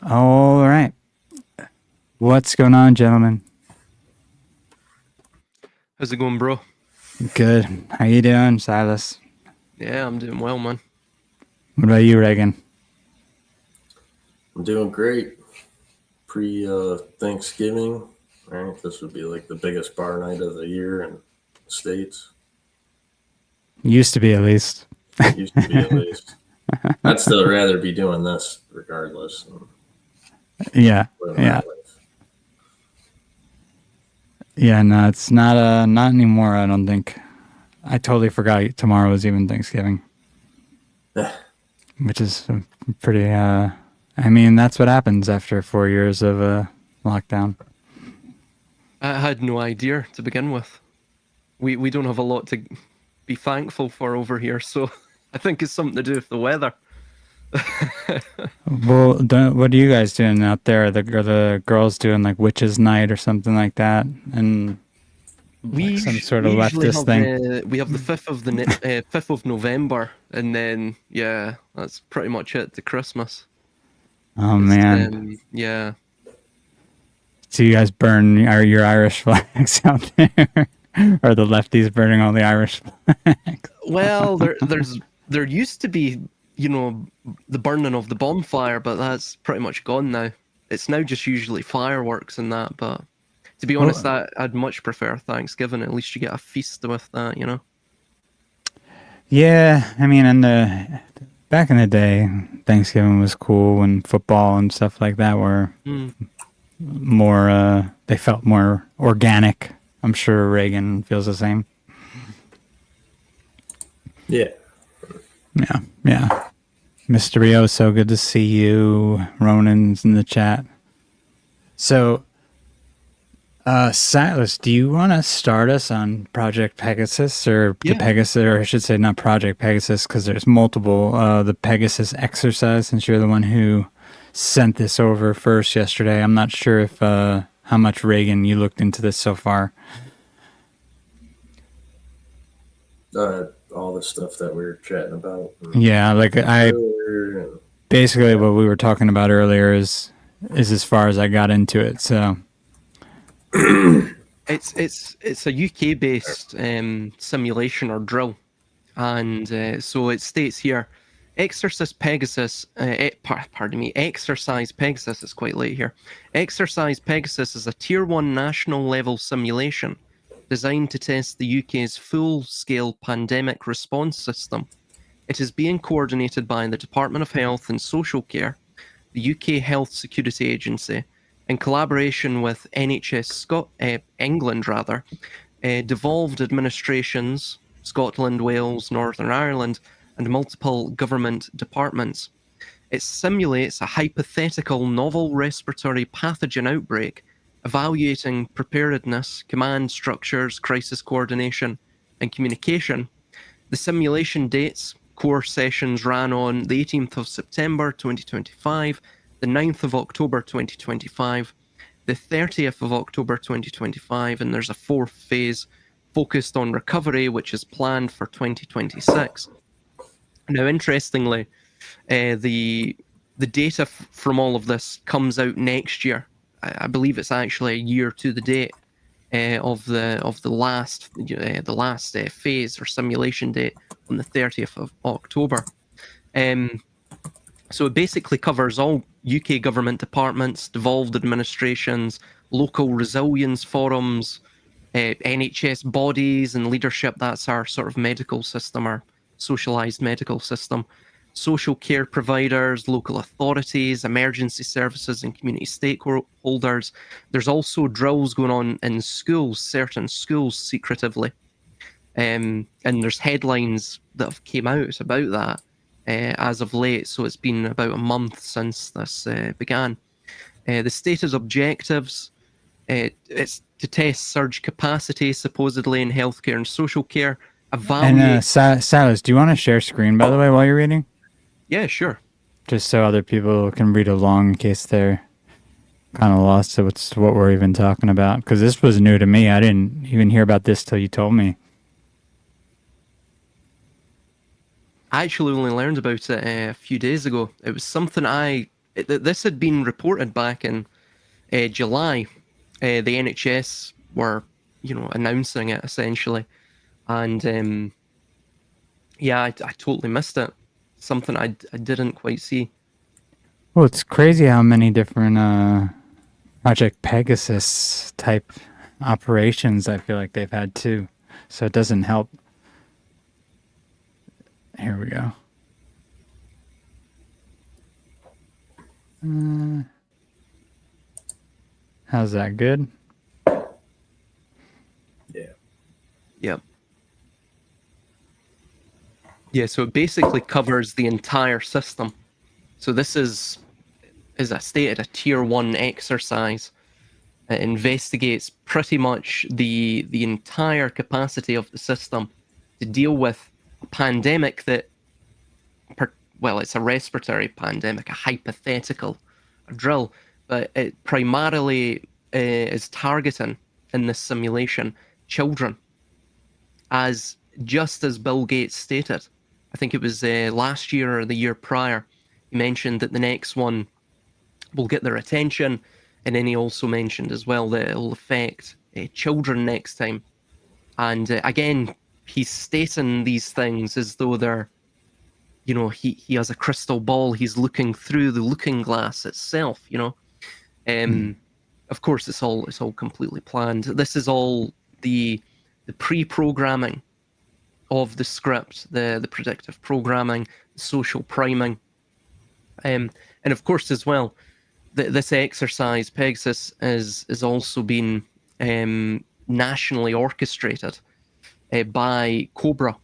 All right. What's going on, gentlemen? How's it going, bro? Good. How you doing, Silas? Yeah, I'm doing well, man. What about you, Regan? I'm doing great. Thanksgiving, right? This would be like the biggest bar night of the year in the States. Used to be, at least. Used to be, at least. I'd still rather be doing this regardless. Yeah. Yeah, no, it's not anymore, I don't think. I totally forgot tomorrow was even Thanksgiving. Which is pretty, I mean, that's what happens after 4 years of lockdown. I had no idea to begin with. We don't have a lot to be thankful for over here, so I think it's something to do with the weather. Well, what are you guys doing out there? Are the girls doing like Witches' Night or something like that? And like some sort of leftist thing? We have the 5th of November, and then, yeah, that's pretty much it to Christmas. Oh, man. Yeah. So you guys burn your Irish flags out there? Or the lefties burning all the Irish flags? Well, there used to be, the burning of the bonfire, but that's pretty much gone now. It's now just usually fireworks and that, but to be honest, I'd much prefer Thanksgiving. At least you get a feast with that, Yeah, I mean, back in the day, Thanksgiving was cool when football and stuff like that were more, they felt more organic. I'm sure Reagan feels the same. Yeah. Yeah. Mr. Rio, so good to see you. Ronin's in the chat. So, Silas, do you want to start us on Project Pegasus or the Pegasus, or I should say not Project Pegasus, because there's multiple, the Pegasus exercise, since you're the one who sent this over first yesterday. I'm not sure if, how much, Regan, you looked into this so far. All the stuff that we were chatting about. Yeah, like basically what we were talking about earlier is as far as I got into it. So it's a UK based simulation or drill, and so it states here, Exercise Pegasus. Exercise Pegasus. It's quite late here. Exercise Pegasus is a Tier 1 national level simulation designed to test the UK's full-scale pandemic response system. It is being coordinated by the Department of Health and Social Care, the UK Health Security Agency, in collaboration with NHS England, devolved administrations, Scotland, Wales, Northern Ireland, and multiple government departments. It simulates a hypothetical novel respiratory pathogen outbreak, evaluating preparedness, command structures, crisis coordination, and communication. The simulation dates, core sessions ran on the 18th of September 2025, the 9th of October 2025, the 30th of October 2025, and there's a fourth phase focused on recovery, which is planned for 2026. Now, interestingly, the data from all of this comes out next year. I believe it's actually a year to the date of the last phase or simulation date on the 30th of October. So it basically covers all UK government departments, devolved administrations, local resilience forums, NHS bodies and leadership. That's our sort of medical system, our socialised medical system. Social care providers, local authorities, emergency services, and community stakeholders. There's also drills going on in schools, certain schools secretively. And there's headlines that have came out about that as of late. So it's been about a month since this began. The stated objectives, it's to test surge capacity, supposedly in healthcare and social care. And Silas, do you want to share screen, by the way, while you're reading? Yeah, sure. Just so other people can read along in case they're kind of lost to what we're even talking about. Because this was new to me. I didn't even hear about this till you told me. I actually only learned about it a few days ago. It was something I This had been reported back in July. The NHS were, announcing it essentially, and yeah, I totally missed it. Something I didn't quite see. Well, it's crazy how many different Project Pegasus type operations I feel like they've had too. So it doesn't help. Here we go. How's that? Good? Yeah. Yep. Yeah, so it basically covers the entire system. So this is, as I stated, a tier 1 exercise. It investigates pretty much the entire capacity of the system to deal with a pandemic that, well, it's a respiratory pandemic, a hypothetical drill, but it primarily is targeting in this simulation children, as just as Bill Gates stated. I think it was last year or the year prior. He mentioned that the next one will get their attention, and then he also mentioned as well that it will affect children next time. And again, he's stating these things as though they're, he has a crystal ball. He's looking through the looking glass itself. Of course, it's all completely planned. This is all the pre-programming of the script, the predictive programming, social priming, and of course as well, this exercise Pegasus is also been nationally orchestrated by Cobra,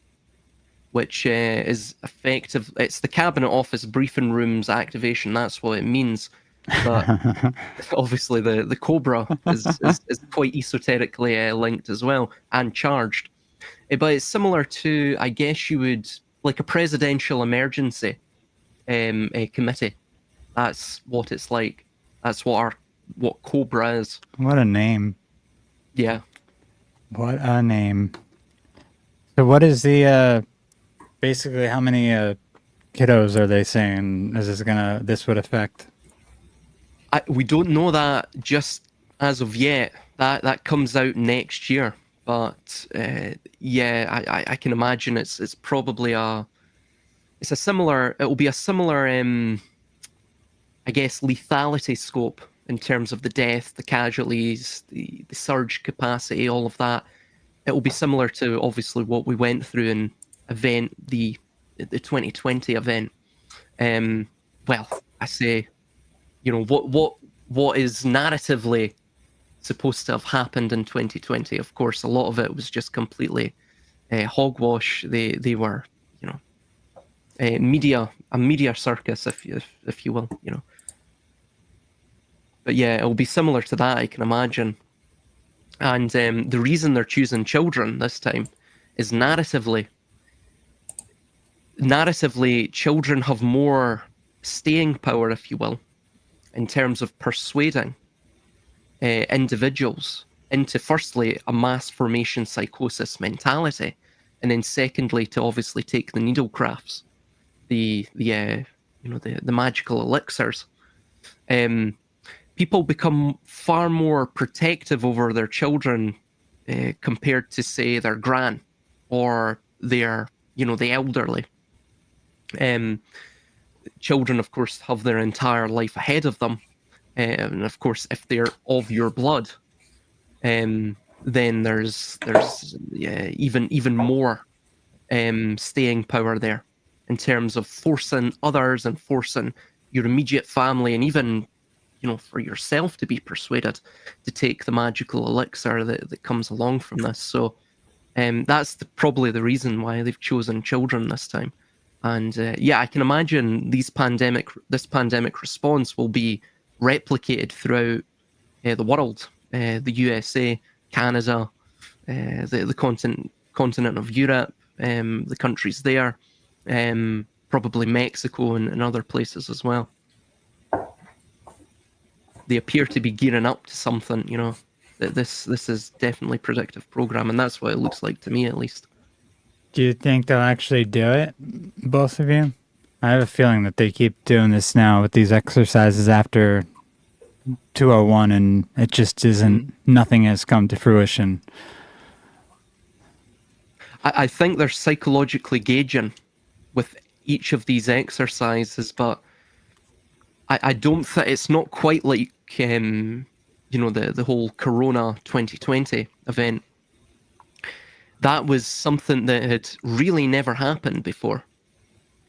which is effective. It's the Cabinet Office briefing rooms activation. That's what it means. But obviously, the Cobra is quite esoterically linked as well and charged. But it's similar to, I guess you would, like a presidential emergency a committee. That's what it's like. That's what Cobra is. What a name. Yeah. What a name. So what is the basically how many kiddos are they saying this would affect? We don't know that just as of yet. That comes out next year. But yeah, I can imagine it's probably it will be a similar I guess lethality scope in terms of the death, the casualties, the surge capacity, all of that. It will be similar to obviously what we went through in the 2020 event. Well, I say, what is narratively supposed to have happened in 2020. Of course, a lot of it was just completely hogwash. They were, a media circus, if you will, But yeah, it will be similar to that, I can imagine. And the reason they're choosing children this time is narratively, children have more staying power, if you will, in terms of persuading individuals into, firstly, a mass formation psychosis mentality, and then secondly, to obviously take the needle crafts, the magical elixirs. People become far more protective over their children compared to, say, their gran or their, the elderly. Children, of course, have their entire life ahead of them. And of course, if they're of your blood, then there's even more staying power there in terms of forcing others and forcing your immediate family and even, for yourself to be persuaded to take the magical elixir that comes along from this. So that's probably the reason why they've chosen children this time. And yeah, I can imagine this pandemic response will be replicated throughout the world, the USA, Canada, the continent of Europe, the countries there, probably Mexico and other places as well. They appear to be gearing up to something, that this is definitely predictive programming. That's what it looks like to me, at least. Do you think they'll actually do it, both of you? I have a feeling that they keep doing this now with these exercises after 201, and it just isn't. Nothing has come to fruition. I think they're psychologically gauging with each of these exercises, but I don't think it's not quite like the whole Corona 2020 event. That was something that had really never happened before,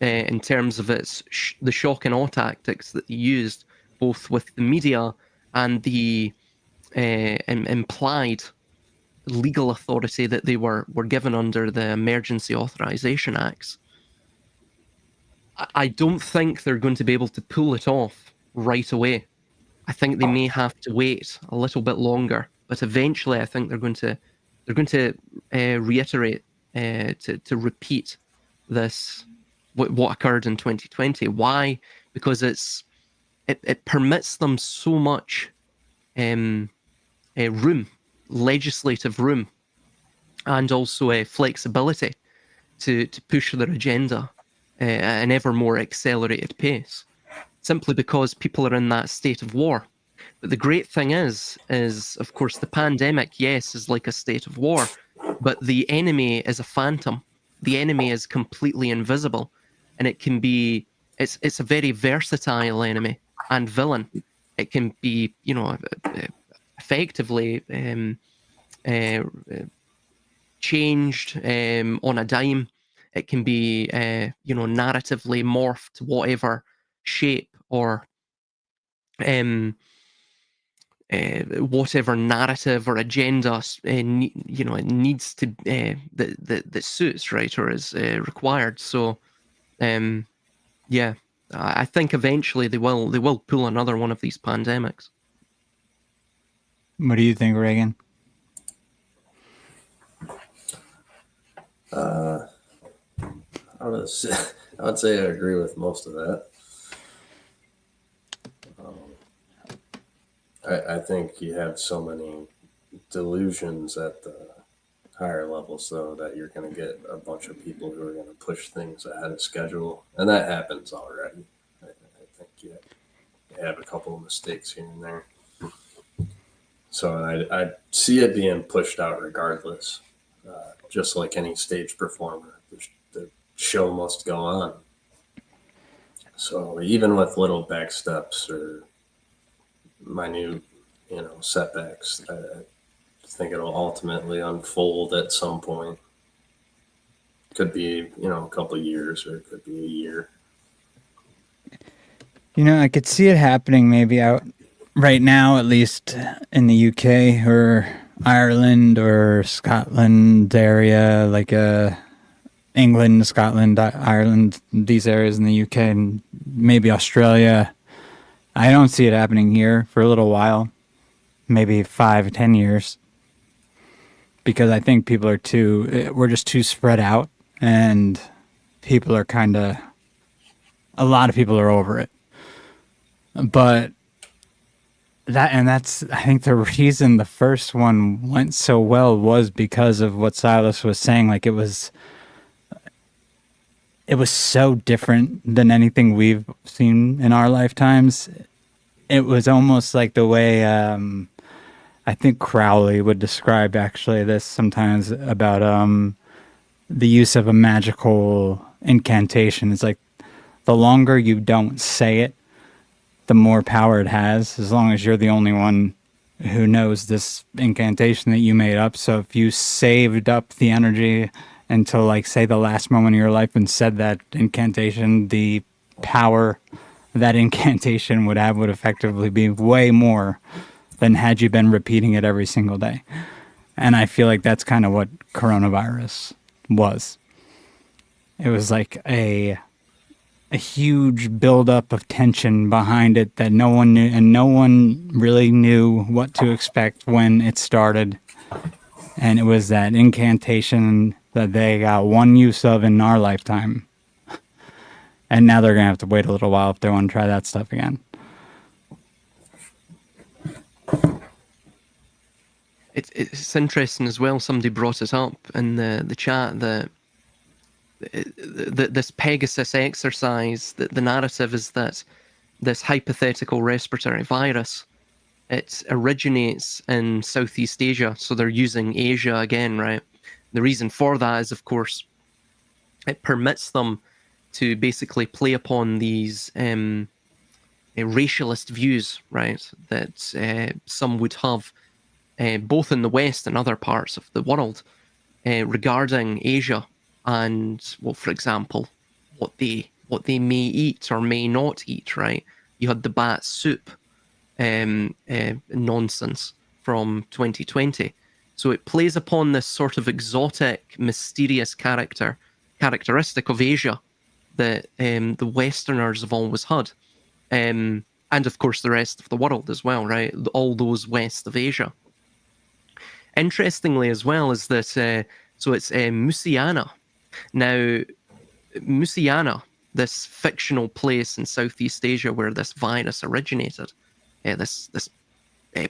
in terms of the shock and awe tactics that they used, both with the media and the implied legal authority that they were given under the Emergency Authorization Acts. I don't think they're going to be able to pull it off right away. I think they may have to wait a little bit longer, but eventually, I think they're going to reiterate, to repeat this what occurred in 2020. Why? Because it permits them so much room, legislative room, and also flexibility to push their agenda at an ever more accelerated pace, simply because people are in that state of war. But the great thing is of course the pandemic, yes, is like a state of war, but the enemy is a phantom. The enemy is completely invisible, and it's a very versatile enemy and villain. It can be, effectively uh, changed on a dime. It can be, narratively morphed to whatever shape or whatever narrative or agenda it needs to that suits, right, or is required. So yeah, I think eventually they will pull another one of these pandemics. What do you think, Reagan? I would say I agree with most of that. I think you have so many delusions at the higher levels, though, that you're going to get a bunch of people who are going to push things ahead of schedule, and that happens already. I think you have a couple of mistakes here and there. So I see it being pushed out regardless, just like any stage performer. The show must go on. So even with little back steps or minute, setbacks, I think it'll ultimately unfold at some point. Could be, a couple of years, or it could be a year. I could see it happening maybe out right now, at least in the UK or Ireland or Scotland area, like England, Scotland, Ireland, these areas in the UK, and maybe Australia. I don't see it happening here for a little while, maybe 5-10 years, because I think we're just too spread out, and people are a lot of people are over it. But that's, I think the reason the first one went so well was because of what Silas was saying. Like, it was so different than anything we've seen in our lifetimes. It was almost like the way I think Crowley would describe actually this sometimes about the use of a magical incantation. It's like the longer you don't say it, the more power it has, as long as you're the only one who knows this incantation that you made up. So if you saved up the energy until, like, say, the last moment of your life and said that incantation, the power that incantation would have would effectively be way more than had you been repeating it every single day. And I feel like that's kind of what coronavirus was. It was like a huge buildup of tension behind it that no one knew, and no one really knew what to expect when it started. And it was that incantation that they got one use of in our lifetime. And now they're going to have to wait a little while if they want to try that stuff again. It's interesting as well. Somebody brought it up in the chat that this Pegasus exercise, the narrative is that this hypothetical respiratory virus, it originates in Southeast Asia, so they're using Asia again, right? The reason for that is, of course, it permits them to basically play upon these racialist views, right, that some would have, both in the West and other parts of the world, regarding Asia and, well, for example, what they may eat or may not eat, right? You had the bat soup nonsense from 2020. So it plays upon this sort of exotic, mysterious characteristic of Asia that the Westerners have always had. And of course the rest of the world as well, right? All those west of Asia. Interestingly as well is that, so it's Musiana. Now, Musiana, this fictional place in Southeast Asia where this virus originated, this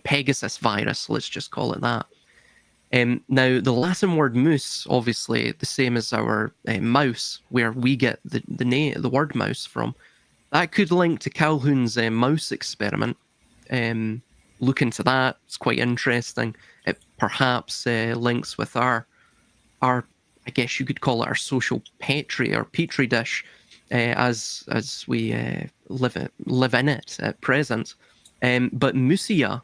Pegasus virus, let's just call it that. Now, the Latin word moose, obviously the same as our mouse, where we get the word mouse from, that could link to Calhoun's mouse experiment. Look into that; it's quite interesting. It perhaps links with our, I guess you could call it our social petri dish, as we live in it at present. But Musia,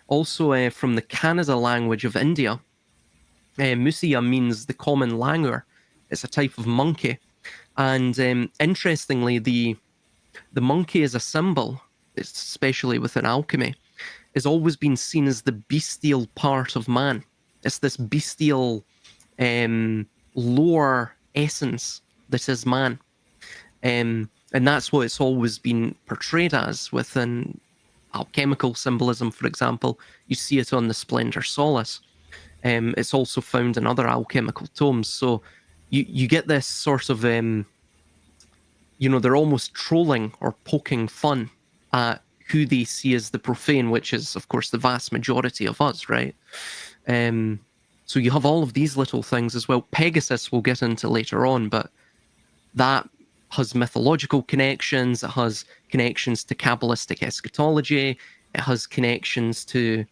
also from the Kannada language of India, Musia means the common langur. It's a type of monkey, and interestingly, the monkey as a symbol, especially within alchemy, has always been seen as the bestial part of man. It's this bestial lower essence that is man. And that's what it's always been portrayed as within alchemical symbolism, for example. You see it on the Splendor Solace. It's also found in other alchemical tomes. So you get this sort of, they're almost trolling or poking fun at who they see as the profane, which is, of course, the vast majority of us, right? So you have all of these little things as well. Pegasus we'll get into later on, but that has mythological connections. It has connections to Kabbalistic eschatology. It has connections to...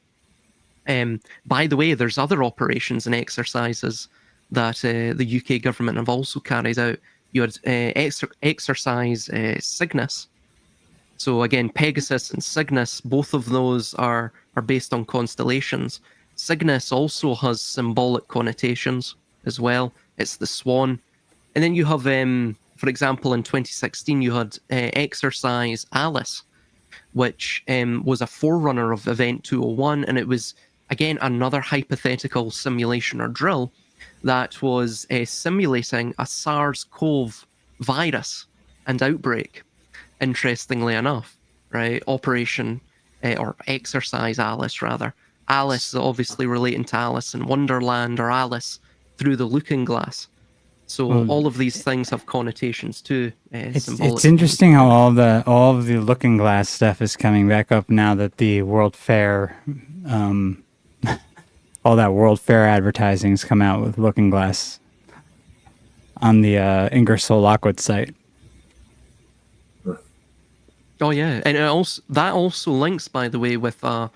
by the way, there's other operations and exercises that the UK government have also carried out. You had exercise Cygnus. So again, Pegasus and Cygnus, both of those are based on constellations. Cygnus also has symbolic connotations as well. It's the swan. And then you have, for example, in 2016, you had exercise Alice, which was a forerunner of Event 201. And it was, again, another hypothetical simulation or drill that was simulating a SARS-CoV virus and outbreak, interestingly enough, right? Operation, or Exercise Alice, rather. Alice is obviously relating to Alice in Wonderland, or Alice through the Looking Glass. So all of these things have connotations too. It's interesting how all of the Looking Glass stuff is coming back up now that the World Fair, all that World Fair advertising's come out with Looking Glass on the Ingersoll Lockwood site. Oh yeah, and that also links, by the way, with a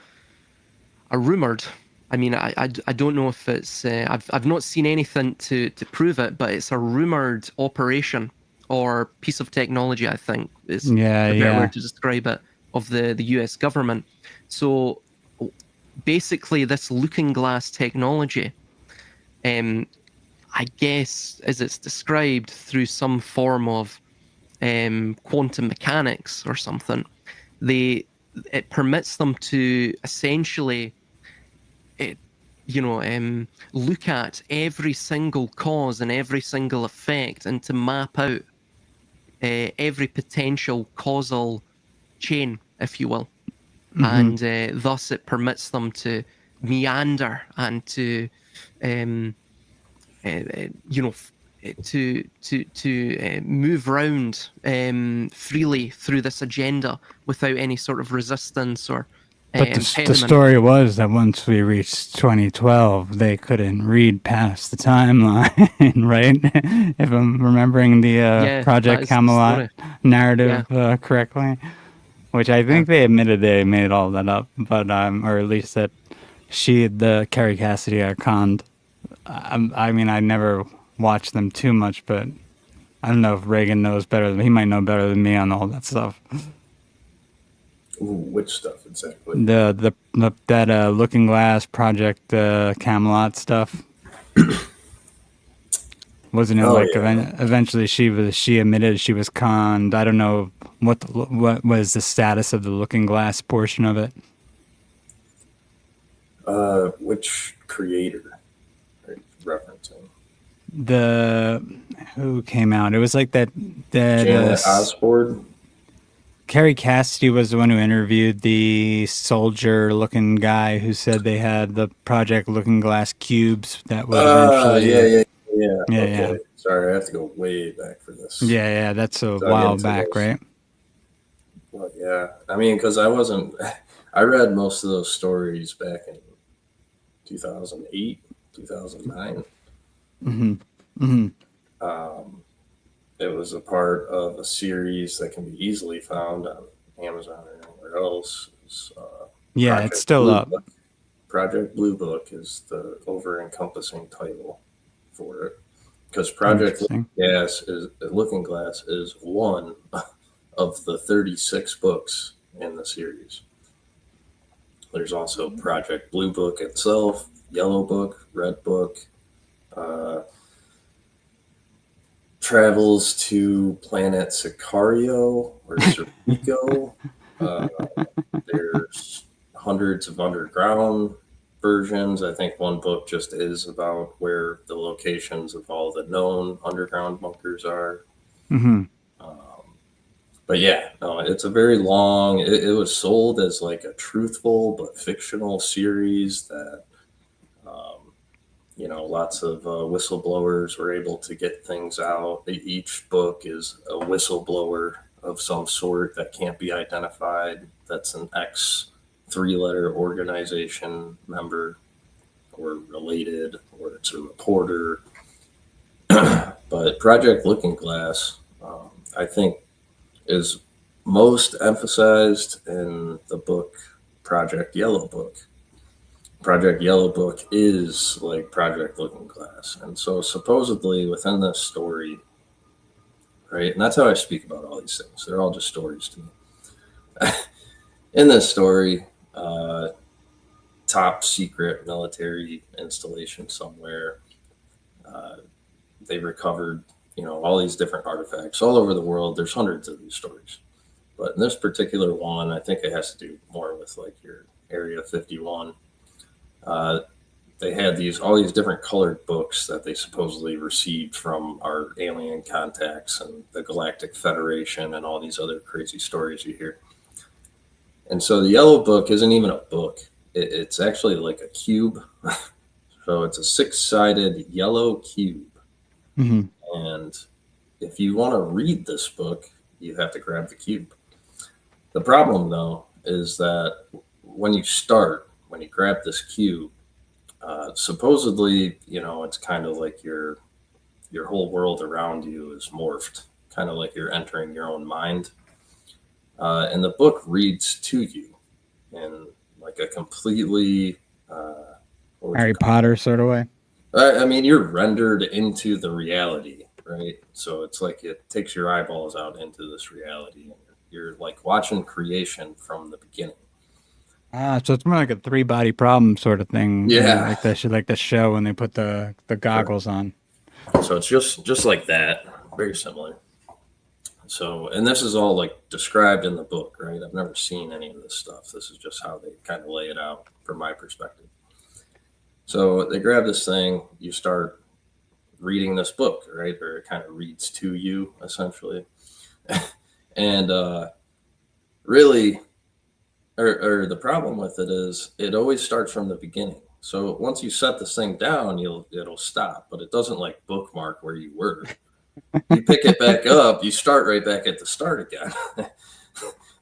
rumored. I mean, I don't know if it's. I've not seen anything to prove it, but it's a rumored operation or piece of technology, I think, is the better word to describe it, of the US government. So basically, this Looking Glass technology, I guess, as it's described through some form of quantum mechanics or something, it permits them to essentially, look at every single cause and every single effect, and to map out every potential causal chain, if you will. Mm-hmm. And thus it permits them to meander and to move around freely through this agenda without any sort of resistance or But the story was that once we reached 2012, they couldn't read past the timeline, right? If I'm remembering the Project Camelot narrative correctly, which I think they admitted they made all that up, but or at least that the Carrie Cassidy are conned. I mean, I never watched them too much, but I don't know if Regan knows better. He might know better than me on all that stuff. Ooh, which stuff exactly? That Looking Glass Project Camelot stuff. Wasn't it eventually she admitted she was conned? I don't know what was the status of the Looking Glass portion of it. Which creator are you referencing? Who came out? It was like that Janet Osborne. Carrie Cassidy was the one who interviewed the soldier-looking guy who said they had the Project Looking Glass cubes that would eventually. Okay. Sorry, I have to go way back for this. Yeah, that's a while back, right? Well, yeah. I mean, because I read most of those stories back in 2008, 2009. It was a part of a series that can be easily found on Amazon or anywhere else. It's still up. Project Blue Book is the over-encompassing title for it, because Project Looking Glass is one of the 36 books in the series. There's also Project Blue Book itself, Yellow Book, Red Book, travels to planet Sicario or Serpico. There's hundreds of underground versions. I think one book just is about where the locations of all the known underground bunkers are. But yeah, no, it's a very long, it was sold as like a truthful but fictional series that, lots of whistleblowers were able to get things out. Each book is a whistleblower of some sort that can't be identified. That's an three-letter organization member or related, or it's a reporter. But Project Looking Glass, I think, is most emphasized in the book Project Yellow Book. Project Yellow Book is like Project Looking Glass. And so supposedly within this story, right, and that's how I speak about all these things. They're all just stories to me. In this story, top secret military installation somewhere, they recovered, all these different artifacts all over the world. There's hundreds of these stories. But in this particular one, I think it has to do more with like your Area 51. They had all these different colored books that they supposedly received from our alien contacts and the Galactic Federation and all these other crazy stories you hear. And so the Yellow Book isn't even a book. It's actually like a cube. So it's a 6-sided yellow cube. And if you want to read this book, you have to grab the cube. The problem, though, is that when you grab this cube, supposedly, it's kind of like your whole world around you is morphed, kind of like you're entering your own mind. And the book reads to you in like a completely Harry Potter sort of way. I mean, you're rendered into the reality, right? So it's like it takes your eyeballs out into this reality, and you're like watching creation from the beginning. So it's more like a 3-body problem sort of thing. Yeah, like the show when they put the goggles on. So it's just like that, very similar. So, and this is all like described in the book, right? I've never seen any of this stuff. This is just how they kind of lay it out from my perspective. So they grab this thing, you start reading this book, right? Or it kind of reads to you, essentially. And really, or the problem with it is it always starts from the beginning. So once you set this thing down, it'll stop, but it doesn't like bookmark where you were. You pick it back up, you start right back at the start again.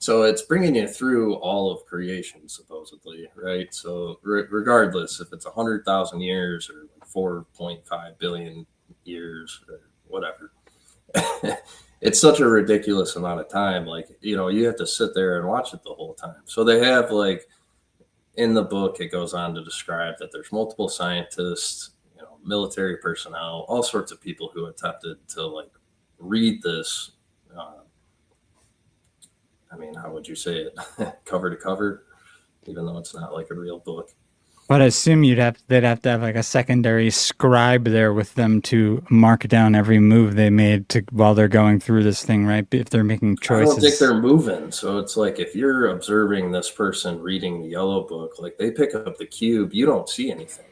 So it's bringing you through all of creation, supposedly, right? So regardless if it's 100,000 years or 4.5 billion years or whatever, it's such a ridiculous amount of time. Like, you have to sit there and watch it the whole time. So they have, like, in the book, it goes on to describe that there's multiple scientists, military personnel, all sorts of people who attempted to, like, read this. How would you say it? Cover to cover, even though it's not like a real book. But I assume they'd have to have like a secondary scribe there with them to mark down every move they made while they're going through this thing, right? If they're making choices. I don't think they're moving. So it's like, if you're observing this person reading the yellow book, like, they pick up the cube, you don't see anything.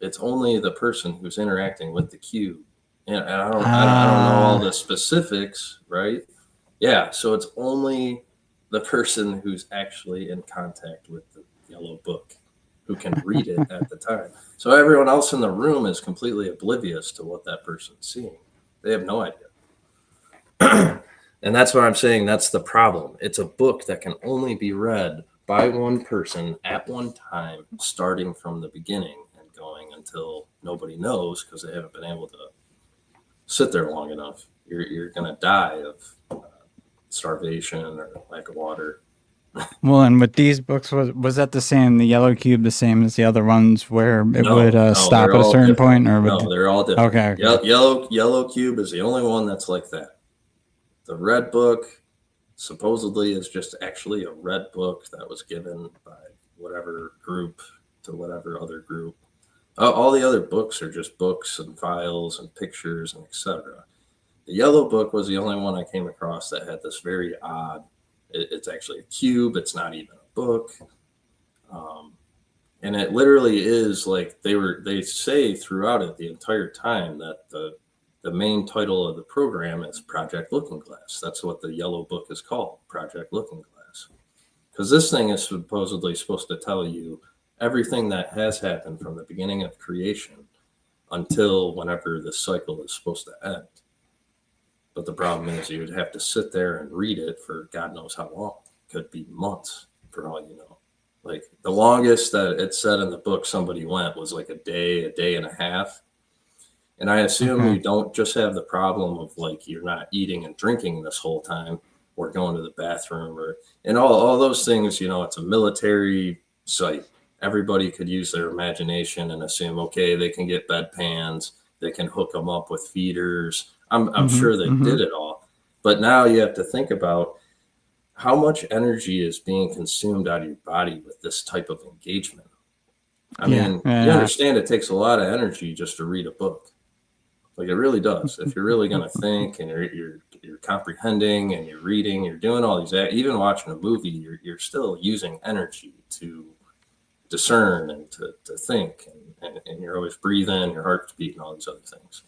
It's only the person who's interacting with the cube. And I don't know all the specifics, right? Yeah. So it's only the person who's actually in contact with the yellow book who can read it at the time. So everyone else in the room is completely oblivious to what that person's seeing. They have no idea. And that's what I'm saying. That's the problem. It's a book that can only be read by one person at one time, starting from the beginning and going until nobody knows, because they haven't been able to sit there long enough. You're going to die of starvation or lack of water. Well, and with these books, was that the same? The yellow cube the same as the other ones, where it would stop at a certain point, or no? They're all different. Okay. Yellow cube is the only one that's like that. The red book supposedly is just actually a red book that was given by whatever group to whatever other group. All the other books are just books and files and pictures and etc. The yellow book was the only one I came across that had this very odd. It's actually a cube. It's not even a book. And it literally is like, they say throughout it the entire time that the main title of the program is Project Looking Glass. That's what the yellow book is called, Project Looking Glass. Because this thing is supposedly supposed to tell you everything that has happened from the beginning of creation until whenever this cycle is supposed to end. But the problem is, you would have to sit there and read it for God knows how long. Could be months, for all you know. Like, the longest that it said in the book somebody went was like a day and a half. And I assume you don't just have the problem of, like, you're not eating and drinking this whole time, or going to the bathroom, and all those things. It's a military site. Everybody could use their imagination and assume, okay, they can get bedpans, they can hook them up with feeders. I'm sure they did it all. But now you have to think about how much energy is being consumed out of your body with this type of engagement. You understand it takes a lot of energy just to read a book. Like, it really does. If you're really going to think, and you're comprehending, and you're reading, you're doing all these, even watching a movie, you're still using energy to discern and to think, and you're always breathing, your heart's beating, all these other things.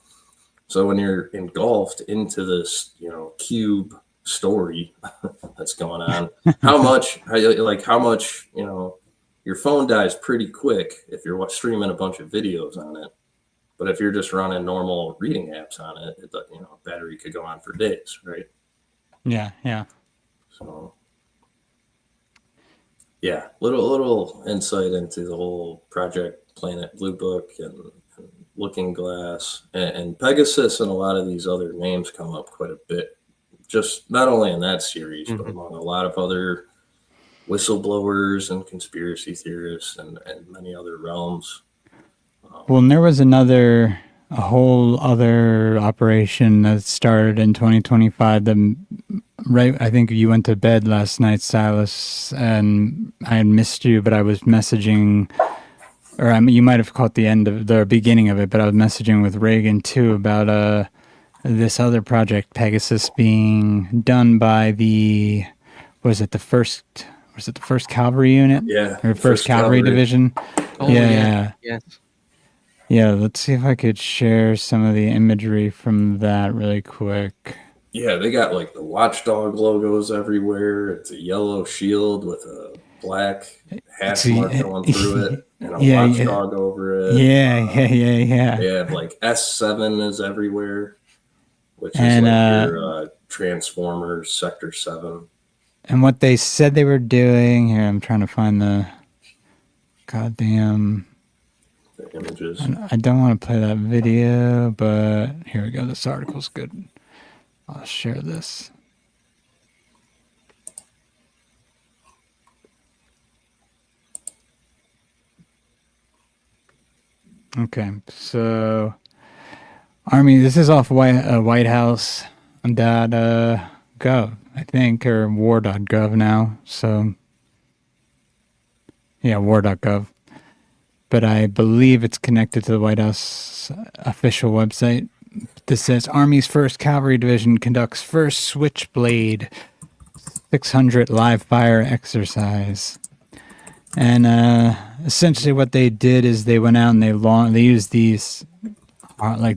So when you're engulfed into this, cube story that's going on, how much, your phone dies pretty quick if you're streaming a bunch of videos on it. But if you're just running normal reading apps on it, battery could go on for days, right? Yeah. So, yeah, little insight into the whole Project Planet Blue Book and Looking Glass, and Pegasus, and a lot of these other names come up quite a bit, just not only in that series, but among a lot of other whistleblowers and conspiracy theorists and many other realms. Well, and there was a whole other operation that started in 2025. I think you went to bed last night, Silas, and I had missed you, but I was messaging, or you might have caught the beginning of it, but I was messaging with Regan too about this other project, Pegasus, being done by the first Cavalry unit? Yeah. Or first Cavalry Division? Oh, yeah. Yes. Yeah, let's see if I could share some of the imagery from that really quick. Yeah, they got like the watchdog logos everywhere. It's a yellow shield with a black hash mark going through it, and a watchdog over it. Yeah. They have like S7 is everywhere, which is like your Transformers Sector 7. And what they said they were doing here, I'm trying to find the goddamn. The images. I don't want to play that video, but here we go. This article's good. I'll share this. Okay, so Army. This is off White House .gov, I think, or war.gov now. So yeah, war.gov. But I believe it's connected to the White House official website. This says Army's 1st Cavalry Division conducts first Switchblade 600 live fire exercise. And essentially what they did is they went out and they used these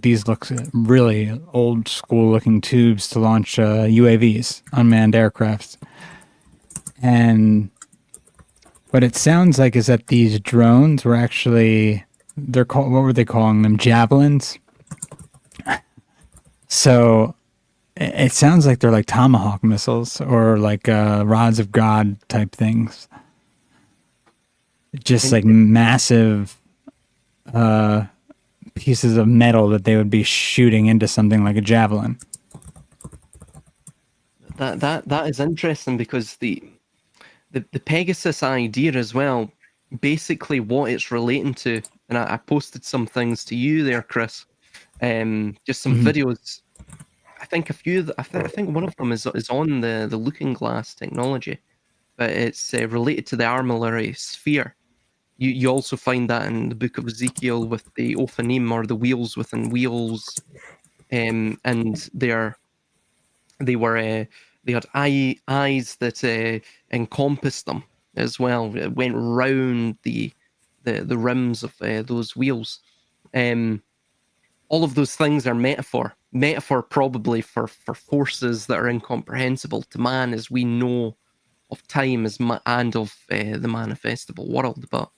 these look really old school looking tubes to launch UAVs, unmanned aircrafts. And what it sounds like is that these drones were actually, what were they calling them? Javelins. So it sounds like they're like Tomahawk missiles or like rods of God type things. Just like massive pieces of metal that they would be shooting into something like a javelin. That is interesting because the Pegasus idea as well, basically what it's relating to, and I posted some things to you there, Chris. Just some videos. I think I think one of them is on the looking glass technology, but it's related to the armillary sphere. You also find that in the book of Ezekiel with the Ophanim, or the wheels within wheels, and they had eyes that encompassed them as well. It went round the rims of those wheels. All of those things are metaphor probably for forces that are incomprehensible to man as we know of time and of the manifestable world. But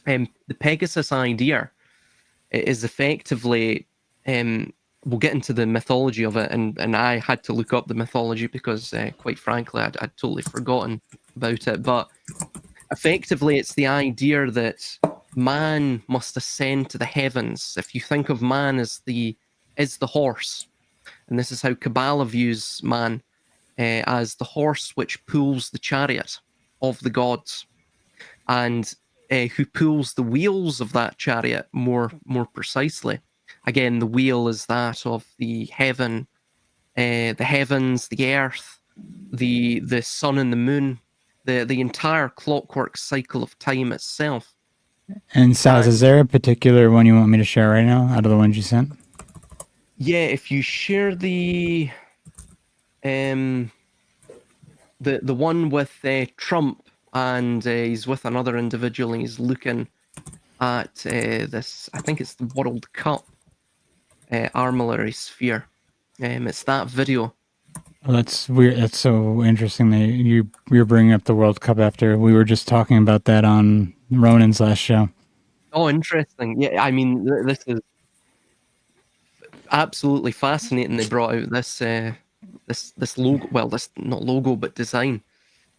the Pegasus idea is effectively, we'll get into the mythology of it, and I had to look up the mythology because quite frankly I'd totally forgotten about it. But effectively it's the idea that man must ascend to the heavens. If you think of man as the horse, and this is how Kabbalah views man, as the horse which pulls the chariot of the gods, and who pulls the wheels of that chariot more precisely. Again, the wheel is that of the heavens, the earth, the sun and the moon, the entire clockwork cycle of time itself. And Silas, is there a particular one you want me to share right now out of the ones you sent? Yeah, if you share the one with Trump, and he's with another individual, and he's looking at this, I think it's the World Cup armillary sphere. It's that video. Well, that's weird. That's so interesting that you're bringing up the World Cup after we were just talking about that on Ronin's last show. Oh, interesting. Yeah, I mean, this is absolutely fascinating. They brought out this this logo. Well, this not logo, but design.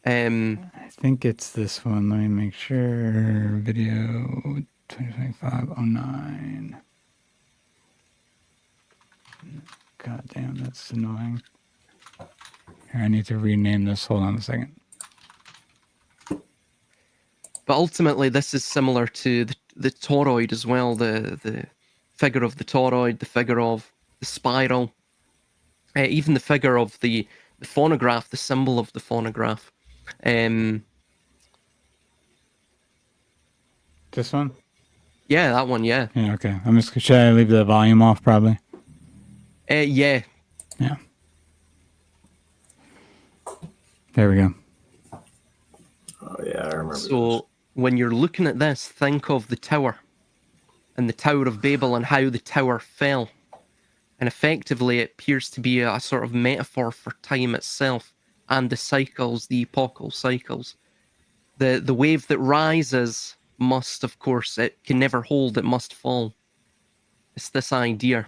I think it's this one. Let me make sure. Video 2025-09. God damn, that's annoying. Here, I need to rename this. Hold on a second. But ultimately, this is similar to the toroid as well. The figure of the toroid, the figure of the spiral, even the figure of the phonograph, the symbol of the phonograph. This one? Yeah, that one. Yeah. Yeah. Okay. Should I leave the volume off? Probably. Yeah. Yeah. There we go. Oh yeah, I remember. So when you're looking at this, think of the tower and the Tower of Babel and how the tower fell. And effectively, it appears to be a sort of metaphor for time itself and the cycles, the epochal cycles. The wave that rises must, of course, it can never hold, it must fall. It's this idea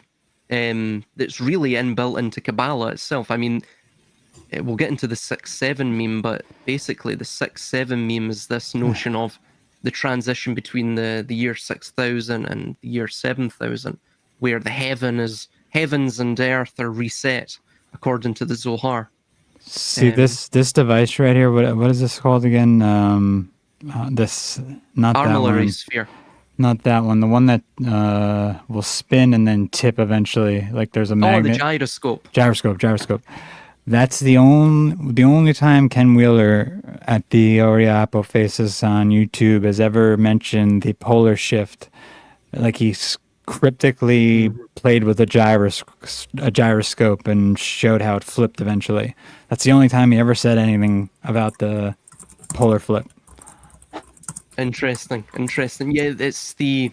that's really inbuilt into Kabbalah itself. I mean, we'll get into the 6-7 meme, but basically the 6-7 meme is this notion of the transition between the year 6000 and the year 7000, where the heavens and earth are reset according to the Zohar. See this device right here. What is this called again? This not that armillary one. sphere. Not that one. The one that will spin and then tip eventually. Like there's a magnet. Oh, the gyroscope. Gyroscope. That's the only time Ken Wheeler at the Aurea Apotheosis on YouTube has ever mentioned the polar shift. Like he cryptically played with a gyroscope and showed how it flipped eventually. That's the only time he ever said anything about the polar flip. Interesting. Yeah, it's the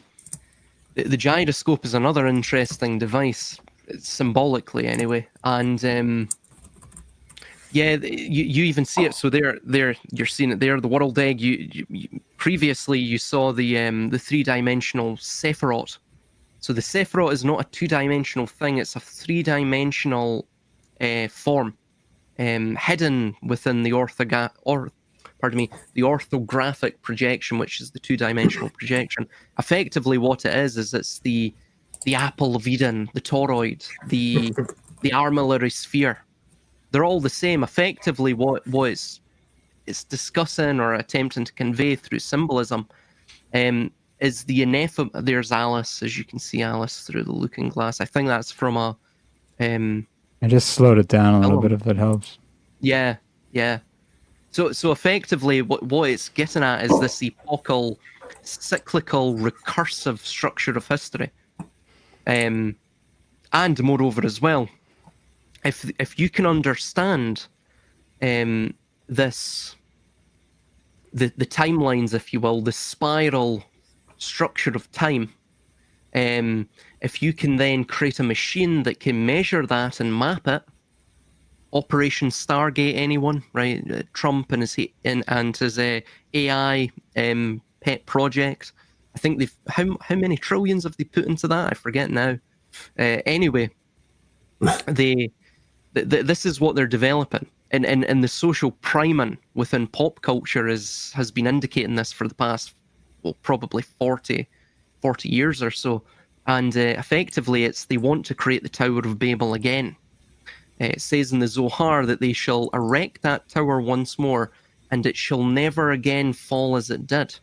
gyroscope is another interesting device, symbolically anyway, and yeah, you even see it. So there, you're seeing it there. The world egg. You previously you saw the 3-dimensional Sephiroth. So the Sephiroth is not a 2-dimensional thing; it's a 3-dimensional form, hidden within the the orthographic projection, which is the 2-dimensional projection. Effectively, what it is it's the apple of Eden, the toroid, the armillary sphere. They're all the same. Effectively, what it's discussing or attempting to convey through symbolism is the ineffable. There's Alice, as you can see Alice through the looking glass. I think that's from a. I just slowed it down a little bit if it helps. Yeah. So effectively, what it's getting at is this epochal, cyclical, recursive structure of history, and moreover as well, if you can understand this, the timelines, if you will, the spiral structure of time, if you can then create a machine that can measure that and map it. Operation Stargate, anyone, right? Trump and his AI pet project. I think they've how many trillions have they put into that? I forget now. Anyway, this is what they're developing, and the social priming within pop culture has been indicating this for the past, well, probably 40 years or so, and effectively, they want to create the Tower of Babel again. It says in the Zohar that they shall erect that tower once more, and it shall never again fall as it did,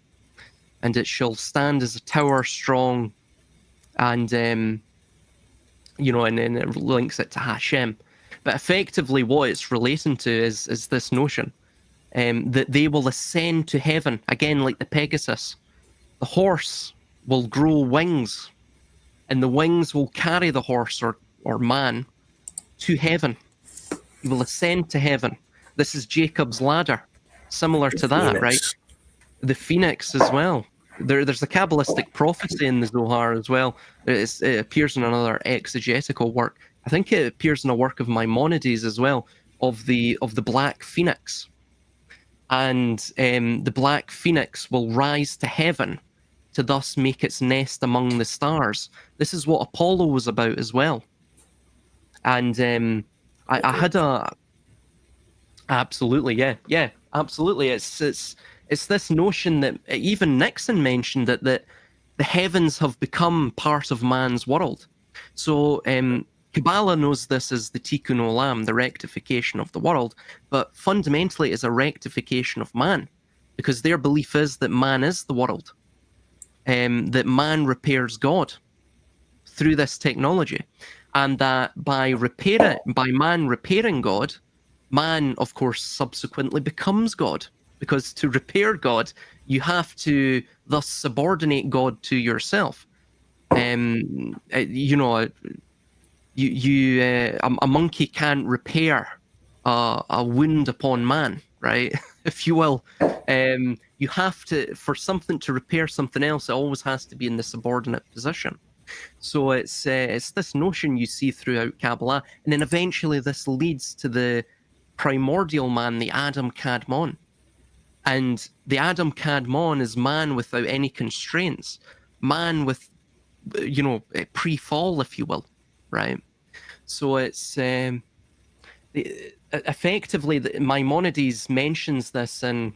and it shall stand as a tower strong, and and then it links it to Hashem. But effectively, what it's relating to is this notion that they will ascend to heaven again, like the Pegasus. The horse will grow wings, and the wings will carry the horse or man to heaven. He will ascend to heaven. This is Jacob's ladder, similar to that, Phoenix. right? The phoenix as well. There's a Kabbalistic prophecy in the Zohar as well. It appears in another exegetical work. I think it appears in a work of Maimonides as well, of the black phoenix. And the black phoenix will rise to heaven to thus make its nest among the stars. This is what Apollo was about as well. And I had absolutely, yeah, absolutely. It's this notion that even Nixon mentioned that the heavens have become part of man's world. So Kabbalah knows this as the Tikkun Olam, the rectification of the world, but fundamentally it's a rectification of man, because their belief is that man is the world, that man repairs God through this technology. And that by man repairing God, man, of course, subsequently becomes God. Because to repair God, you have to thus subordinate God to yourself. A monkey can't repair a wound upon man, right? If you will. You have to, for something to repair something else, it always has to be in the subordinate position. So it's this notion you see throughout Kabbalah, and then eventually this leads to the primordial man, the Adam Kadmon. And the Adam Kadmon is man without any constraints, man with, pre-fall, if you will, right? So it's effectively, Maimonides mentions this, and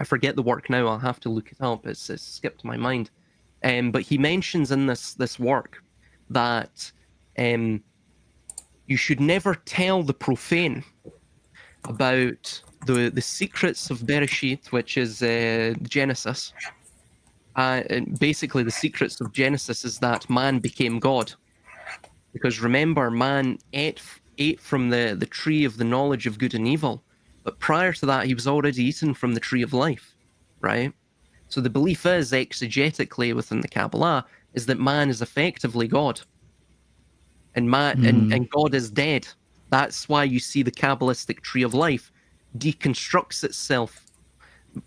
I forget the work now. I'll have to look it up. It's skipped my mind. But he mentions in this work that you should never tell the profane about the secrets of Bereshit, which is Genesis. And basically, the secrets of Genesis is that man became God. Because remember, man ate from the tree of the knowledge of good and evil. But prior to that, he was already eaten from the tree of life, right? So the belief is, exegetically within the Kabbalah, is that man is effectively God. And and God is dead. That's why you see the Kabbalistic tree of life deconstructs itself.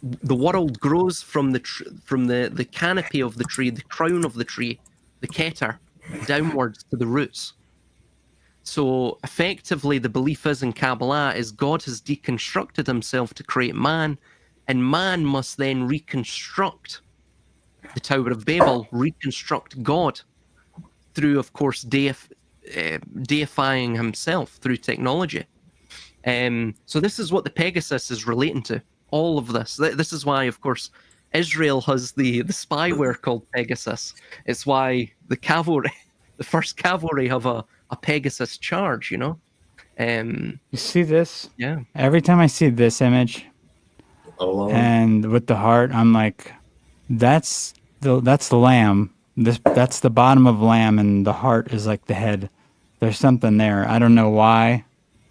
The world grows from the canopy of the tree, the crown of the tree, the keter, downwards to the roots. So effectively, the belief is in Kabbalah is God has deconstructed himself to create man, and man must then reconstruct the Tower of Babel, reconstruct God through, of course, deifying himself through technology. So this is what the Pegasus is relating to. All of this. This is why, of course, Israel has the spyware called Pegasus. It's why the cavalry, the first cavalry, have a Pegasus charge. You know. You see this? Yeah. Every time I see this image, and with the heart, I'm like, that's the lamb. That's the bottom of lamb, and the heart is like the head. There's something there. I don't know why,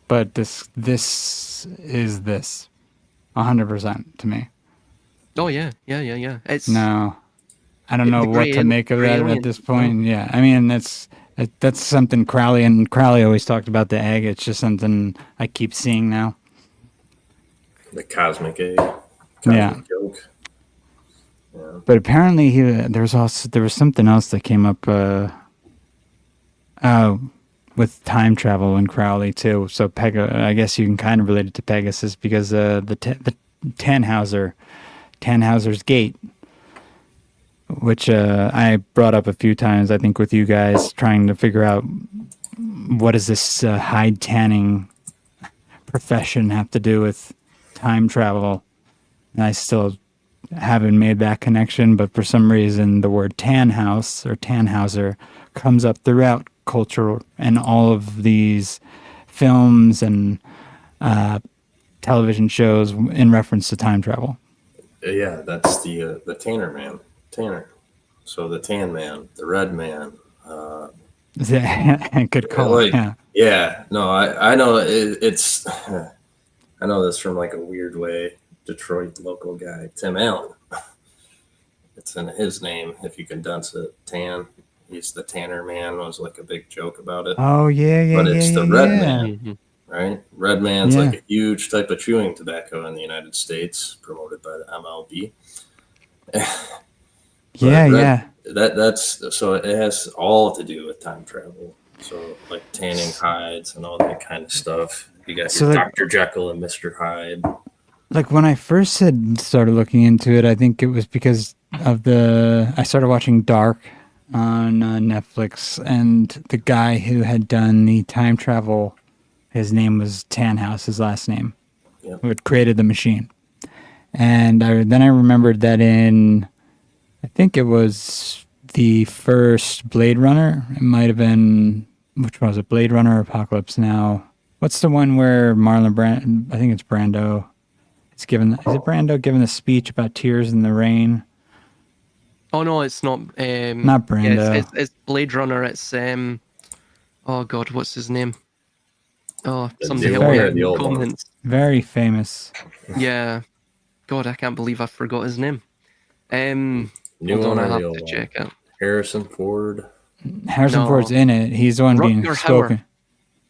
but this is this 100% to me. Oh yeah. It's no, I don't know what to make of that at this point. Yeah, I mean that's something Crowley always talked about the egg. It's just something I keep seeing now. The cosmic egg. Joke. Yeah. But apparently there was something else that came up with time travel in Crowley too. So I guess you can kind of relate it to Pegasus because the Tannhauser's gate, which I brought up a few times, I think, with you guys, trying to figure out what does this hide tanning profession have to do with time travel. And I still haven't made that connection, but for some reason the word Tannhaus or Tannhauser comes up throughout culture and all of these films and television shows in reference to time travel. Yeah, that's the Tanner man. Tanner. So the Tan Man, the Red Man. Good call. Yeah. No, I know it's. I know this from like a weird way. Detroit local guy, Tim Allen. It's in his name. If you condense it, Tan. He's the Tanner Man. Was like a big joke about it. Oh yeah. But it's the Red Man. Mm-hmm. Right? Red Man's like a huge type of chewing tobacco in the United States, promoted by the MLB. That's so it has all to do with time travel. So like tanning hides and all that kind of stuff. You got your Dr. Jekyll and Mr. Hyde. Like when I first started looking into it, I think it was because of I started watching Dark on Netflix, and the guy who had done the time travel, his name was Tannhaus, his last name, who had created the machine. And then I remembered that I think it was the first Blade Runner. It might have been, which was it, Blade Runner or Apocalypse Now? What's the one where Marlon Brando, I think it's Brando, is it Brando giving the speech about tears in the rain? Oh no, it's not. Not Brando. Yeah, it's Blade Runner. It's oh god, what's his name? Oh, somebody help me in the comments. Very famous. Yeah, God, I can't believe I forgot his name. Hold on, I have to check it. Harrison Ford. Harrison Ford's in it. He's the one being spoken.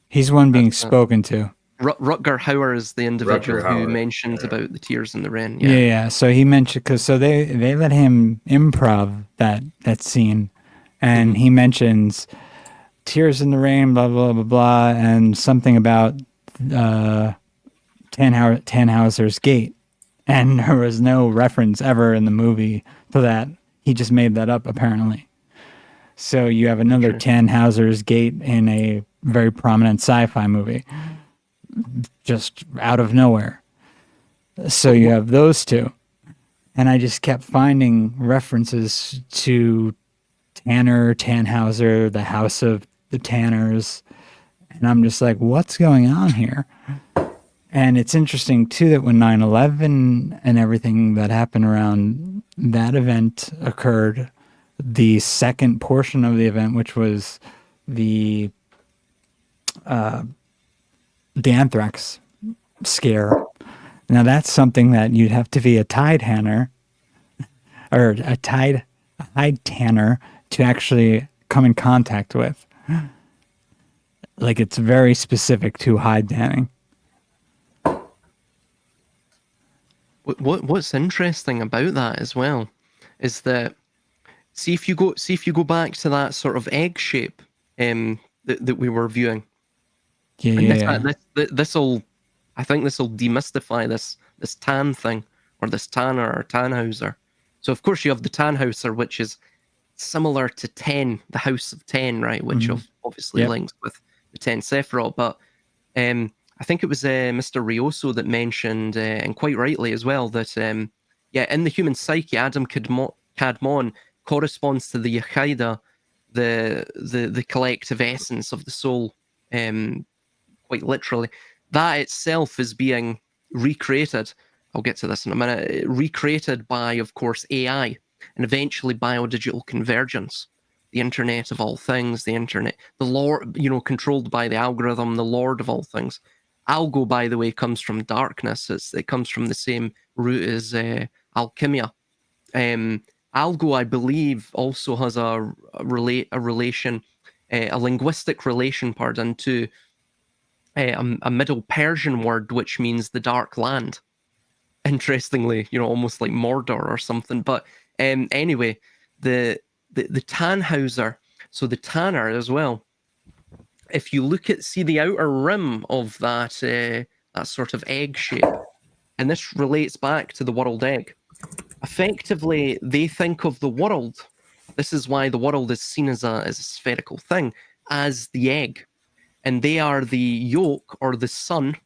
He's the one being spoken to. Rutger Hauer is the individual who mentioned about the tears in the rain. Yeah. So he mentioned they let him improv that scene, and he mentions tears in the rain, blah blah blah blah, and something about Tannhauser's gate, and there was no reference ever in the movie to that. He just made that up apparently. So you have another Tannhauser's gate in a very prominent sci-fi movie. just out of nowhere. So you have those two. And I just kept finding references to Tanner, Tannhauser, the House of the Tanners. And I'm just like, what's going on here? And it's interesting, too, that when 9/11 and everything that happened around that event occurred, the second portion of the event, which was the anthrax scare. Now, that's something that you'd have to be a tide tanner or a hide tanner to actually come in contact with. Like, it's very specific to hide tanning. What's interesting about that as well is that see if you go back to that sort of egg shape that we were viewing. Yeah. This'll I think this will demystify this tan thing, or this Tanner or Tannhauser. So of course you have the Tannhauser, which is similar to 10, the House of 10, right? Which obviously links with the 10 Sephiroth. But I think it was Mr. Rioso that mentioned, and quite rightly as well, that in the human psyche, Adam Kadmon corresponds to the Yechaida, the collective essence of the soul, quite literally. That itself is being recreated. I'll get to this in a minute. Recreated by, of course, AI and eventually biodigital convergence, the Internet of all things, the Internet, the Lord, controlled by the algorithm, the Lord of all things. Algo, by the way, comes from darkness. It comes from the same root as alchemia. Algo, I believe, also has a relation, a linguistic relation, to a Middle Persian word which means the dark land. Interestingly, almost like Mordor or something. But anyway, the Tannhauser, so the Tanner as well. If you see the outer rim of that sort of egg shape, and this relates back to the world egg. Effectively, they think of the world. This is why the world is seen as a spherical thing, as the egg. And they are the yolk, or the son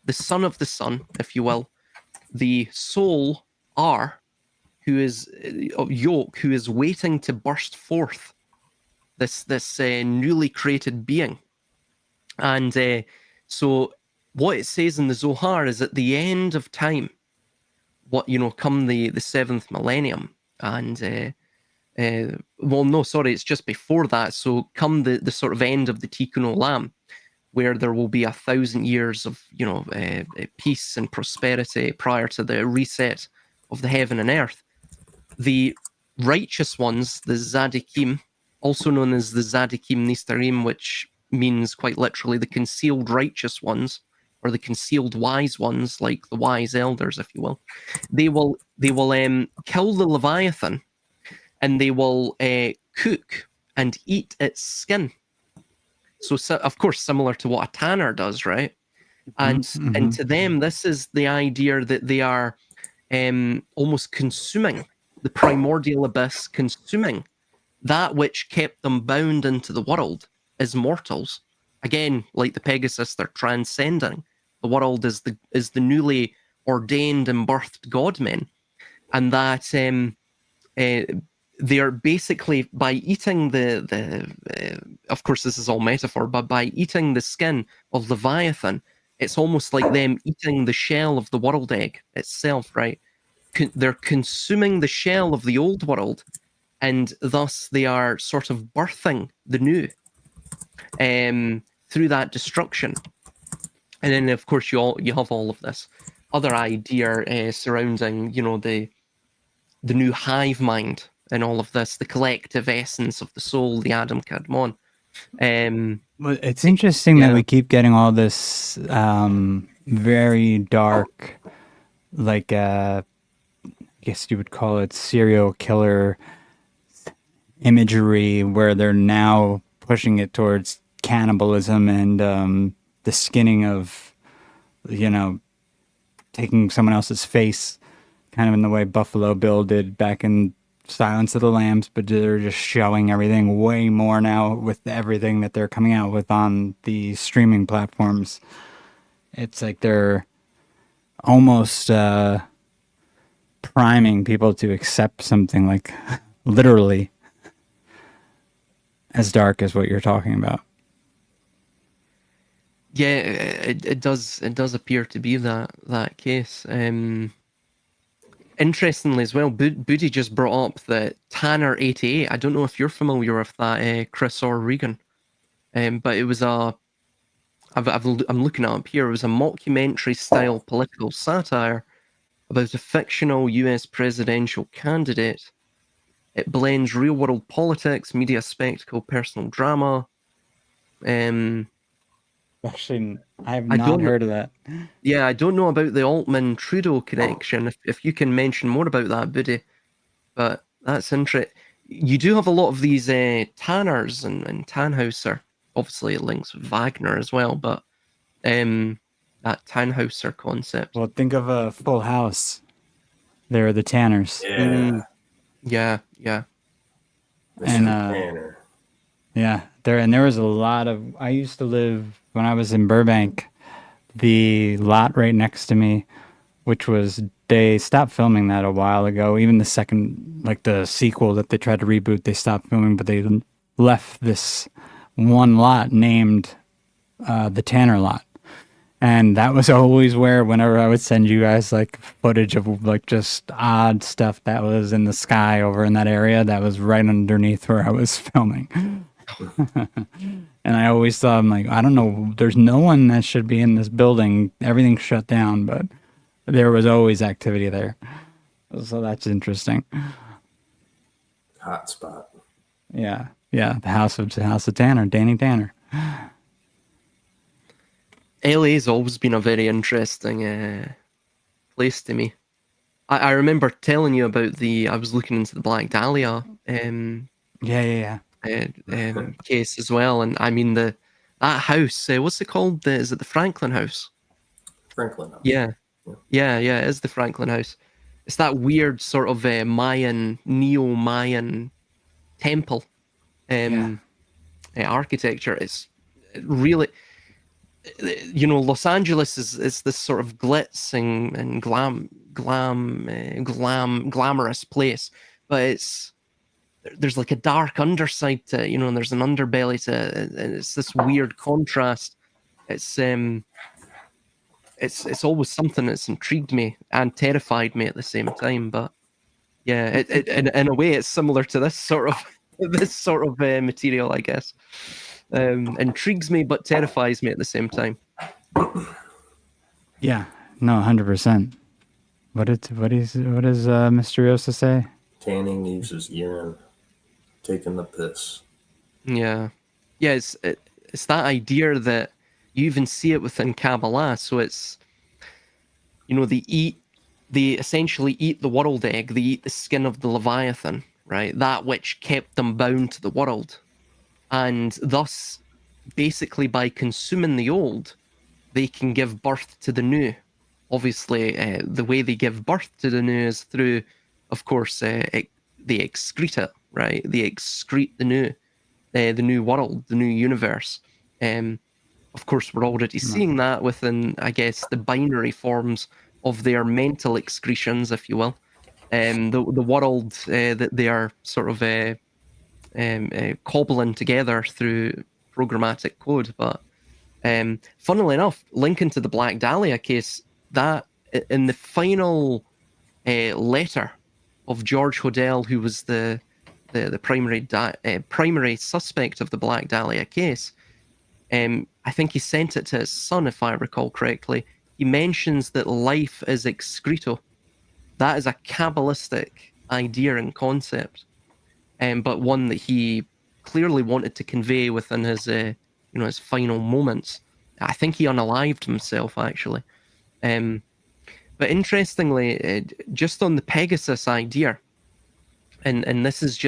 of the sun, if you will, the soul R, who is yolk, who is waiting to burst forth this newly created being. And so what it says in the Zohar is at the end of time, come the 7th millennium, and it's just before that. So come the sort of end of the Tikkun Olam, where there will be 1,000 years of peace and prosperity prior to the reset of the heaven and earth. The righteous ones, the Zadikim, also known as the Zadikim Nistarim, which means quite literally the concealed righteous ones, or the concealed wise ones, like the wise elders, if you will. They will kill the Leviathan, and they will cook and eat its skin. So of course, similar to what a tanner does, right? And to them, this is the idea that they are almost consuming the primordial abyss, consuming that which kept them bound into the world as mortals. Again, like the Pegasus, they're transcending the world as the newly ordained and birthed godmen, and that they are basically, by eating of course this is all metaphor, but by eating the skin of Leviathan, it's almost like them eating the shell of the world egg itself, right? They're consuming the shell of the old world, and thus they are sort of birthing the new through that destruction. And then, of course, you have all of this other idea surrounding, the new hive mind and all of this, the collective essence of the soul, the Adam Kadmon. Well, it's interesting that we keep getting all this very dark, like I guess you would call it serial killer imagery, where they're now pushing it towards cannibalism and the skinning of, taking someone else's face, kind of in the way Buffalo Bill did back in Silence of the Lambs, but they're just showing everything way more now with everything that they're coming out with on the streaming platforms. It's like they're almost priming people to accept something like literally as dark as what you're talking about. Yeah, it does appear to be that case. Interestingly as well, Booty just brought up the Tanner 88. I don't know if you're familiar with that, Chris or Regan, but it was I'm looking it up here. It was a mockumentary-style political satire about a fictional U.S. presidential candidate. It blends real-world politics, media spectacle, personal drama. Actually, I have I not don't heard of that. Yeah, I don't know about the Altman-Trudeau connection. If you can mention more about that, Booty, but that's interesting. You do have a lot of these Tanners and Tannhauser. Obviously, it links with Wagner as well, but that Tannhauser concept. Well, think of a Full House. They're the Tanners. Yeah, Yeah, yeah. Mr. And Tanner. yeah, there was a lot of. I used to live when I was in Burbank. The lot right next to me, which was they stopped filming that a while ago. Even the second, like the sequel that they tried to reboot, they stopped filming, but they left this one lot named the Tanner lot. And that was always where, whenever I would send you guys like footage of like just odd stuff that was in the sky over in that area, that was right underneath where I was filming. And I always thought, I'm like, I don't know, there's no one that should be in this building. Everything's shut down, but there was always activity there. So that's interesting. Hot spot. Yeah. Yeah. The House of Tanner, Danny Tanner. LA's always been a very interesting place to me. I remember telling you about I was looking into the Black Dahlia Yeah. case as well, and I mean that house. What's it called? Is it the Franklin House? Franklin. Yeah, it is the Franklin House. It's that weird sort of Mayan, neo-Mayan temple architecture. It's really, Los Angeles is this sort of glitz and glamorous place, but there's like a dark underside to it, and there's an underbelly to it, and it's this weird contrast. It's always something that's intrigued me and terrified me at the same time. But yeah, it in a way it's similar to this sort of material, I guess. Intrigues me but terrifies me at the same time. Yeah. No, 100%. What does Mysteriosa say? Tanning uses urine. Taking the piss. Yeah. It's that idea that you even see it within Kabbalah. So it's, they essentially eat the world egg. They eat the skin of the Leviathan, right? That which kept them bound to the world. And thus, basically by consuming the old, they can give birth to the new. Obviously, the way they give birth to the new is through, of course, they excrete it, right? They excrete the new world, the new universe. Of course, we're already seeing that within, I guess, the binary forms of their mental excretions, if you will. The world that they are sort of cobbling together through programmatic code. But funnily enough, linking to the Black Dahlia case, that in the final letter of George Hodel, who was the primary suspect of the Black Dahlia case, I think he sent it to his son, if I recall correctly. He mentions that life is excreto. That is a Kabbalistic idea and concept, but one that he clearly wanted to convey within his, his final moments. I think he unalived himself, actually. But interestingly, just on the Pegasus idea, and this is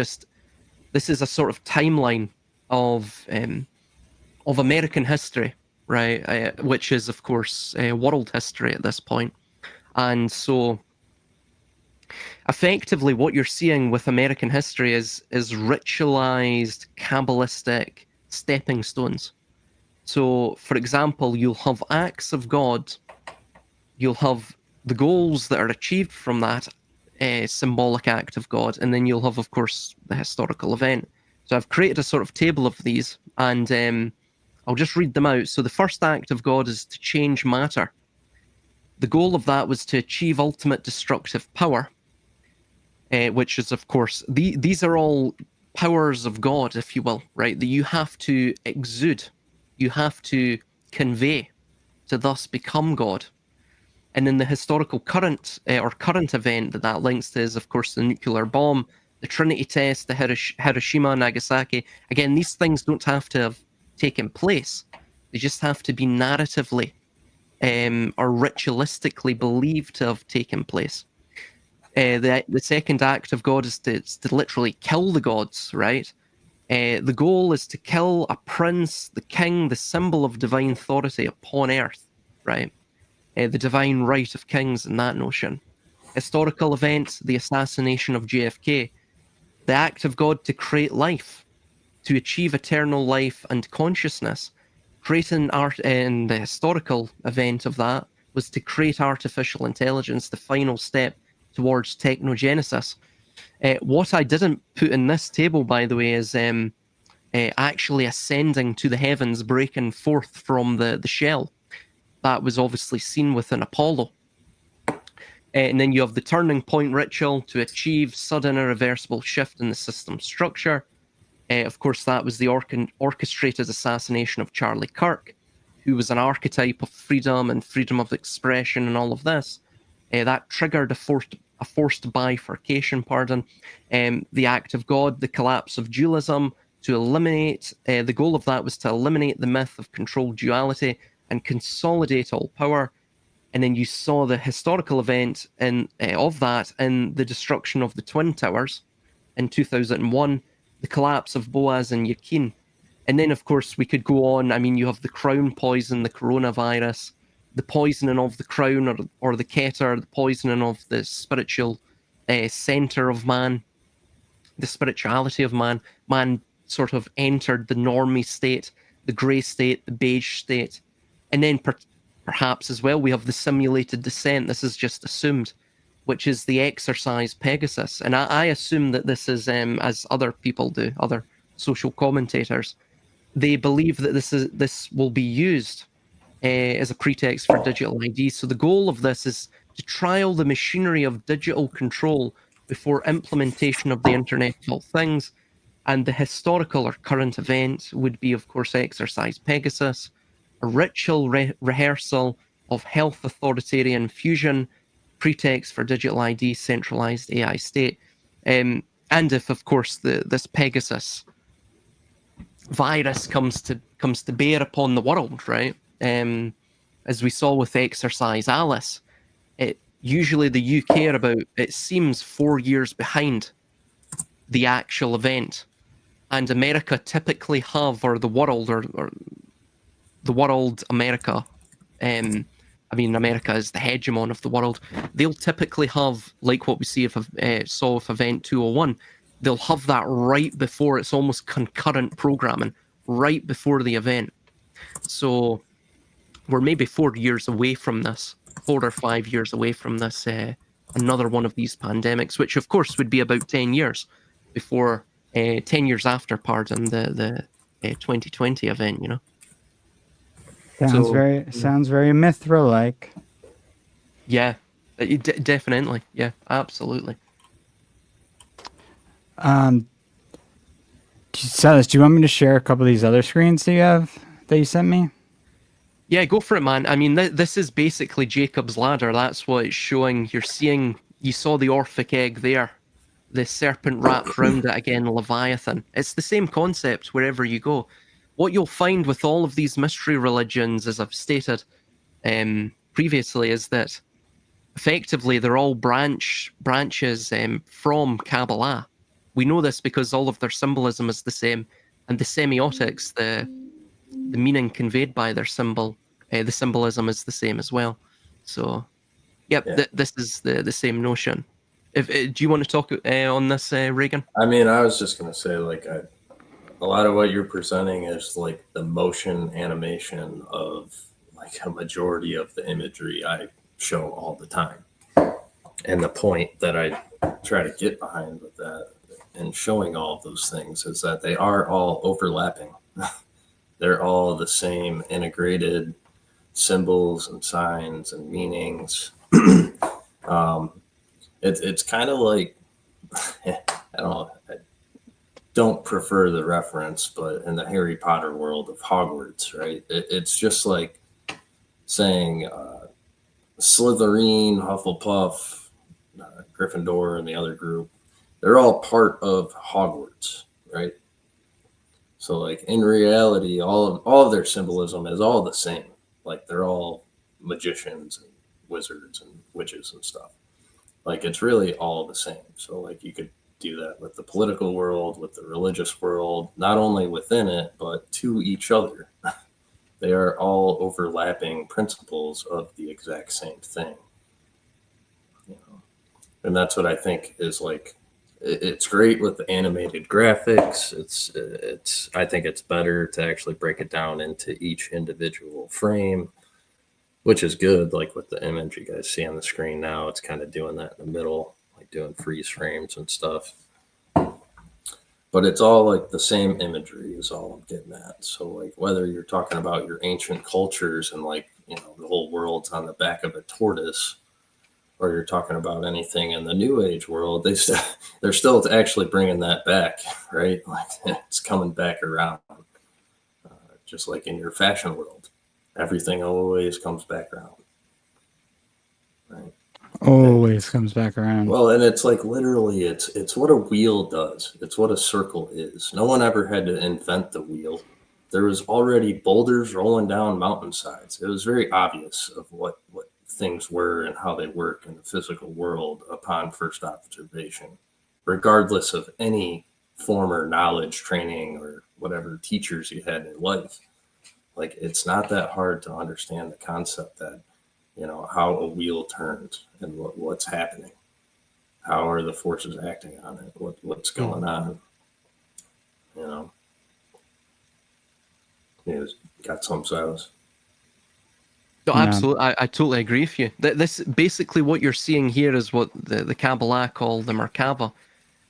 a sort of timeline of American history, right? Which is, of course, world history at this point. And so effectively what you're seeing with American history is ritualized Kabbalistic stepping stones. So, for example, you'll have acts of God, you'll have the goals that are achieved from that symbolic act of God, and then you'll have, of course, the historical event. So I've created a sort of table of these, and I'll just read them out. So the first act of God is to change matter. The goal of that was to achieve ultimate destructive power, which is, of course, these are all powers of God, if you will, right? That you have to exude, you have to convey to thus become God. And then the historical current event that links to is, of course, the nuclear bomb, the Trinity test, the Hiroshima, Nagasaki. Again, these things don't have to have taken place. They just have to be narratively or ritualistically believed to have taken place. The second act of God is to literally kill the gods, right? The goal is to kill a prince, the king, the symbol of divine authority upon earth, right? The divine right of kings and that notion. Historical event, the assassination of JFK. The act of God to create life, to achieve eternal life and consciousness. Creating art, and the historical event of that was to create artificial intelligence, the final step towards technogenesis. What I didn't put in this table, by the way, is actually ascending to the heavens, breaking forth from the shell. That was obviously seen within Apollo. And then you have the turning point ritual to achieve sudden irreversible shift in the system structure. Of course, that was the orchestrated assassination of Charlie Kirk, who was an archetype of freedom and freedom of expression and all of this. That triggered a forced bifurcation, the act of God, the collapse of dualism, to eliminate, the goal of that was to eliminate the myth of controlled duality and consolidate all power. And then you saw the historical event of that in the destruction of the Twin Towers in 2001, the collapse of Boaz and Yakin. And then, of course, we could go on. I mean, you have the crown poison, the coronavirus, the poisoning of the crown or the Keter, the poisoning of the spiritual center of man, the spirituality of man. Man sort of entered the normie state, the grey state, the beige state. And then perhaps as well, we have the simulated descent. This is just assumed, which is the exercise Pegasus. And I assume that this is, as other people do, other social commentators, they believe that this will be used as a pretext for digital ID. So the goal of this is to trial the machinery of digital control before implementation of the Internet of All Things. And the historical or current event would be, of course, exercise Pegasus, a ritual rehearsal of health authoritarian fusion, pretext for digital ID, centralized AI state. And if, of course, this Pegasus virus comes to bear upon the world, right? As we saw with Exercise Alice, usually the UK are about, it seems, 4 years behind the actual event. And America typically have, or the world, or the world, America, I mean, America is the hegemon of the world. They'll typically have, like what we saw with Event 201, they'll have that right before. It's almost concurrent programming, right before the event. So we're maybe 4 years away from this, 4 or 5 years away from this, another one of these pandemics, which of course would be about 10 years before, 10 years after, the 2020 event, you know? Sounds very Mithra-like. Yeah, definitely. Yeah, absolutely. Silas, do you want me to share a couple of these other screens that you sent me? Yeah, go for it, man. I mean, this is basically Jacob's ladder. That's what it's showing. You saw the Orphic egg there. The serpent wrapped around it again, Leviathan. It's the same concept wherever you go. What you'll find with all of these mystery religions, as I've stated previously, is that effectively they're all branches from Kabbalah. We know this because all of their symbolism is the same, and the semiotics, the meaning conveyed by their symbol, the symbolism is the same as well. So, yep, yeah. This is the same notion. Do you want to talk on this, Regan? I mean, I was just going to say, like, a a lot of what you're presenting is like the motion animation of like a majority of the imagery I show all the time. And the point that I try to get behind with that and showing all of those things is that they are all overlapping. They're all the same integrated symbols and signs and meanings. It's kind of like, I don't prefer the reference, but in the Harry Potter world of Hogwarts, right? It's just like saying Slytherin, Hufflepuff, Gryffindor, and the other group. They're all part of Hogwarts, right? So, like in reality, all of their symbolism is all the same. Like they're all magicians and wizards and witches and stuff. Like it's really all the same. So, like you could do that with the political world, with the religious world, not only within it, but to each other. They are all overlapping principles of the exact same thing. You know? And that's what I think is like, it's great with the animated graphics. I think it's better to actually break it down into each individual frame, which is good. Like with the image you guys see on the screen now, it's kind of doing that in the middle, like doing freeze frames and stuff. But it's all like the same imagery is all I'm getting at. So like whether you're talking about your ancient cultures and like, you know, the whole world's on the back of a tortoise, or you're talking about anything in the new age world, they're still actually bringing that back, right? Like it's coming back around, just like in your fashion world, everything always comes back around, right? Always comes back around. Well, and it's like literally, it's what a wheel does. It's what a circle is. No one ever had to invent the wheel. There was already boulders rolling down mountainsides. It was very obvious of what things were and how they work in the physical world upon first observation, regardless of any former knowledge, training, or whatever teachers you had in life. Like, it's not that hard to understand the concept that, you know, how a wheel turns and what's happening. How are the forces acting on it? What's going on? You know? You got some Silas? No, absolutely. I totally agree with you. This basically what you're seeing here is what the Kabbalah call the Merkaba.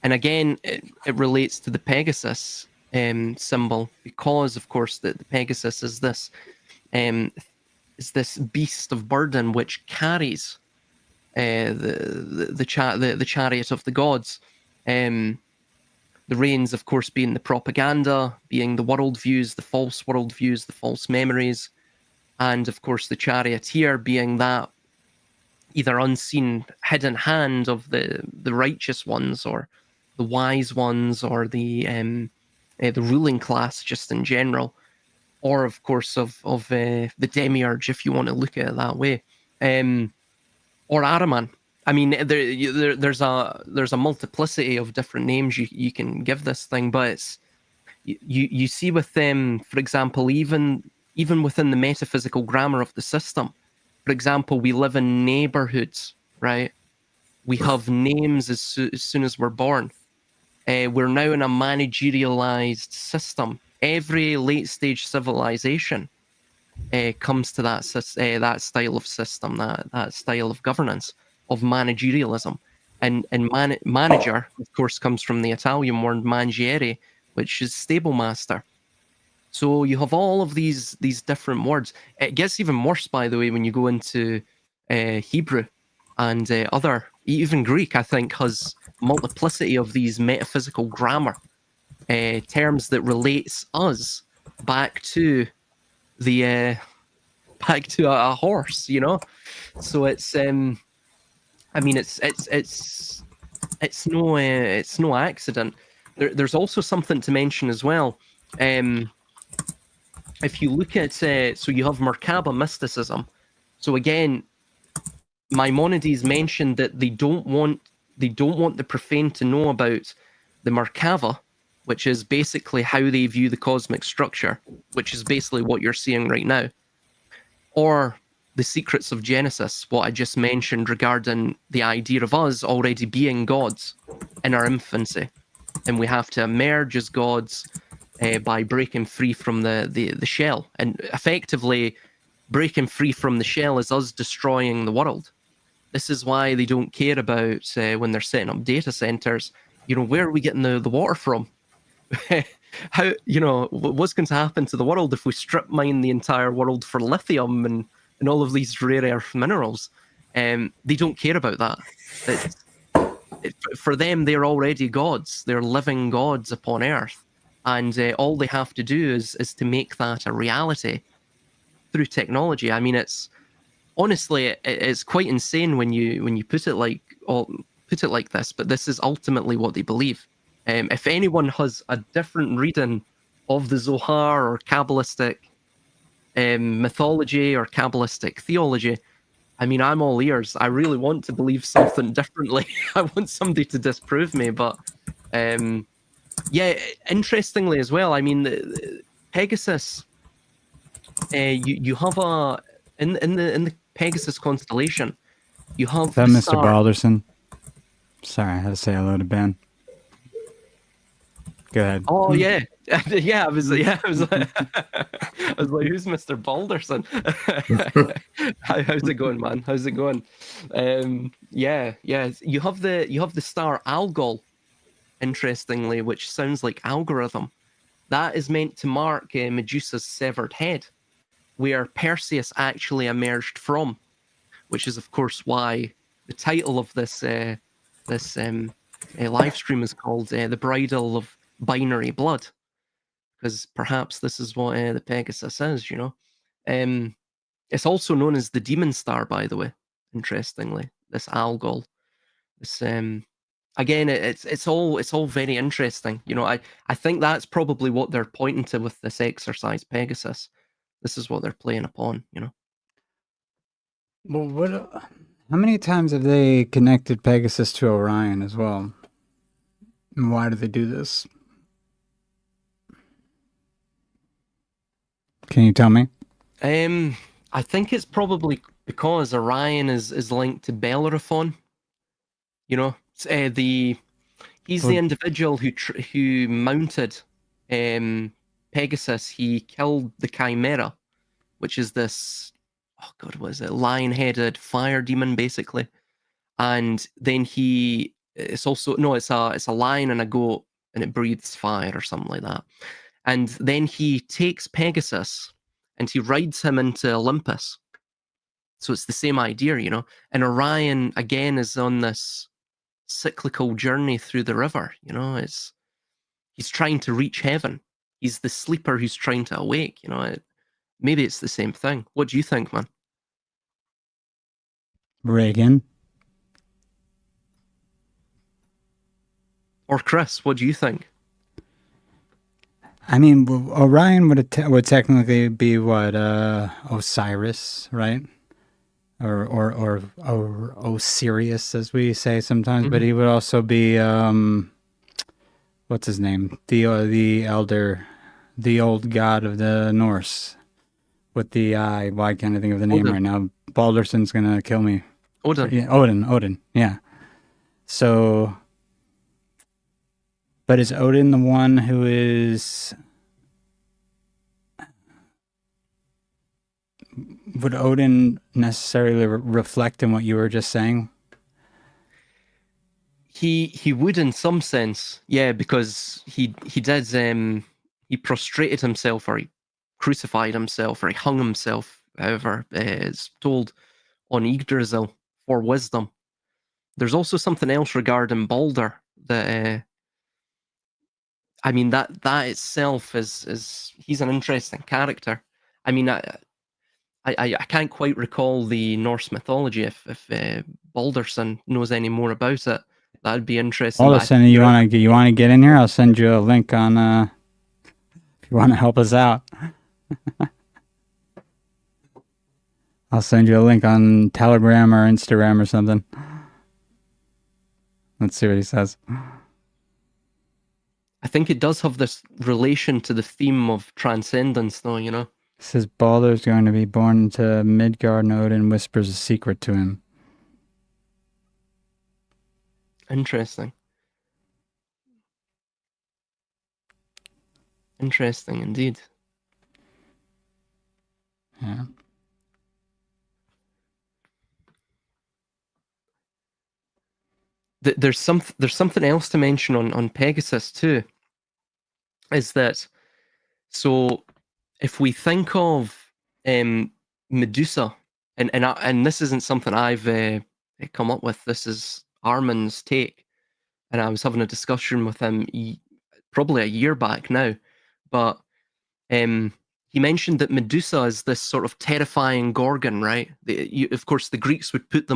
And again, it relates to the Pegasus symbol because, of course, the Pegasus is this beast of burden which carries the chariot of the gods. The reins, of course, being the propaganda, being the worldviews, the false worldviews, the false memories. And of course, the charioteer being that either unseen, hidden hand of the righteous ones, or the wise ones, or the ruling class, just in general, or of course of the demiurge, if you want to look at it that way, or Ahriman. I mean, there's a multiplicity of different names you can give this thing, but it's, you see with them, for example, even within the metaphysical grammar of the system. For example, we live in neighborhoods, right? We have names as soon as we're born. We're now in a managerialized system. Every late stage civilization comes to that style of system, that style of governance, of managerialism. And manager, of course, comes from the Italian word mangiere, which is stable master. So you have all of these different words. It gets even worse, by the way, when you go into Hebrew and even Greek, I think, has multiplicity of these metaphysical grammar terms that relates us back to a horse, you know. So it's I mean, it's no accident. There's also something to mention as well. If you look at so you have Merkaba mysticism. So again, Maimonides mentioned that they don't want the profane to know about the Merkava, which is basically how they view the cosmic structure, which is basically what you're seeing right now, or the secrets of Genesis, what I just mentioned regarding the idea of us already being gods in our infancy, and we have to emerge as gods by breaking free from the shell. And effectively, breaking free from the shell is us destroying the world. This is why they don't care about when they're setting up data centers. Where are we getting the water from? How, what's going to happen to the world if we strip mine the entire world for lithium and all of these rare earth minerals? They don't care about that. For them, they're already gods. They're living gods upon Earth, and all they have to do is to make that a reality through technology. I mean, it's honestly it's quite insane when you put it like this. But this is ultimately what they believe. If anyone has a different reading of the Zohar or Kabbalistic mythology or Kabbalistic theology, I mean, I'm all ears. I really want to believe something differently. I want somebody to disprove me, but yeah, interestingly as well. I mean, the Pegasus. You have in the Pegasus constellation. You have Is that the Mr. star. Balderson? Sorry, I had to say hello to Ben. Go ahead. Oh yeah, yeah. I was like, I was like, who's Mr. Balderson? How's it going, man? How's it going? Yeah. You have the star Algol, interestingly, which sounds like algorithm. That is meant to mark Medusa's severed head, where Perseus actually emerged from, which is of course why the title of this live stream is called "The Bridle of Binary Blood," because perhaps this is what the Pegasus is. It's also known as the Demon Star, by the way. Interestingly, this Algol, this again, it's all very interesting. I think that's probably what they're pointing to with this exercise Pegasus. This is what they're playing upon. Well, how many times have they connected Pegasus to Orion as well? And why do they do this? Can you tell me? I think it's probably because Orion is linked to Bellerophon. He's the individual who mounted Pegasus. He killed the Chimera, which is this, oh god, what is it? Lion-headed fire demon, basically. And then it's a lion and a goat, and it breathes fire or something like that. And then he takes Pegasus and he rides him into Olympus. So it's the same idea, And Orion again is on this cyclical journey through the river. He's trying to reach heaven. He's the sleeper who's trying to awake. Maybe it's the same thing. What do you think, man? Regan. Or Chris, what do you think? I mean, Orion would technically be what Osiris, right? Or Osiris, as we say sometimes. But he would also be what's his name? The old god of the Norse with the eye. Why can't I think of the name right now? Balderson's gonna kill me. Odin. Yeah, Odin. Yeah. So. But is Odin the one who is... Would Odin necessarily reflect in what you were just saying? He would in some sense, yeah, because he did he prostrated himself, or he crucified himself, or he hung himself, however it's told, on Yggdrasil for wisdom. There's also something else regarding Balder that I mean that itself is he's an interesting character. I mean, I can't quite recall the Norse mythology. If Balderson knows any more about it, that'd be interesting. Balderson, you want to get in here? I'll send you a link on if you want to help us out. I'll send you a link on Telegram or Instagram or something. Let's see what he says. I think it does have this relation to the theme of transcendence, though, It says Balder's going to be born into Midgard, and Odin whispers a secret to him. Interesting. Interesting indeed. Yeah. There's something else to mention on Pegasus too. Is that so? If we think of Medusa, and this isn't something I've come up with. This is Armin's take, and I was having a discussion with him probably a year back now, but he mentioned that Medusa is this sort of terrifying gorgon, right? Of course, the Greeks would put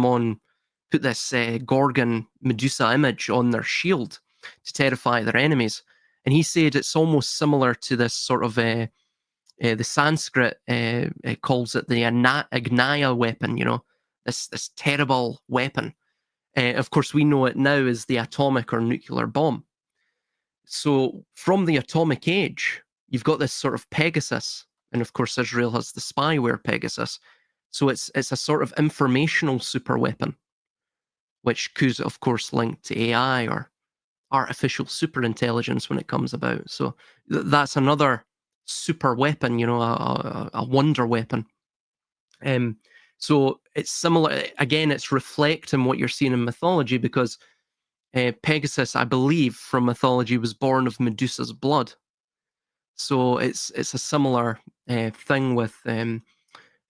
this gorgon Medusa image on their shield to terrify their enemies, and he said it's almost similar to this sort of the Sanskrit calls it the Agnaya weapon, this terrible weapon. Of course, we know it now as the atomic or nuclear bomb. So from the atomic age, you've got this sort of Pegasus, and of course Israel has the spyware Pegasus. So it's a sort of informational super weapon, which could of course link to AI or artificial super intelligence when it comes about. So that's another super weapon, a wonder weapon. So it's similar. Again, it's reflecting what you're seeing in mythology because Pegasus, I believe, from mythology, was born of Medusa's blood. So it's a similar thing with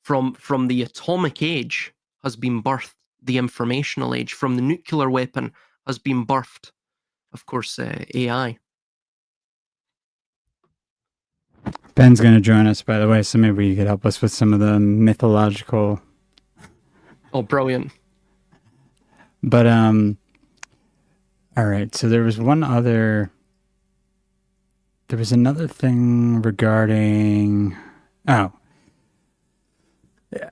from the atomic age has been birthed the informational age. From the nuclear weapon has been birthed, of course, AI. Ben's going to join us, by the way, so maybe you could help us with some of the mythological. Oh, brilliant! But all right. So there was another thing regarding. Oh,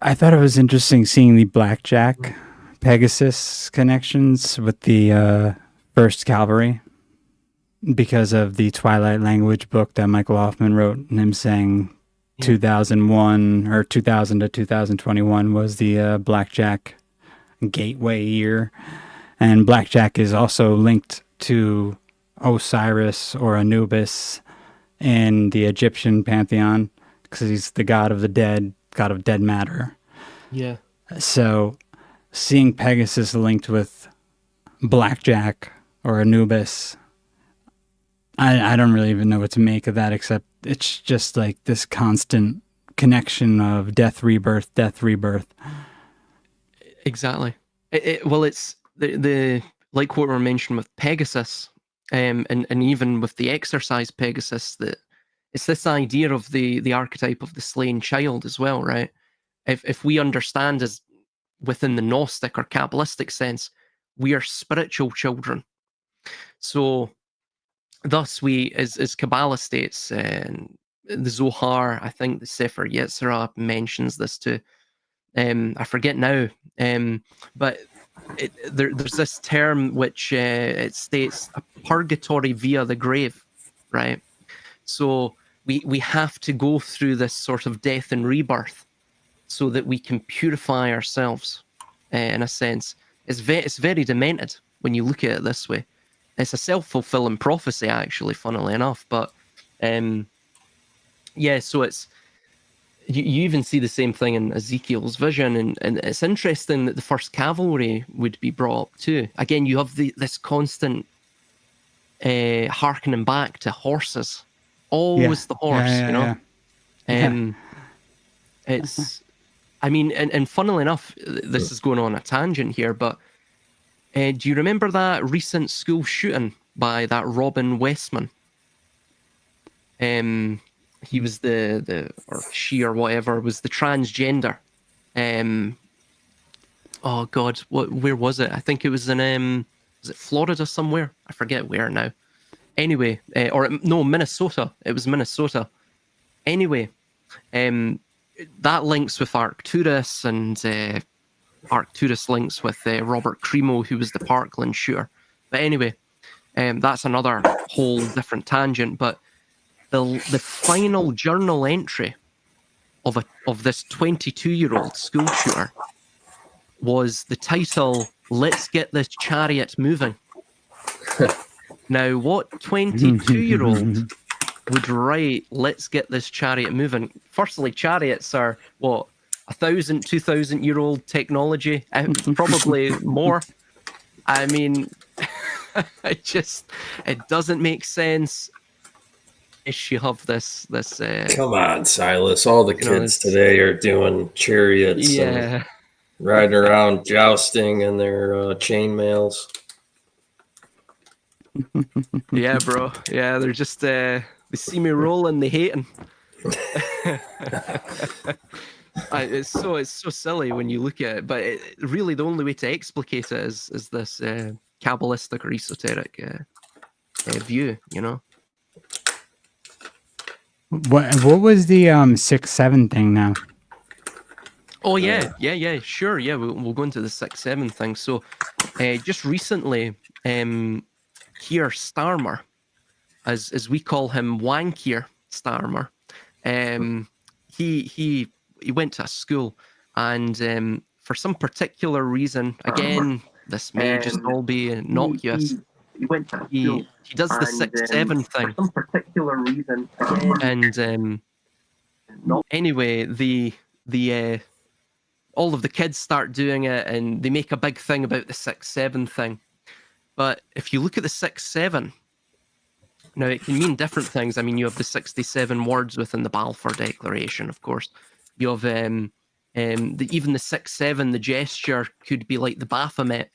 I thought it was interesting seeing the Blackjack Pegasus connections with the First Cavalry because of the Twilight language book that Michael Hoffman wrote, and him saying 2001 or 2000 to 2021 was the Blackjack gateway year. And Blackjack is also linked to Osiris or Anubis in the Egyptian pantheon because he's the god of the dead, god of dead matter. Yeah. So seeing Pegasus linked with Blackjack or Anubis, I don't really even know what to make of that, except it's just like this constant connection of death, rebirth, death, rebirth. Exactly. Well, it's the like what we mentioned with Pegasus, and even with the exercise Pegasus, that it's this idea of the archetype of the slain child as well, right? If we understand as within the Gnostic or Kabbalistic sense, we are spiritual children. So thus we, as Kabbalah states, and the Zohar, I think the Sefer Yetzirah mentions this too. I forget now, but there's this term which it states a purgatory via the grave, right? So we have to go through this sort of death and rebirth so that we can purify ourselves, in a sense. It's very demented when you look at it this way. It's a self-fulfilling prophecy, actually, funnily enough. But yeah, so it's you even see the same thing in Ezekiel's vision, and it's interesting that the First Cavalry would be brought up too. Again, you have this constant harkening back to horses. Always the horse, It's, I mean, and funnily enough, this is going on a tangent here, but do you remember that recent school shooting by that Robin Westman? He was or she or whatever was the transgender. Oh God, where was it? I think it was in was it Florida somewhere? I forget where now. Anyway, no, Minnesota. It was Minnesota. Anyway, that links with Arcturus, and Arcturus links with Robert Cremo, who was the Parkland shooter. But anyway, that's another whole different tangent. But the final journal entry of this 22-year-old school shooter was the title, "Let's Get This Chariot Moving." Now, what 22-year-old would write, let's get this chariot moving. Firstly, chariots are, what, 1,000, 2,000-year-old technology? Probably more. I mean, it doesn't make sense. You have this Come on, Silas. All the kids today are doing chariots and riding around jousting in their chainmails. Yeah, bro. Yeah, they're just they see me rolling, they hating. It's so silly when you look at it, but really the only way to explicate it is this Kabbalistic or esoteric view, you know. What was the 6-7 thing now? Oh yeah, sure, yeah. We'll go into the 6-7 thing. So, just recently, Keir Starmer, as we call him, Wankier Starmer, he went to a school, and for some particular reason, again, this may just all be innocuous. He went to a school. He does the 6-7 thing. For some particular reason, and anyway, the all of the kids start doing it, and they make a big thing about the 6-7 thing. But if you look at the 6-7, now it can mean different things. I mean, you have the 67 words within the Balfour Declaration, of course. You have even the 6-7, the gesture could be like the Baphomet.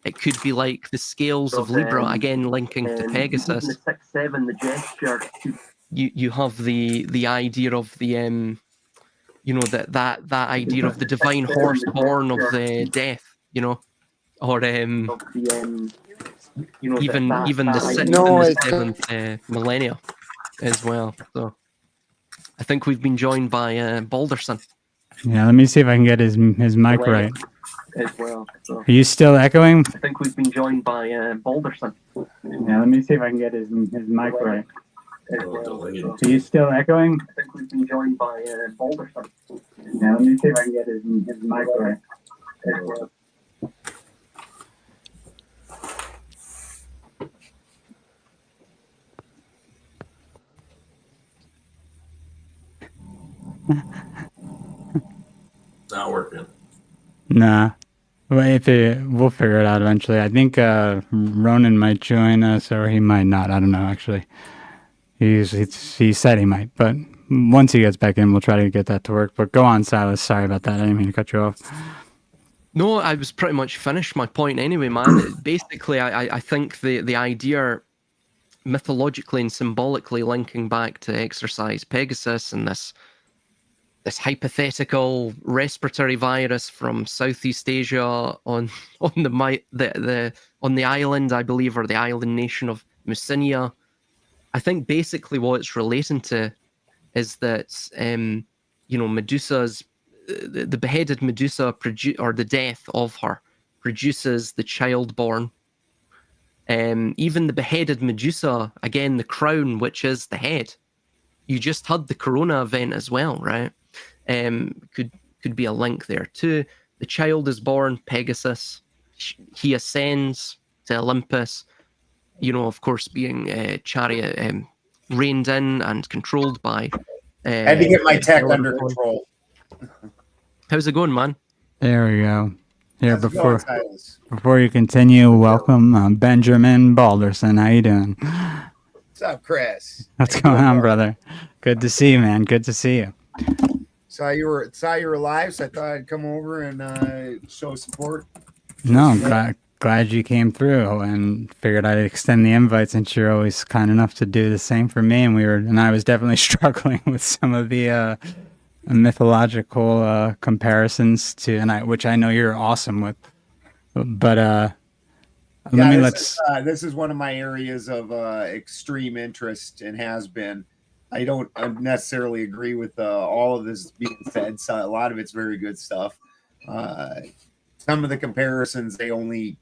It could be like the scales of Libra, again linking to Pegasus. The 6-7, the gesture. You have the idea of the you know, that idea of the divine horse born of the death, you know, or even the 6th and the 7th millennia as well. So I think we've been joined by Balderson. Yeah, let me see if I can get his mic right. As well. So are you still echoing? I think we've been joined by Balderson. Yeah, let me see if I can get his mic right. Are you still echoing? I think we've been joined by Balderson. Yeah, let me see if I can get his mic right. Not working. Nah. Well, we'll figure it out eventually. I think Ronin might join us, or he might not. I don't know, actually. He said he might, but once he gets back in, we'll try to get that to work. But go on, Silas. Sorry about that. I didn't mean to cut you off. No, I was pretty much finished my point anyway, man. Basically, I think the idea mythologically and symbolically linking back to Exercise Pegasus and this hypothetical respiratory virus from Southeast Asia on the island, I believe, or the island nation of Mycenae. I think basically what it's relating to is that Medusa's the beheaded Medusa or the death of her produces the child born. Even the beheaded Medusa, again, the crown, which is the head. You just had the Corona event as well, right? Could be a link there too. The child is born, Pegasus. He ascends to Olympus. You know, of course, being chariot reined in and controlled by. I had to get my tech under control. How's it going, man? There we go. Here, before you continue, welcome Benjamin Balderson. How you doing? What's up, Chris? What's going on, brother? Good to see you, man. Good to see you. Saw you were live, so I thought I'd come over and show support. No, glad you came through, and figured I'd extend the invite since you're always kind enough to do the same for me. And I was definitely struggling with some of the mythological comparisons which I know you're awesome with. But this is one of my areas of extreme interest and has been. I don't necessarily agree with all of this being said. So a lot of it's very good stuff. Some of the comparisons they only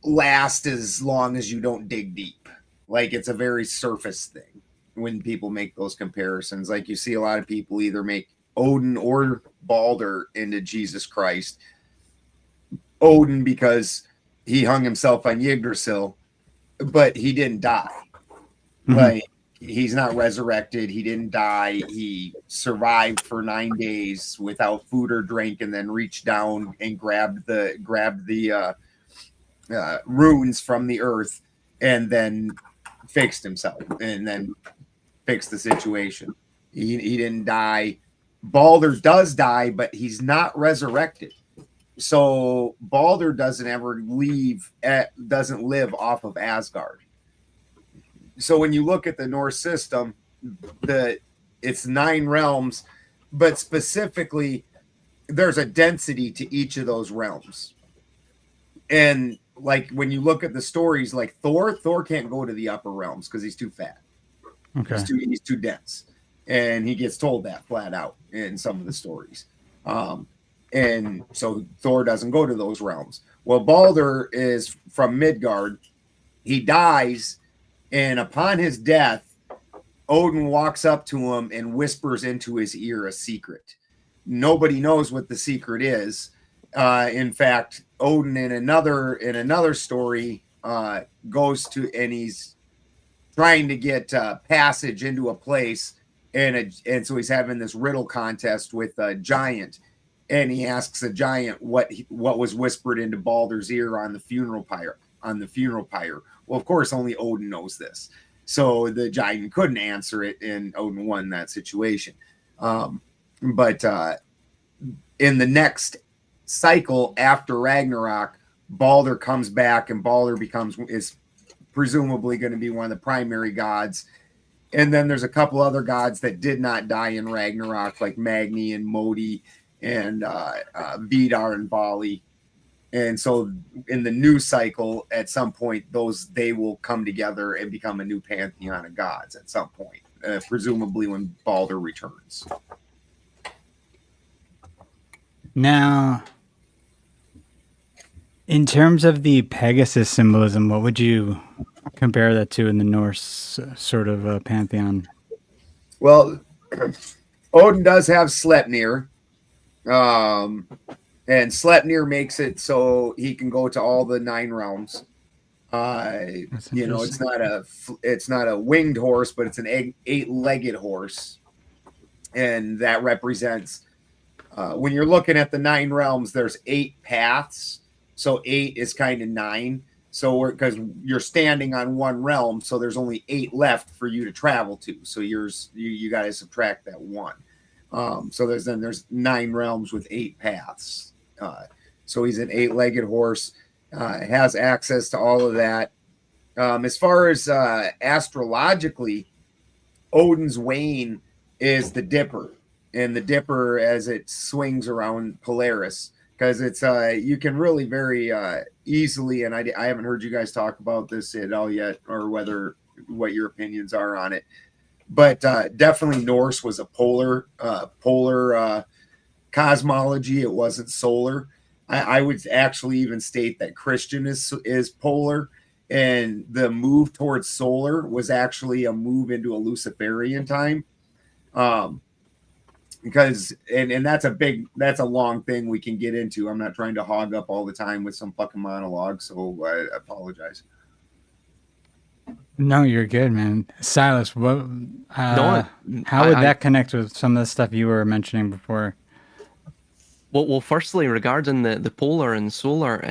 last as long as you don't dig deep. Like it's a very surface thing when people make those comparisons. Like you see a lot of people either make Odin or Balder into Jesus Christ. Odin because he hung himself on Yggdrasil, but he didn't die. Mhm. Like, he's not resurrected. He didn't die. He survived for 9 days without food or drink, and then reached down and grabbed the runes from the earth, and then fixed himself, and then fixed the situation. He didn't die. Balder does die, but he's not resurrected. So Balder doesn't live off of Asgard. So when you look at the Norse system, it's 9 realms, but specifically there's a density to each of those realms. And like when you look at the stories, like Thor can't go to the upper realms because he's too fat. Okay. He's too dense, and he gets told that flat out in some of the stories. And so Thor doesn't go to those realms. Well, Balder is from Midgard. He dies, and upon his death, Odin walks up to him and whispers into his ear a secret. Nobody knows what the secret is. In fact, Odin in another story goes to, and he's trying to get passage into a place, and so he's having this riddle contest with a giant, and he asks a giant what was whispered into Balder's ear on the funeral pyre. Well, of course, only Odin knows this, so the giant couldn't answer it, and Odin won that situation. But in the next cycle after Ragnarok, Balder comes back, and Balder is presumably going to be one of the primary gods. And then there's a couple other gods that did not die in Ragnarok, like Magni and Modi and Vidar and Vali. And so in the new cycle, at some point, they will come together and become a new pantheon of gods at some point, presumably when Balder returns. Now, in terms of the Pegasus symbolism, what would you compare that to in the Norse sort of pantheon? Well, Odin does have Sleipnir, and Sleipnir makes it so he can go to all the 9 realms. It's not a winged horse, but it's an 8-legged horse, and that represents when you're looking at the 9 realms, there's 8 paths. So 8 is kind of 9. So because you're standing on one realm, so there's only 8 left for you to travel to. So you got to subtract that 1. So there's 9 realms with 8 paths. So he's an 8-legged horse, has access to all of that. As far as astrologically, Odin's wain is the Dipper, and the Dipper as it swings around Polaris. Because it's you can really very easily, and I haven't heard you guys talk about this at all yet, or what your opinions are on it. But definitely Norse was a polar cosmology. It wasn't solar. I would actually even state that Christian is polar, and the move towards solar was actually a move into a Luciferian time. Because that's a long thing we can get into. I'm not trying to hog up all the time with some fucking monologue, so I apologize. No, you're good, man. Silas, how would that connect with some of the stuff you were mentioning before? Well, firstly, regarding the polar and solar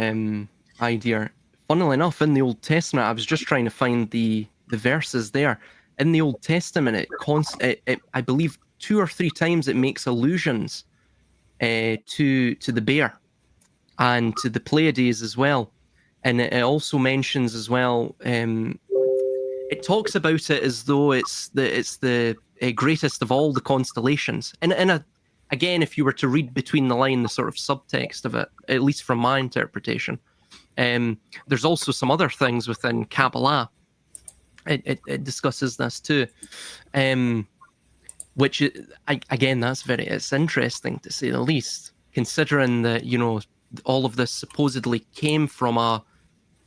idea, funnily enough, in the Old Testament, I was just trying to find the verses there. In the Old Testament, it I believe 2 or 3 times it makes allusions to the bear and to the Pleiades as well, and it also mentions as well. It talks about it as though it's the greatest of all the constellations. And again, if you were to read between the line, the sort of subtext of it, at least from my interpretation, there's also some other things within Kabbalah. It discusses this too. Which again, it's interesting to say the least, considering that all of this supposedly came from a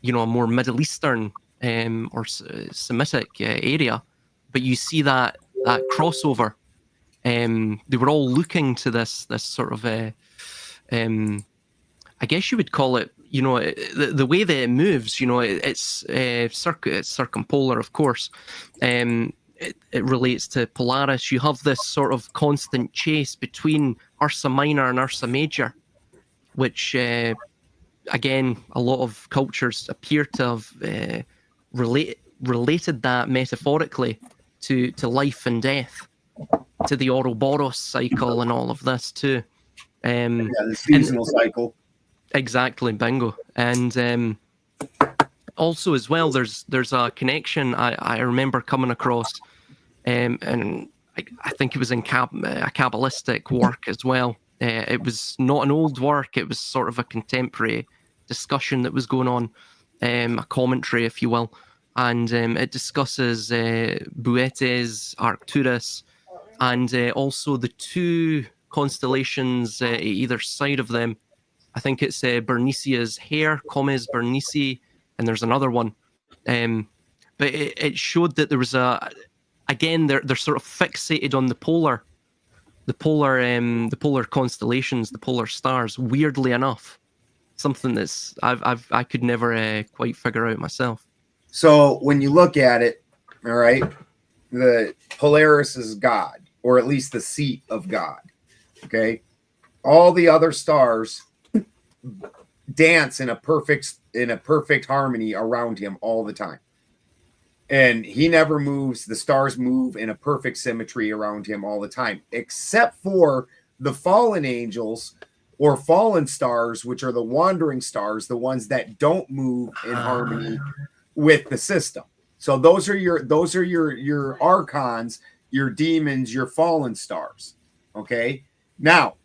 more Middle Eastern or Semitic area, but you see that crossover. They were all looking to this sort of I guess you would call it the way that it moves, it's it's circumpolar, of course. It relates to Polaris. You have this sort of constant chase between Ursa Minor and Ursa Major, which again, a lot of cultures appear to have related that metaphorically to life and death, to the Ouroboros cycle and all of this too. The seasonal cycle. Exactly, bingo. And also as well, there's a connection I remember coming across, and I think it was in a Kabbalistic work as well. It was not an old work, it was sort of a contemporary discussion that was going on, a commentary, if you will. And it discusses Boetes, Arcturus, and also the two constellations either side of them. I think it's Bernicia's Hare, Comes Bernici, and there's another one. But it showed that there was again, they're sort of fixated on the polar constellations, the polar stars. Weirdly enough, something that's I could never quite figure out myself. So when you look at it, all right, the Polaris is God, or at least the seat of God. Okay, all the other stars dance in a perfect harmony around him all the time, and he never moves. The stars move in a perfect symmetry around him all the time, except for the fallen angels or fallen stars, which are the wandering stars, the ones that don't move in harmony with the system. So those are your archons, your demons, your fallen stars. Okay, now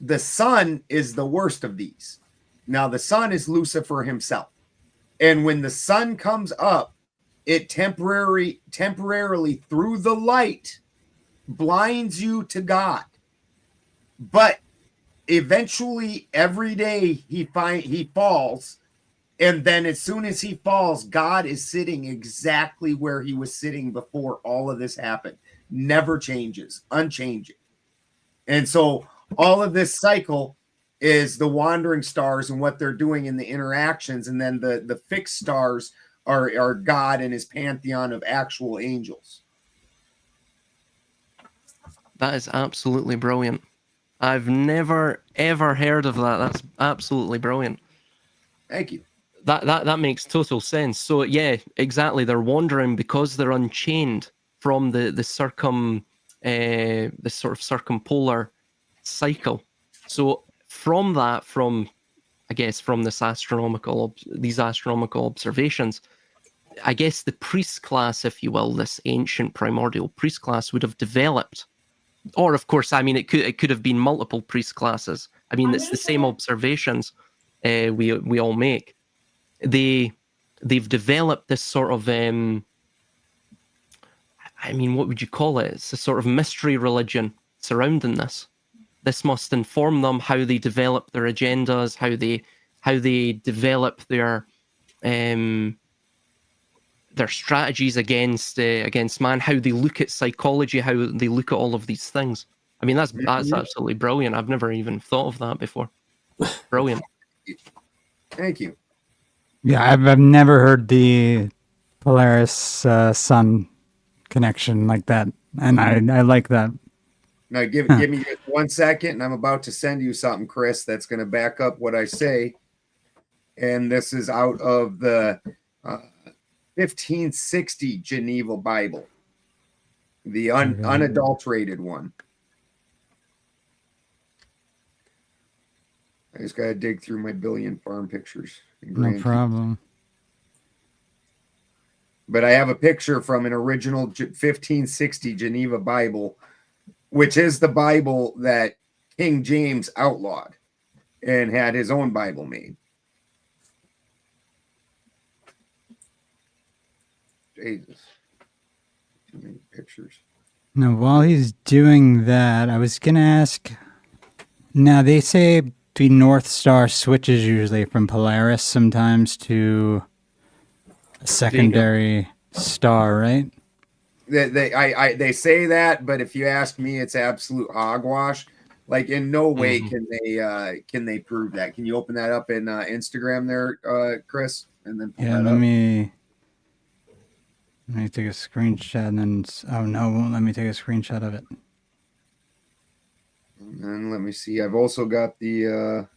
the sun is the worst of these. Now the sun is Lucifer himself, and when the sun comes up, it temporarily through the light blinds you to God. But eventually every day he falls, and then as soon as he falls, God is sitting exactly where he was sitting before all of this happened. Never changes, unchanging. And so all of this cycle is the wandering stars and what they're doing in the interactions, and then the fixed stars are God and his pantheon of actual angels. That is absolutely brilliant. I've never ever heard of that. That's absolutely brilliant. Thank you. That makes total sense. So yeah, exactly. They're wandering because they're unchained from the sort of circumpolar cycle. So from these astronomical observations, I guess the priest class, if you will, this ancient primordial priest class would have developed. Or of course, I mean, it could have been multiple priest classes. I mean, it's the same observations we all make. They've developed this sort of I mean, what would you call it? It's a sort of mystery religion surrounding this. This must inform them how they develop their agendas, how they develop their strategies against man, how they look at psychology, how they look at all of these things. I mean, that's absolutely brilliant. I've never even thought of that before. Brilliant. Thank you. Yeah, I've never heard the Polaris sun connection like that, and I like that. Now give me just 1 second, and I'm about to send you something, Chris, that's going to back up what I say. And this is out of the 1560 Geneva Bible, the unadulterated one. I just got to dig through my billion farm pictures. No problem. But I have a picture from an original 1560 Geneva Bible, which is the Bible that King James outlawed and had his own Bible made. Jesus. Too many pictures. Now, while he's doing that, I was going to ask, now they say the North Star switches usually from Polaris sometimes to a secondary star, right? They say that, but if you ask me, it's absolute hogwash. Like in no way Mhm. can they prove that. Can you open that up in Instagram there, Chris, and then pull Yeah, that let up? me take a screenshot and then oh no, it won't let me take a screenshot of it. And then let me see. I've also got the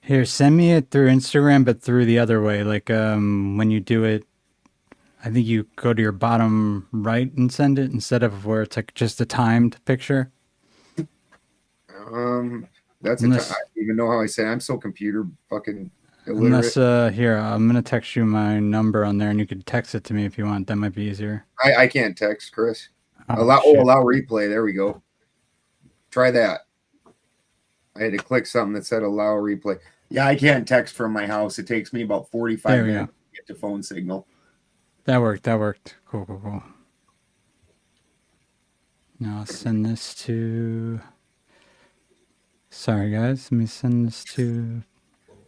Here, send me it through Instagram, but through the other way. Like when you do it, I think you go to your bottom right and send it instead of where it's like just a timed picture. that's I Unless don't even know how I say it. I'm so computer fucking illiterate. unless here, I'm gonna text you my number on there and you could text it to me if you want. That might be easier. I can't text, Chris. Oh shit. Allow replay. There we go. Try that. I had to click something that said allow replay. Yeah, I can't text from my house. It takes me about 45 There we minutes go. to get to phone signal. That worked. That worked. Cool, cool, cool. Now I'll send this to. Sorry, guys. Let me send this to.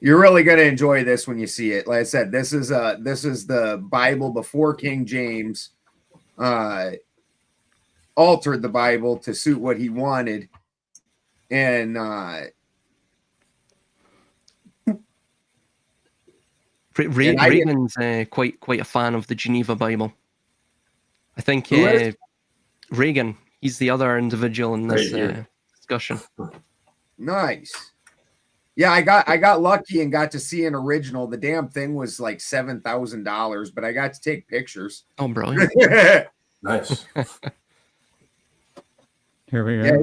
You're really gonna enjoy this when you see it. Like I said, this is the Bible before King James altered the Bible to suit what he wanted, and Regan's quite a fan of the Geneva Bible. I think Who is? Regan, he's the other individual in this discussion. Nice. Yeah, I got lucky and got to see an original. The damn thing was like $7,000, but I got to take pictures. Oh, brilliant. Nice. Here we go. Yeah,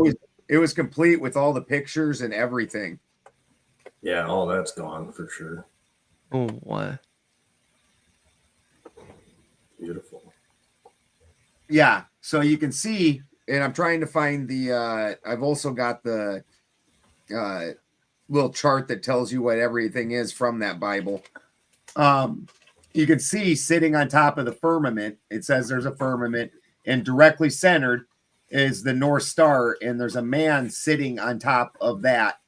it was complete with all the pictures and everything. Yeah, all that's gone for sure. Oh, wow. Beautiful. Yeah, so you can see, and I'm trying to find the I've also got the little chart that tells you what everything is from that Bible. You can see sitting on top of the firmament, it says there's a firmament, and directly centered is the North Star, and there's a man sitting on top of that.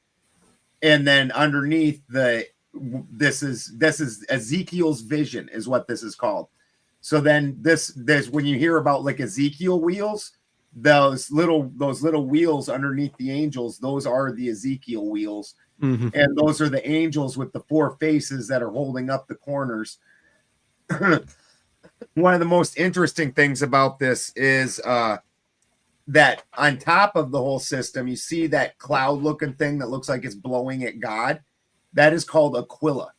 And then underneath this is Ezekiel's vision is what this is called. So then there's when you hear about like Ezekiel wheels, those little wheels underneath the angels, those are the Ezekiel wheels. Mm-hmm. And those are the angels with the four faces that are holding up the corners. One of the most interesting things about this is that on top of the whole system, you see that cloud looking thing that looks like it's blowing at God. That is called Aquila.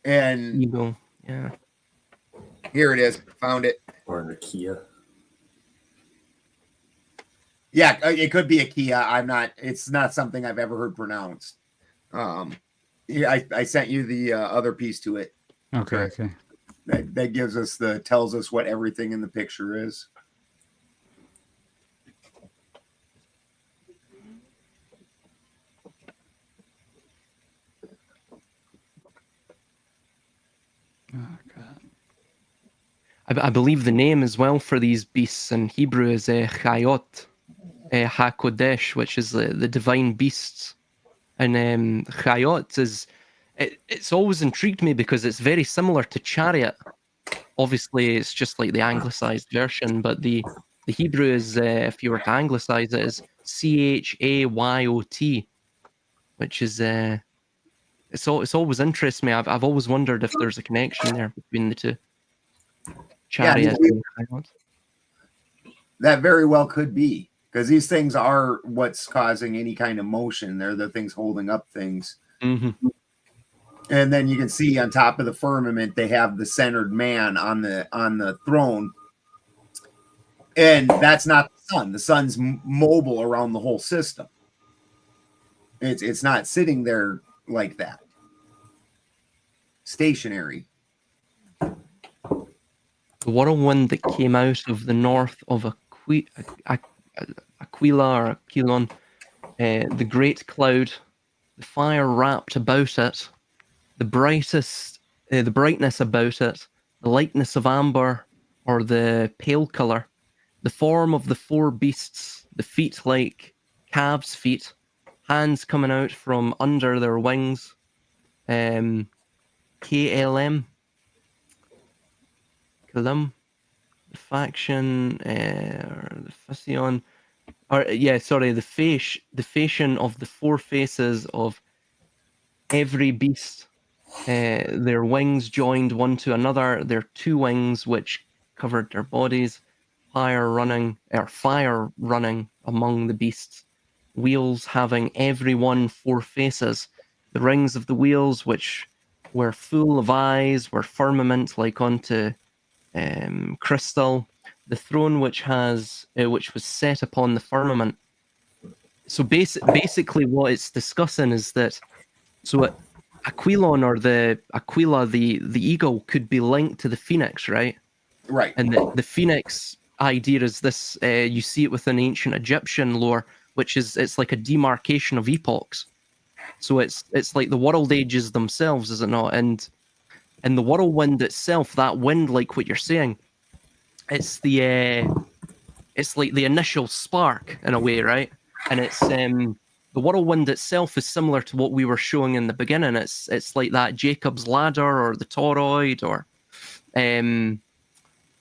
And Eagle. Yeah. Here it is. Found it. Or an Kia. Yeah, it could be a Kia. It's not something I've ever heard pronounced. Yeah, I sent you the other piece to it. Okay. Okay. That gives us tells us what everything in the picture is. Oh God. I believe the name as well for these beasts in Hebrew is Chayot, HaKodesh, which is the divine beasts. And Chayot is, it's always intrigued me because it's very similar to chariot. Obviously, it's just like the anglicized version, but the Hebrew is, if you were to anglicize it, is Chayot, which is, it's always interests me. I've always wondered if there's a connection there between the two. Chariot and Chayot. That very well could be, because these things are what's causing any kind of motion. They're the things holding up things. Mm-hmm. And then you can see on top of the firmament, they have the centered man on the throne. And that's not the sun. The sun's mobile around the whole system. It's not sitting there like that. Stationary. The whirlwind that came out of the north of Aquila or Aquilon, the great cloud, the fire wrapped about it, the brightness about it, the lightness of amber or the pale color, the form of the four beasts, the feet like calves' feet, hands coming out from under their wings, KLM. The faction, or the Fascion, or yeah, sorry, the fashion of the four faces of every beast. Their wings joined one to another, their two wings which covered their bodies, fire running among the beasts, wheels having every one four faces, the rings of the wheels which were full of eyes were firmament like unto crystal, the throne which was set upon the firmament. So basically what it's discussing is that Aquilon or the Aquila, the eagle, could be linked to the phoenix, right? Right. And the phoenix idea is this. You see it within ancient Egyptian lore, which is it's like a demarcation of epochs. So it's like the world ages themselves, is it not? And the whirlwind itself, that wind, like what you're saying, it's like the initial spark in a way, right? And it's the whirlwind itself is similar to what we were showing in the beginning. It's like that Jacob's ladder or the toroid or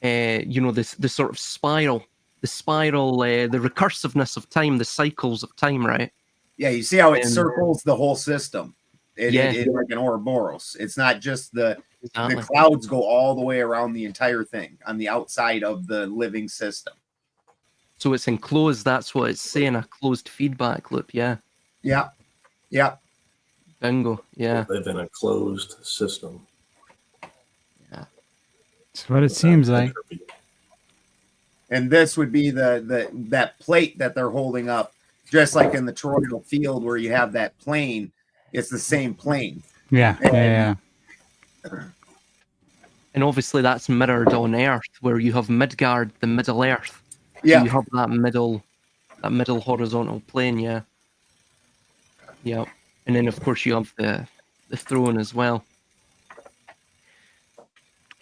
the sort of spiral, the recursiveness of time, the cycles of time, right? Yeah, you see how it circles the whole system. It like an Ouroboros. It's not just the clouds go all the way around the entire thing on the outside of the living system. So it's enclosed. That's what it's saying. A closed feedback loop. Yeah. Yeah. Yeah. Bingo. Yeah. Live in a closed system. Yeah. That's what it seems like. And this would be that plate that they're holding up, just like in the toroidal field where you have that plane. It's the same plane. Yeah. Yeah. And obviously that's mirrored on Earth, where you have Midgard, the Middle Earth. Yeah. So you have that middle horizontal plane. Yeah. Yeah. And then of course you have the throne as well.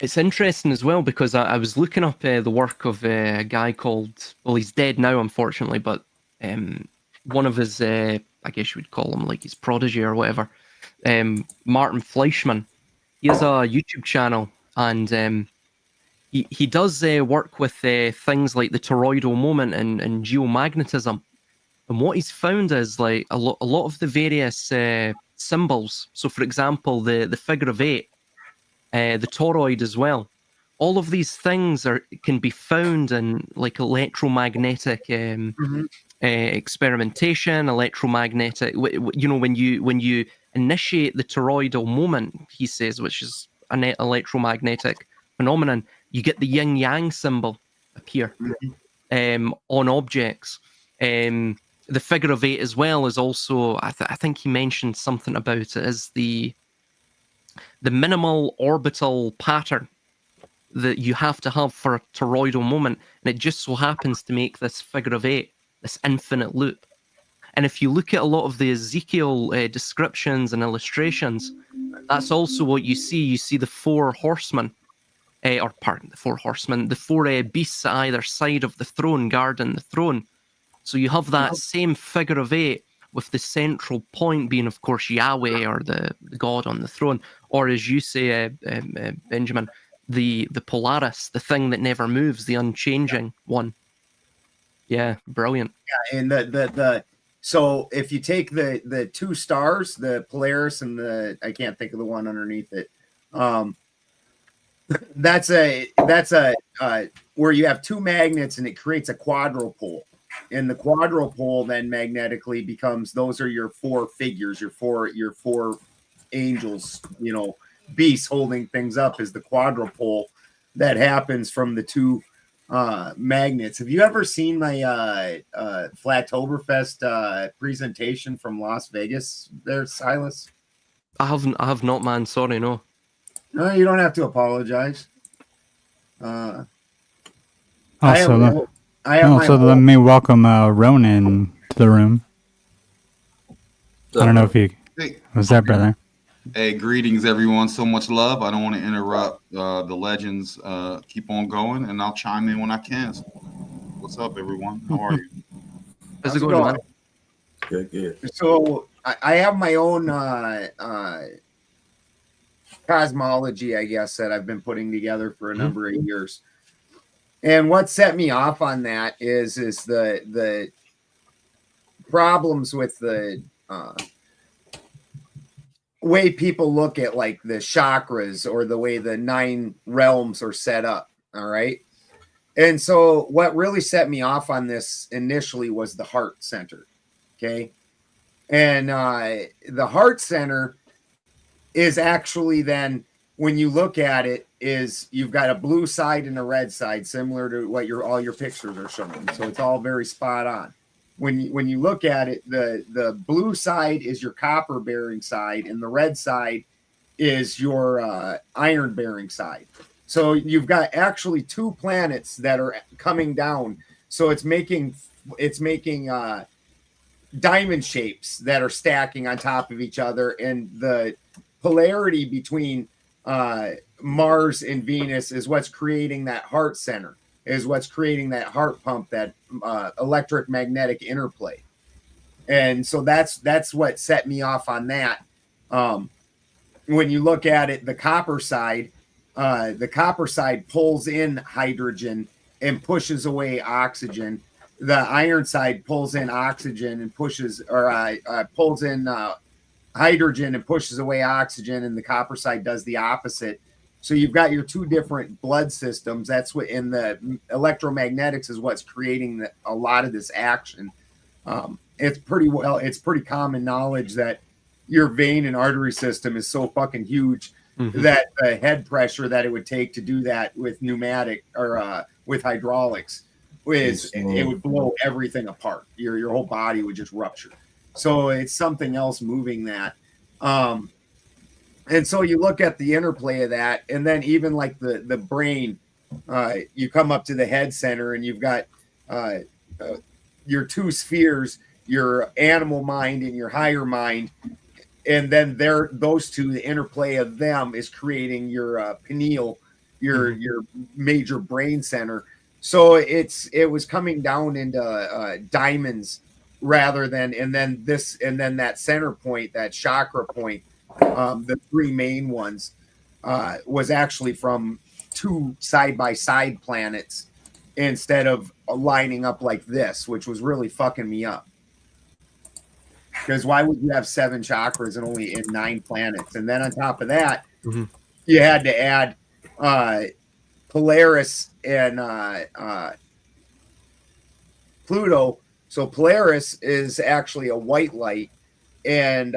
It's interesting as well because I was looking up the work of a guy called, well, he's dead now, unfortunately, but one of his, I guess you would call him like his protege or whatever, Martin Fleischmann. He has a YouTube channel, and he does work with things like the toroidal moment and geomagnetism. And what he's found is like a lot of the various symbols. So, for example, the figure of 8, the toroid as well. All of these things can be found in like electromagnetic experimentation, electromagnetic. When you initiate the toroidal moment, he says, which is an electromagnetic phenomenon, you get the yin yang symbol appear on objects. The figure of 8 as well is also, I think he mentioned something about it as the minimal orbital pattern that you have to have for a toroidal moment, and it just so happens to make this figure of 8 this infinite loop. And if you look at a lot of the Ezekiel descriptions and illustrations, that's also what you see. You see the 4 horsemen, the 4 horsemen, the 4 beasts at either side of the throne guarding the throne. So you have that same figure of 8 with the central point being, of course, Yahweh or the God on the throne, or as you say, Benjamin, the Polaris, the thing that never moves, the unchanging one. Yeah, brilliant. Yeah, and so if you take the 2 stars, the Polaris and I can't think of the one underneath it. That's where you have 2 magnets and it creates a quadrupole. And the quadrupole then magnetically becomes, those are your 4 figures, your four angels, beasts holding things up is the quadrupole that happens from the 2 magnets. Have you ever seen my Flattoberfest presentation from Las Vegas there, Silas? I have not, man. Sorry, no. No, you don't have to apologize. Let me welcome Ronin to the room. I don't know if you... What's that, brother? Hey, greetings, everyone. So much love. I don't want to interrupt the legends. Keep on going, and I'll chime in when I can. So, what's up, everyone? How are you? How's it going, man? Good. So I have my own cosmology, I guess, that I've been putting together for a number of years. And what set me off on that is the problems with the way people look at like the chakras or the way the 9 realms are set up. All right. And so what really set me off on this initially was the heart center. Okay. And the heart center is actually then, when you look at it, is you've got a blue side and a red side, similar to what all your pictures are showing. So it's all very spot on. When you look at it, the blue side is your copper bearing side, and the red side is your iron bearing side. So you've got actually 2 planets that are coming down. So it's making diamond shapes that are stacking on top of each other, and the polarity between Mars and Venus is what's creating that heart center, is what's creating that heart pump, that electric magnetic interplay. And so that's what set me off on that. When you look at it, the copper side pulls in hydrogen and pushes away oxygen. The iron side pulls in oxygen and pushes, or pulls in hydrogen and pushes away oxygen, and the copper side does the opposite. So you've got your 2 different blood systems. That's what in the electromagnetics is what's creating a lot of this action. It's pretty common knowledge that your vein and artery system is so fucking huge that the head pressure that it would take to do that with pneumatic or with hydraulics it would blow everything apart. Your whole body would just rupture. So it's something else moving that. And so you look at the interplay of that, and then even like the brain, you come up to the head center, and you've got your 2 spheres, your animal mind and your higher mind. And then those 2, the interplay of them is creating your pineal, your major brain center. So it was coming down into diamonds rather than, and then that center point, that chakra point, the 3 main ones, was actually from 2 side-by-side planets instead of lining up like this, which was really fucking me up. Because why would you have 7 chakras and only in 9 planets? And then on top of that, you had to add Polaris and Pluto. So Polaris is actually a white light, and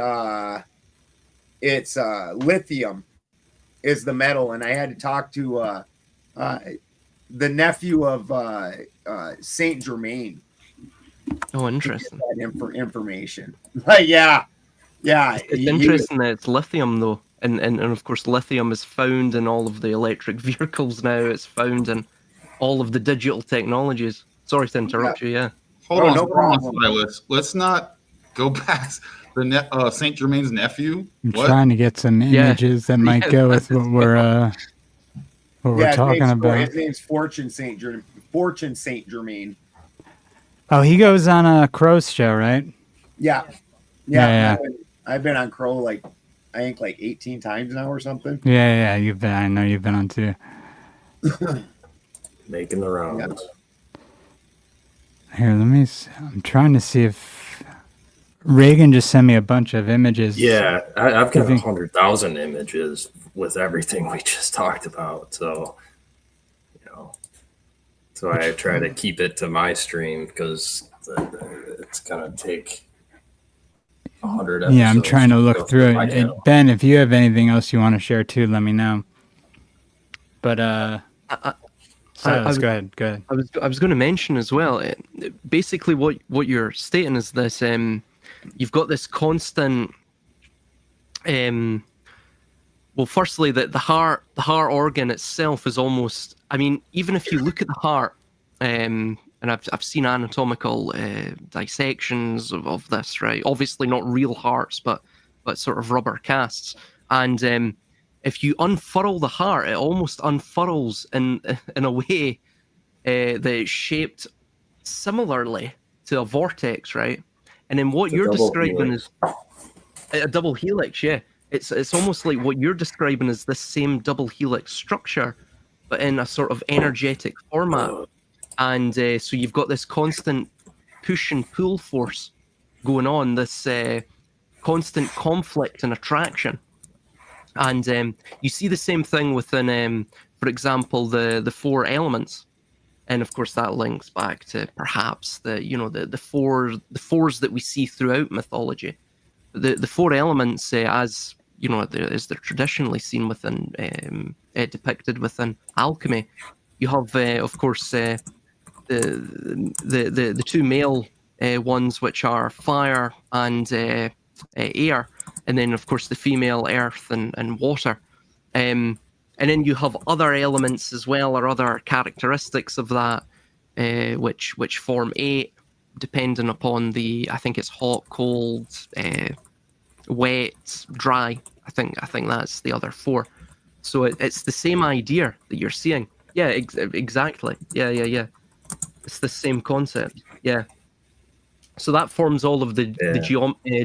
it's lithium is the metal. And I had to talk to the nephew of Saint Germain. Oh, interesting. That information. Yeah. It's interesting that it's lithium, though. And of course, lithium is found in all of the electric vehicles now. It's found in all of the digital technologies. Sorry to interrupt you, yeah. Hold on, no problem. Silas. Let's not go past the Saint Germain's nephew. I'm trying to get some images that might go with what we're talking about. His name's Fortune Saint Germain. Oh, he goes on a Crow's show, right? Yeah. Yeah. I've been on Crow I think 18 times now or something. Yeah. I know you've been on too. Making the rounds. Yeah. Here, let me see. I'm trying to see if Regan just sent me a bunch of images. Yeah, I've got 100,000 images with everything we just talked about. So, so I try to keep it to my stream because it's gonna take 100 episodes. Yeah, I'm trying to look through it. Ben, if you have anything else you want to share too, let me know. But Silas, go ahead. I was going to mention as well. Basically, what you're stating is this: you've got this constant. Well, firstly, the heart organ itself is almost. I mean, even if you look at the heart, and I've seen anatomical dissections of this, right? Obviously, not real hearts, but sort of rubber casts, and if you unfurl the heart, it almost unfurls in a way that is shaped similarly to a vortex, right? And then what you're describing is a double helix, yeah. It's almost like what you're describing is this same double helix structure, but in a sort of energetic format. And so you've got this constant push and pull force going on, this constant conflict and attraction. And you see the same thing within, for example, the four elements. And of course, that links back to perhaps the fours that we see throughout mythology. The four elements, as as they're traditionally seen within, depicted within alchemy. You have, of course, the two male ones, which are fire and air, and then of course the female, earth and water. And then you have other elements as well, or other characteristics of that, which form eight, depending upon I think it's hot, cold, wet, dry. I think that's the other four. So it's the same idea that you're seeing. Yeah, exactly. Yeah. It's the same concept. Yeah. So that forms all of the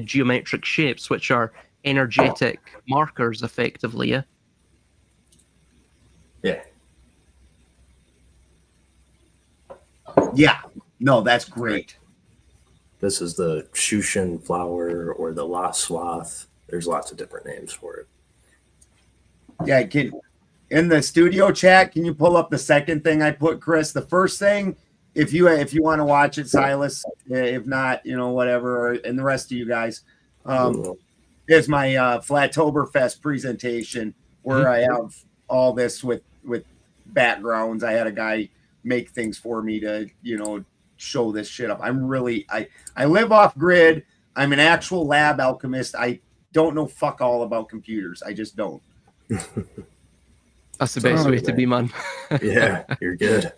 geometric shapes, which are energetic markers, effectively. Yeah. Yeah. Yeah. No, that's great. This is the Shushan flower or the La Swath. There's lots of different names for it. Yeah, in the studio chat, can you pull up the second thing I put, Chris? The first thing, if you want to watch it, Silas. If not, whatever. And the rest of you guys, is my Flattoberfest presentation where I have all this with backgrounds. I had a guy make things for me to show this shit up. I'm really I live off grid. I'm an actual lab alchemist. I don't know fuck all about computers. I just don't. That's the best way to be, man. Yeah, you're good.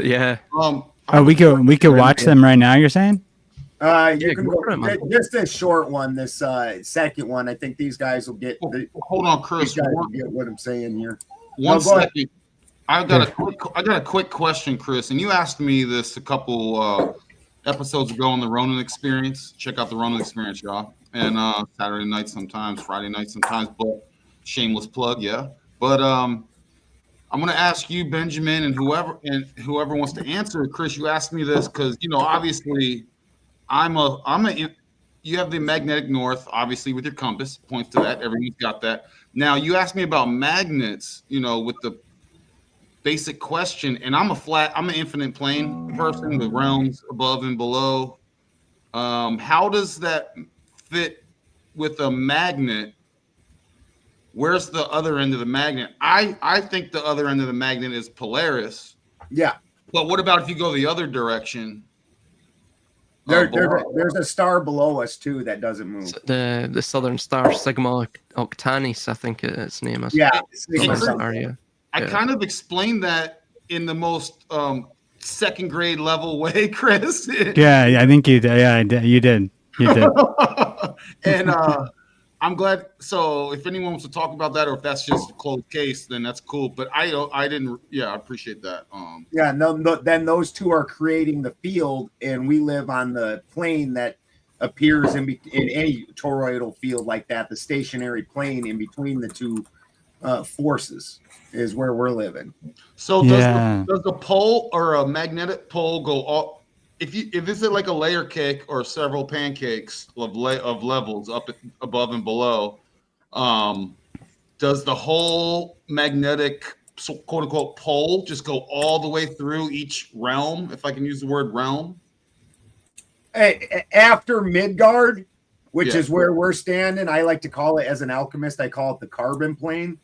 Yeah. We could watch them right now, you're saying? You can go, just a short one. This second one, I think these guys will get. Hold on, Chris. Get what I'm saying here. One second. I got a quick question, Chris. And you asked me this a couple episodes ago on the Ronin Experience. Check out the Ronin Experience, y'all. And Saturday night sometimes, Friday night sometimes. But shameless plug, yeah. But I'm going to ask you, Benjamin, and whoever wants to answer. Chris, you asked me this because obviously, you have the magnetic north, obviously, with your compass, points to that. Everyone's got that. Now, you asked me about magnets, with the basic question, and I'm an infinite plane person with realms above and below. How does that fit with a magnet? Where's the other end of the magnet? I think the other end of the magnet is Polaris. Yeah. But what about if you go the other direction? There's a star below us too that doesn't move. The Southern Star, Sigma Octanis, I think its name is. Yeah. I kind of explained that in the most second grade level way, Chris. Yeah, I think you did. Yeah, you did. And I'm glad. So if anyone wants to talk about that, or if that's just a closed case, then that's cool. But I didn't. Yeah, I appreciate that. No. Then those two are creating the field, and we live on the plane that appears in any toroidal field like that. The stationary plane in between the two forces is where we're living. So does the pole or a magnetic pole go up? If it's like a layer cake or several pancakes of levels up, above and below, does the whole magnetic quote unquote pole just go all the way through each realm, if I can use the word realm? After Midgard, which is where we're standing, I like to call it, as an alchemist, I call it the carbon plane.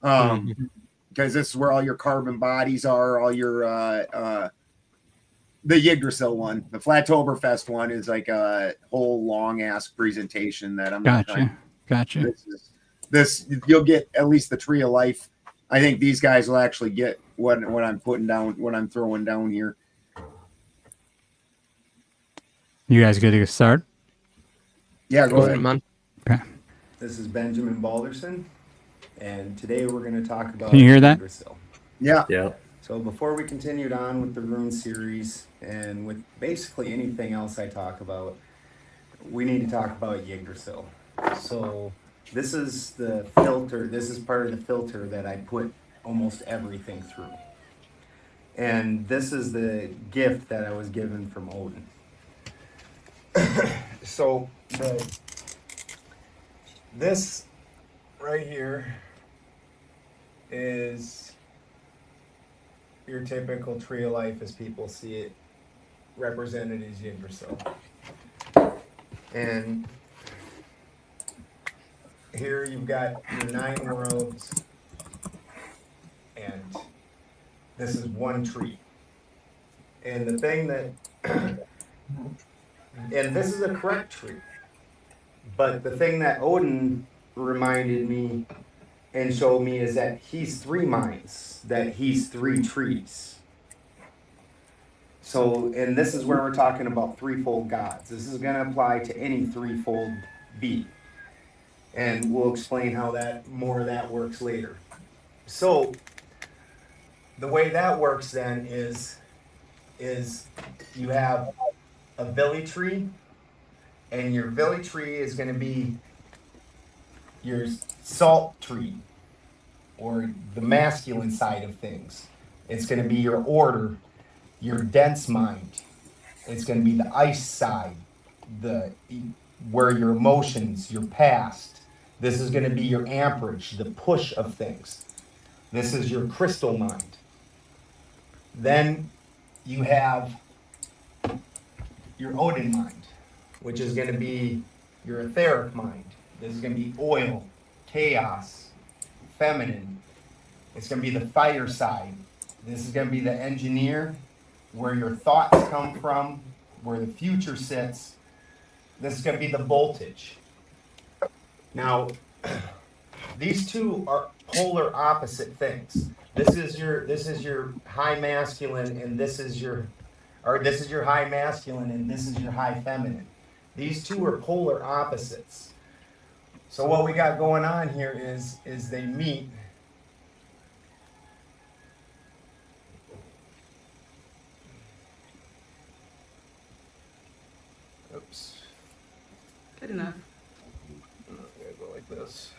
Because this is where all your carbon bodies are, all your the Yggdrasil one. The Flattoberfest one is like a whole long ass presentation that I'm Gotcha. This you'll get at least the Tree of Life. I think these guys will actually get what I'm putting down, what I'm throwing down here. You guys good to start? Yeah, go ahead, man. Okay. This is Benjamin Balderson, and today we're going to talk about Can you hear that? Yggdrasil. Yeah. So before we continued on with the rune series and with basically anything else I talk about, we need to talk about Yggdrasil. So this is the filter. This is part of the filter that I put almost everything through. And this is the gift that I was given from Odin. So this right here is your typical tree of life as people see it, represented as Yggdrasil. And here you've got your 9 worlds, and this is one tree. And the thing that, and this is a correct tree, but the thing that Odin reminded me and showed me is that he's 3 minds, that he's 3 trees. So, and this is where we're talking about threefold gods. This is going to apply to any threefold being. And we'll explain how that more of that works later. So, the way that works then is you have a vili tree, and your vili tree is going to be your salt tree, or the masculine side of things. It's going to be your order, your dense mind. It's going to be the ice side, where your emotions, your past. This is going to be your amperage, the push of things. This is your crystal mind. Then you have your Odin mind, which is going to be your etheric mind. This is going to be oil, chaos, feminine. It's going to be the fire side. This is going to be the engineer, where your thoughts come from, where the future sits. This is going to be the voltage. Now, these two are polar opposite things. This is your high masculine, and this is your high masculine, and this is your high feminine. These two are polar opposites. So what we got going on here is they meet. Oops. Good enough. I'm gonna go like this.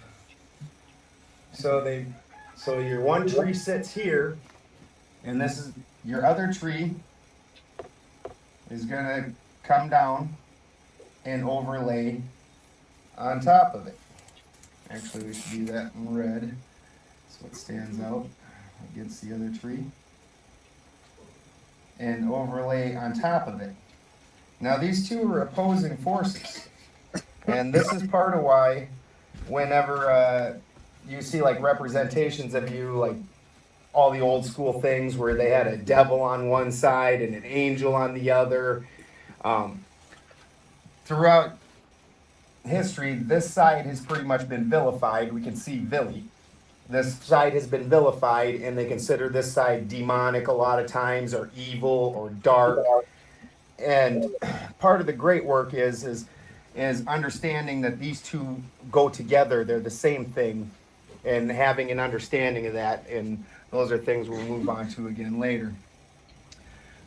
So your one tree sits here, and this is your other tree is gonna come down and overlay on top of it. Actually, we should do that in red so it stands out against the other tree. And overlay on top of it. Now these two are opposing forces. And this is part of why whenever you see like representations of you, like all the old school things where they had a devil on one side and an angel on the other. Throughout history, this side has pretty much been vilified. We can see Vili. This side has been vilified, and they consider this side demonic a lot of times, or evil, or dark. And part of the great work is understanding that these two go together. They're the same thing, and having an understanding of that. And those are things we'll move on to again later.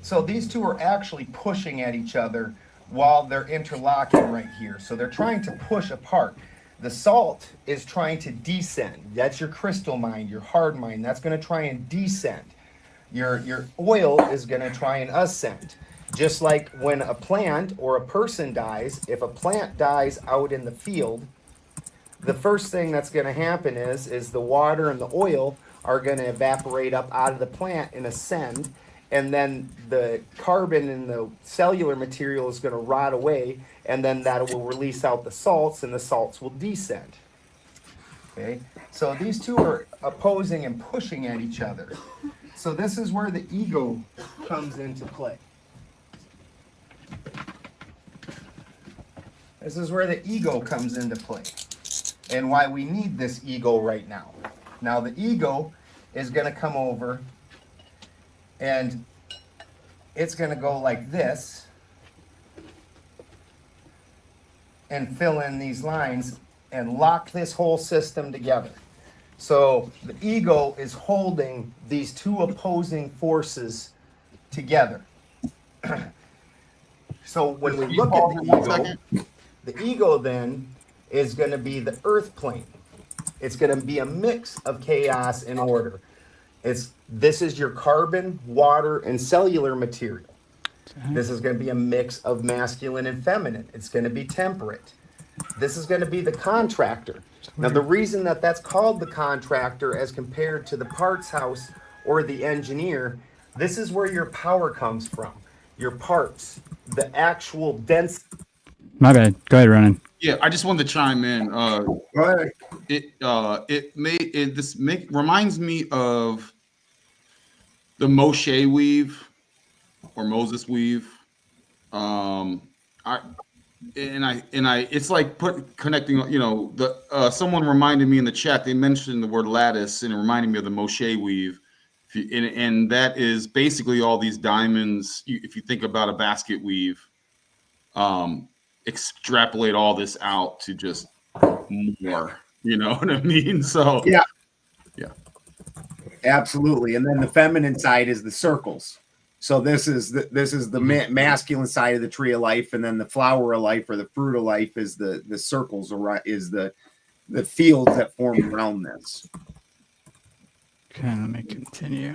So these two are actually pushing at each other while they're interlocking right here. So they're trying to push apart. The salt is trying to descend. That's your crystal mind, your hard mind. That's going to try and descend. Your oil is going to try and ascend. Just like when a plant or a person dies, if a plant dies out in the field, the first thing that's going to happen is the water and the oil are going to evaporate up out of the plant and ascend. And then the carbon in the cellular material is going to rot away, and then that will release out the salts, and the salts will descend. Okay, so these two are opposing and pushing at each other. So this is where the ego comes into play. This is where the ego comes into play, and why we need this ego right now. Now the ego is going to come over, and it's going to go like this and fill in these lines and lock this whole system together. So the ego is holding these two opposing forces together. So when we look at the ego then is going to be the earth plane. It's going to be a mix of chaos and order. This is your carbon, water, and cellular material. This is going to be a mix of masculine and feminine. It's going to be temperate. This is going to be the contractor. Now, the reason that that's called the contractor as compared to the parts house or the engineer, this is where your power comes from. Your parts, the actual dense. My bad. Go ahead, Ronin. Yeah, I just wanted to chime in. Reminds me of the Moshe weave or Moses weave. It's like connecting. You know, someone reminded me in the chat. They mentioned the word lattice, and it reminded me of the Moshe weave. And that is basically all these diamonds. If you think about a basket weave, extrapolate all this out to just more. You know what I mean? So yeah, yeah, absolutely. And then the feminine side is the circles. So this is the masculine side of the tree of life, and then the flower of life or the fruit of life is the circles, or is the fields that form around this. Okay, let me continue.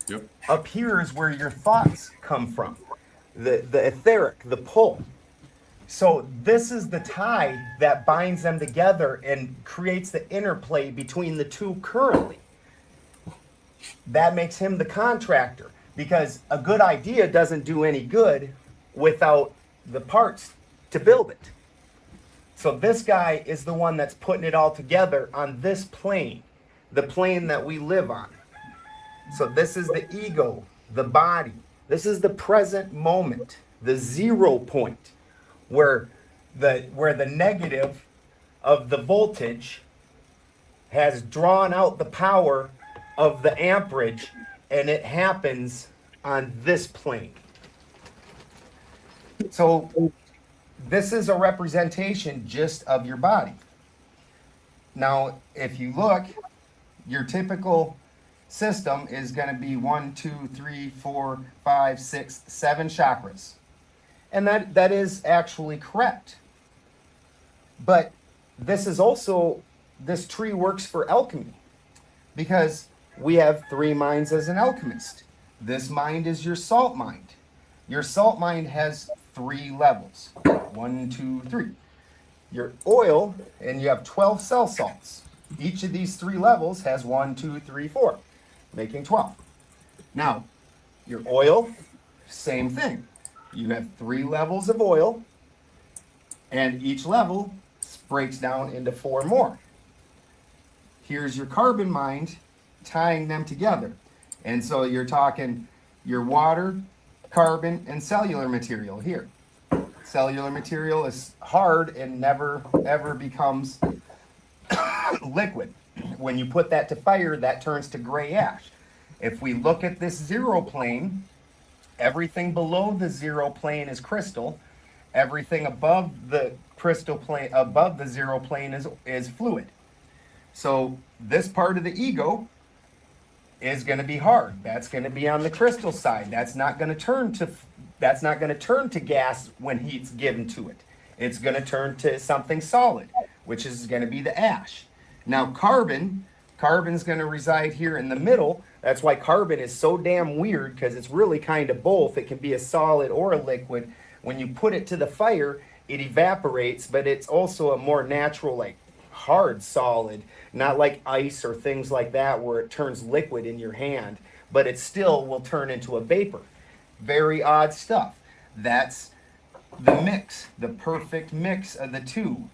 yep. Up here is where your thoughts come from, the etheric, the pull. So this is the tie that binds them together and creates the interplay between the two currently. That makes him the contractor, because a good idea doesn't do any good without the parts to build it. So this guy is the one that's putting it all together on this plane, the plane that we live on. So this is the ego, the body. This is the present moment, the 0 point, where the negative of the voltage has drawn out the power of the amperage, and it happens on this plane. So this is a representation just of your body. Now, if you look, your typical system is going to be 1, 2, 3, 4, 5, 6, 7 chakras. And that is actually correct. But this is also, this tree works for alchemy, because we have 3 minds as an alchemist. This mind is your salt mind. Your salt mind has 3 levels. 1, 2, 3. Your oil, and you have 12 cell salts. Each of these 3 levels has 1, 2, 3, 4, making 12. Now, your oil, same thing. You have 3 levels of oil, and each level breaks down into 4 more. Here's your carbon mind, tying them together. And so you're talking your water, carbon, and cellular material here. Cellular material is hard and never ever becomes liquid. When you put that to fire, that turns to gray ash. If we look at this 0 plane, everything below the 0 plane is crystal. Everything above the crystal plane, above the 0 plane is fluid. So this part of the ego is going to be hard. That's going to be on the crystal side. That's not going to turn to gas when heat's given to it. It's going to turn to something solid, which is going to be the ash. Now carbon's going to reside here in the middle. That's why carbon is so damn weird, because it's really kind of both. It can be a solid or a liquid. When you put it to the fire, it evaporates, but it's also a more natural, like hard solid, not like ice or things like that where it turns liquid in your hand, but it still will turn into a vapor. Very odd stuff. That's the mix, the perfect mix of the two.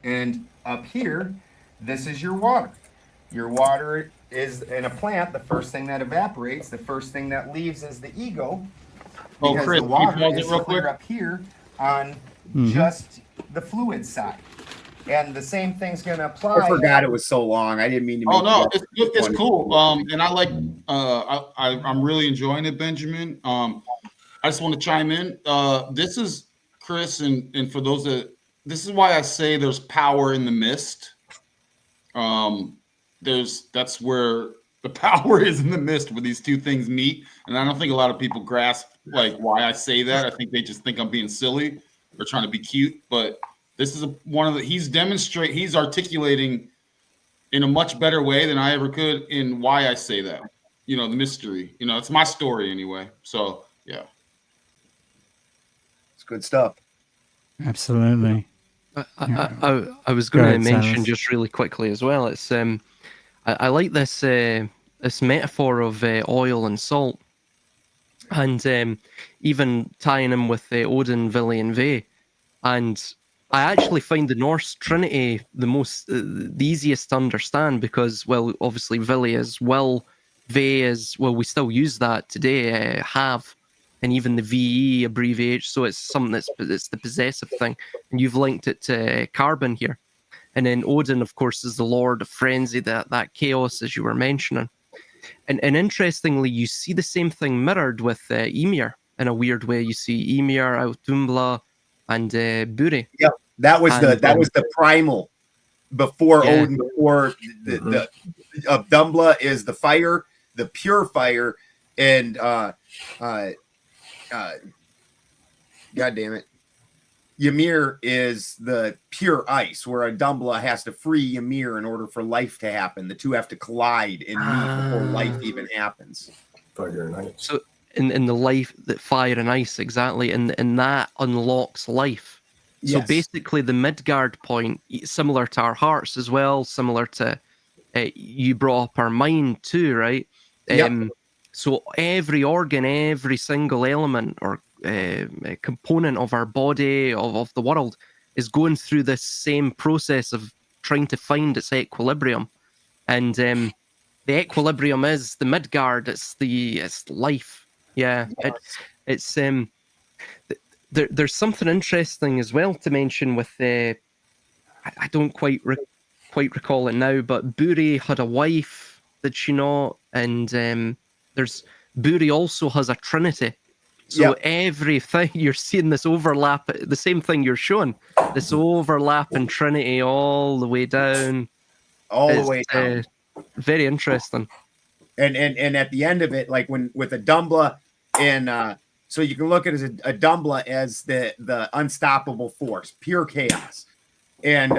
And up here, this is your water. Your water is in a plant. The first thing that evaporates, the first thing that leaves is the ego. Oh, Because Chris, the water can you pause is it real clear quick? up here on just the fluid side. And the same thing's going to apply. I forgot it was so long. I didn't mean to make Oh no, it it's cool. And I like I'm really enjoying it, Benjamin. I just want to chime in. This is Chris, and for those this is why I say there's power in the mist. That's where the power is, in the mist, where these two things meet. And I don't think a lot of people grasp like why I say that. I think they just think I'm being silly or trying to be cute. But this is he's articulating in a much better way than I ever could in why I say that. You know, the mystery. You know, it's my story anyway. So yeah. Good stuff. Absolutely. I was Go going to ahead, mention Silas. just really quickly as well. It's I like this metaphor of oil and salt, and even tying in with Odin, Vili, and Ve. And I actually find the Norse Trinity the easiest to understand because, well, obviously Vili is will, Ve is, well, we still use that today, have, and even the VE abbreviation. So it's something it's the possessive thing, and you've linked it to carbon here. And then Odin, of course, is the Lord of Frenzy, that chaos, as you were mentioning. And interestingly, you see the same thing mirrored with Ymir in a weird way. You see Ymir, Autumbla, and Buri. Yeah, that was And, the primal before Yeah. Odin, before the of Dumbla is the fire, the pure fire, and God damn it, Ymir is the pure ice, where a Dumbla has to free Ymir in order for life to happen. The two have to collide and meet before life even happens. Fire and ice. So in the life that fire and ice, exactly, and that unlocks life. So Yes. basically, the Midgard point, similar to our hearts as well, similar to you brought up our mind too, right? Yep. So every organ, every single element or component of our body, of the world, is going through this same process of trying to find its equilibrium. And the equilibrium is the Midgard. It's life. Yeah. Yes. There's something interesting as well to mention with I don't quite recall it now, but Buri had a wife, did she not? And there's Buri also has a trinity. So Yep. everything you're seeing this overlap, the same thing you're showing, this overlap in trinity all the way down. All the It's, way down. Very interesting. And at the end of it, like when with a Dumbla, and so you can look at it as a Dumbla as the unstoppable force, pure chaos, and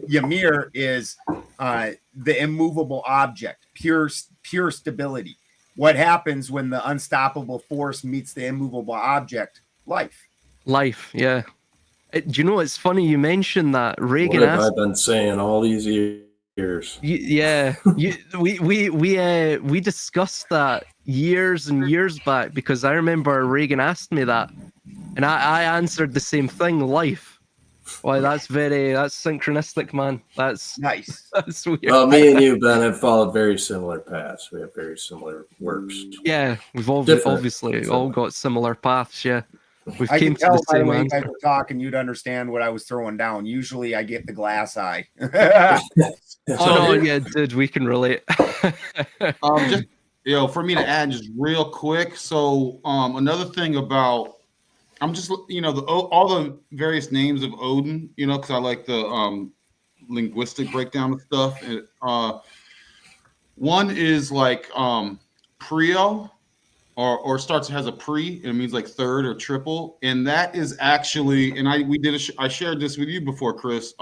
Ymir is the immovable object, pure stability. What happens when the unstoppable force meets the immovable object? Life. Yeah. Do you know it's funny you mentioned that? Regan What have I asked. been saying all these years? We discussed that years and years back because I remember Regan asked me that, and I answered the same thing. Life. Well, that's synchronistic, man. That's Nice. that's weird. Well, me and you, Ben, have followed very similar paths. We have very similar works. Yeah, we've all Different, obviously but all similar. got similar paths. Yeah, we've I came can to the tell by the same way you guys answer. were talking, you'd understand what I was throwing down. Usually I get the glass eye. Oh no, yeah, dude, we can relate. Just for me to add just real quick. So another thing about I'm just all the various names of Odin, because I like the linguistic breakdown of stuff. One is like Prio, or has a pre, and it means like third or triple, and that is actually, and I shared this with you before, Chris.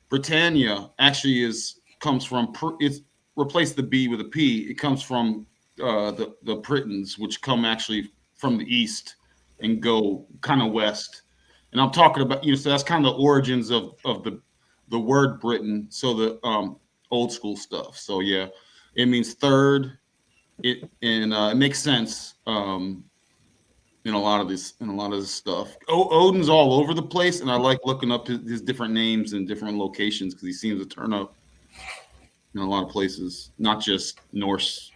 Britannia actually comes from it's replace the B with a P. It comes from the Britons, which come actually from the east and go kind of west. And I'm talking about so that's kind of the origins of the word Britain. So the old school stuff. So yeah, it means third. It makes sense in a lot of this stuff. Odin's all over the place, and I like looking up his different names in different locations because he seems to turn up in a lot of places, not just Norse.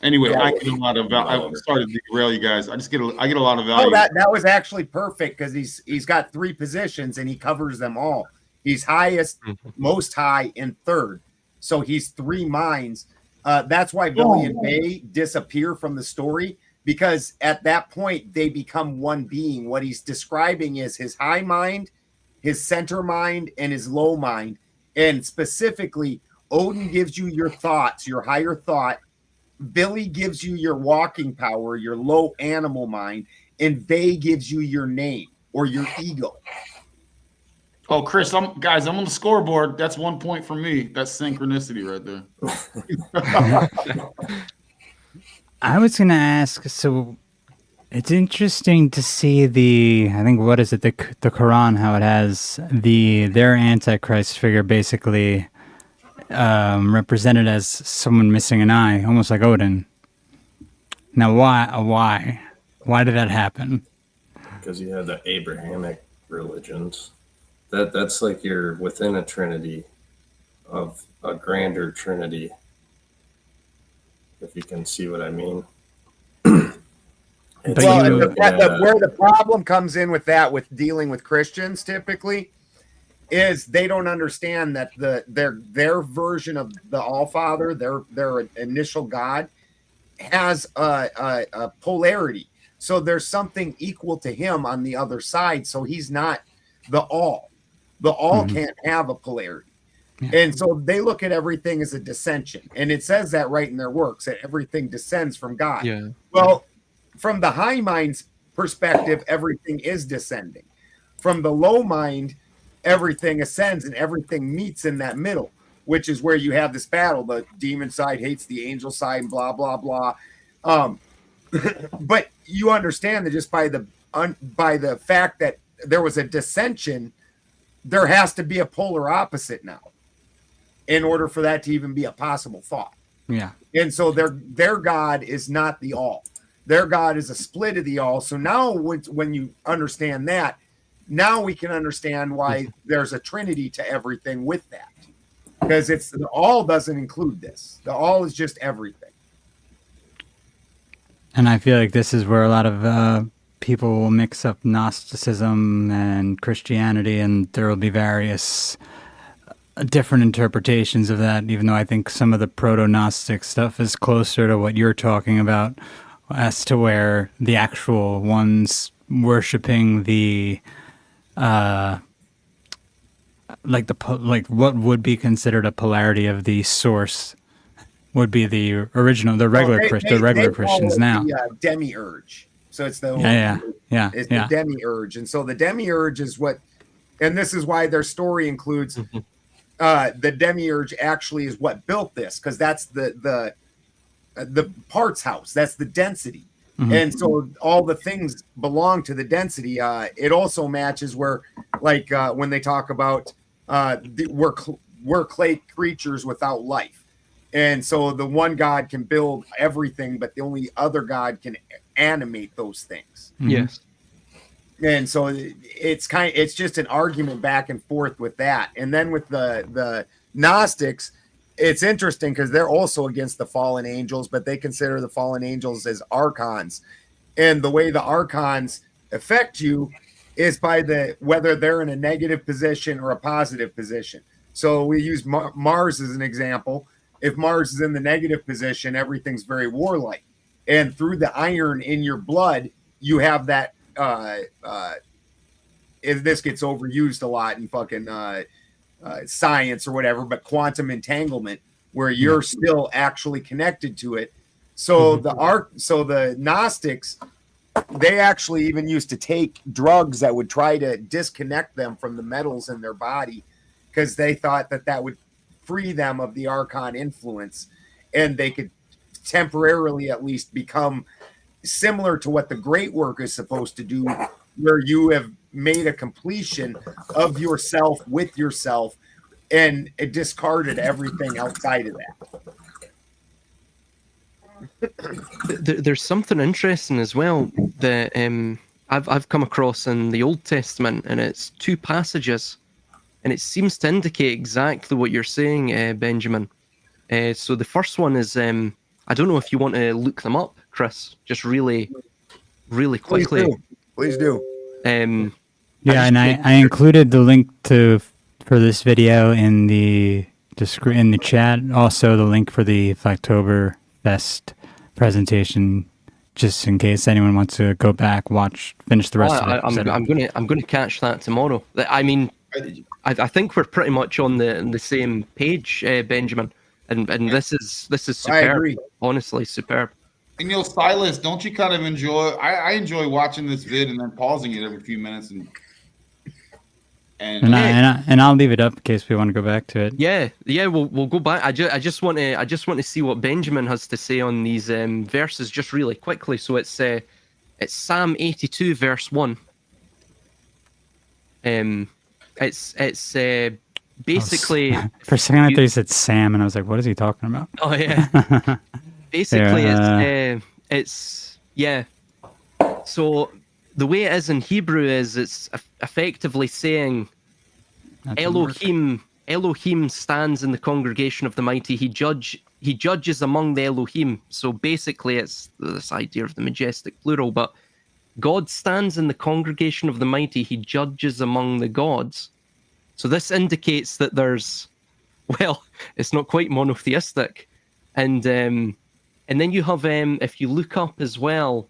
Anyway, Yeah. I get a lot of value. I'm sorry to derail you guys. I get a lot of value. Oh, that was actually perfect because he's got three positions and he covers them all. He's highest, most high, and third. So he's three minds. That's why Billy and Bay disappear from the story, because at that point they become one being. What he's describing is his high mind, his center mind, and his low mind. And specifically, Odin gives you your thoughts, your higher thought. Billy gives you your walking power, your low animal mind, and Vay gives you your name or your ego. Oh, Chris, I'm on the scoreboard. That's 1 point for me. That's synchronicity right there. I was going to ask, so It's interesting to see I think, what is it, the Quran, how it has their Antichrist figure basically represented as someone missing an eye, almost like Odin. Now, why did that happen? Because you have the Abrahamic religions. That's like you're within a trinity of a grander trinity, if you can see what I mean. But Well, you- where the problem comes in with that, with dealing with Christians typically, is they don't understand that their version of the All Father, their initial God, has a polarity. So there's something equal to him on the other side. So he's not the all. The all can't have a polarity. Yeah. And so they look at everything as a dissension. And it says that right in their works, that everything descends from God. Yeah. Well, from the high mind's perspective, everything is descending. From the low mind, everything ascends and everything meets in that middle, which is where you have this battle. The demon side hates the angel side, and blah, blah, blah. But you understand that just by the fact that there was a dissension, there has to be a polar opposite now in order for that to even be a possible thought. Yeah. And so their God is not the all. Their God is a split of the all. So now when you understand that, now we can understand why there's a trinity to everything with that. Because the all doesn't include this. The all is just everything. And I feel like this is where a lot of people will mix up Gnosticism and Christianity, and there will be various different interpretations of that, even though I think some of the proto-Gnostic stuff is closer to what you're talking about, as to where the actual ones worshiping the like what would be considered a polarity of the source would be the original, the regular Christians now. The demiurge. So it's the It's the demiurge, and so the demiurge is what, and this is why their story includes the demiurge actually is what built this, because that's the parts house. That's the density. And so all the things belong to the density. It also matches where, like, when they talk about we're clay creatures without life. And so the one God can build everything, but the only other God can animate those things. Yes. And so it's just an argument back and forth with that. And then with the Gnostics, it's interesting because they're also against the fallen angels, but they consider the fallen angels as archons. And the way the archons affect you is by whether they're in a negative position or a positive position. So we use Mars as an example. If Mars is in the negative position, everything's very warlike. And through the iron in your blood, you have that. This gets overused a lot in fucking science or whatever, but quantum entanglement, where you're still actually connected to it. So the Gnostics, they actually even used to take drugs that would try to disconnect them from the metals in their body, because they thought that would free them of the archon influence, and they could temporarily at least become similar to what the great work is supposed to do, where you have made a completion of yourself with yourself and it discarded everything outside of that. There's something interesting as well that I've come across in the Old Testament, and it's two passages, and it seems to indicate exactly what you're saying, Benjamin. So the first one is, I don't know if you want to look them up, Chris, just really quickly. Please do. And I included the link for this video in the chat. Also, the link for the Flactober Fest presentation, just in case anyone wants to go back, finish the rest of it. I'm going to catch that tomorrow. I mean, I think we're pretty much on the same page, Benjamin, and this is superb. I agree. Honestly, superb. And Silas, don't you kind of enjoy? I enjoy watching this vid and then pausing it every few minutes and I'll leave it up in case we want to go back to it. Yeah, we'll go back. I just want to see what Benjamin has to say on these verses just really quickly. So it's It's Psalm 82, verse 1. It's basically For a second, I thought you said Sam, and I was like, "What is he talking about?" oh yeah. Basically, Yeah, it's yeah. So the way it is in Hebrew is it's effectively saying that didn't work. Elohim stands in the congregation of the mighty. He judges among the Elohim. So basically, it's this idea of the majestic plural. But God stands in the congregation of the mighty. He judges among the gods. So this indicates that there's, well, it's not quite monotheistic, and then you have if you look up as well,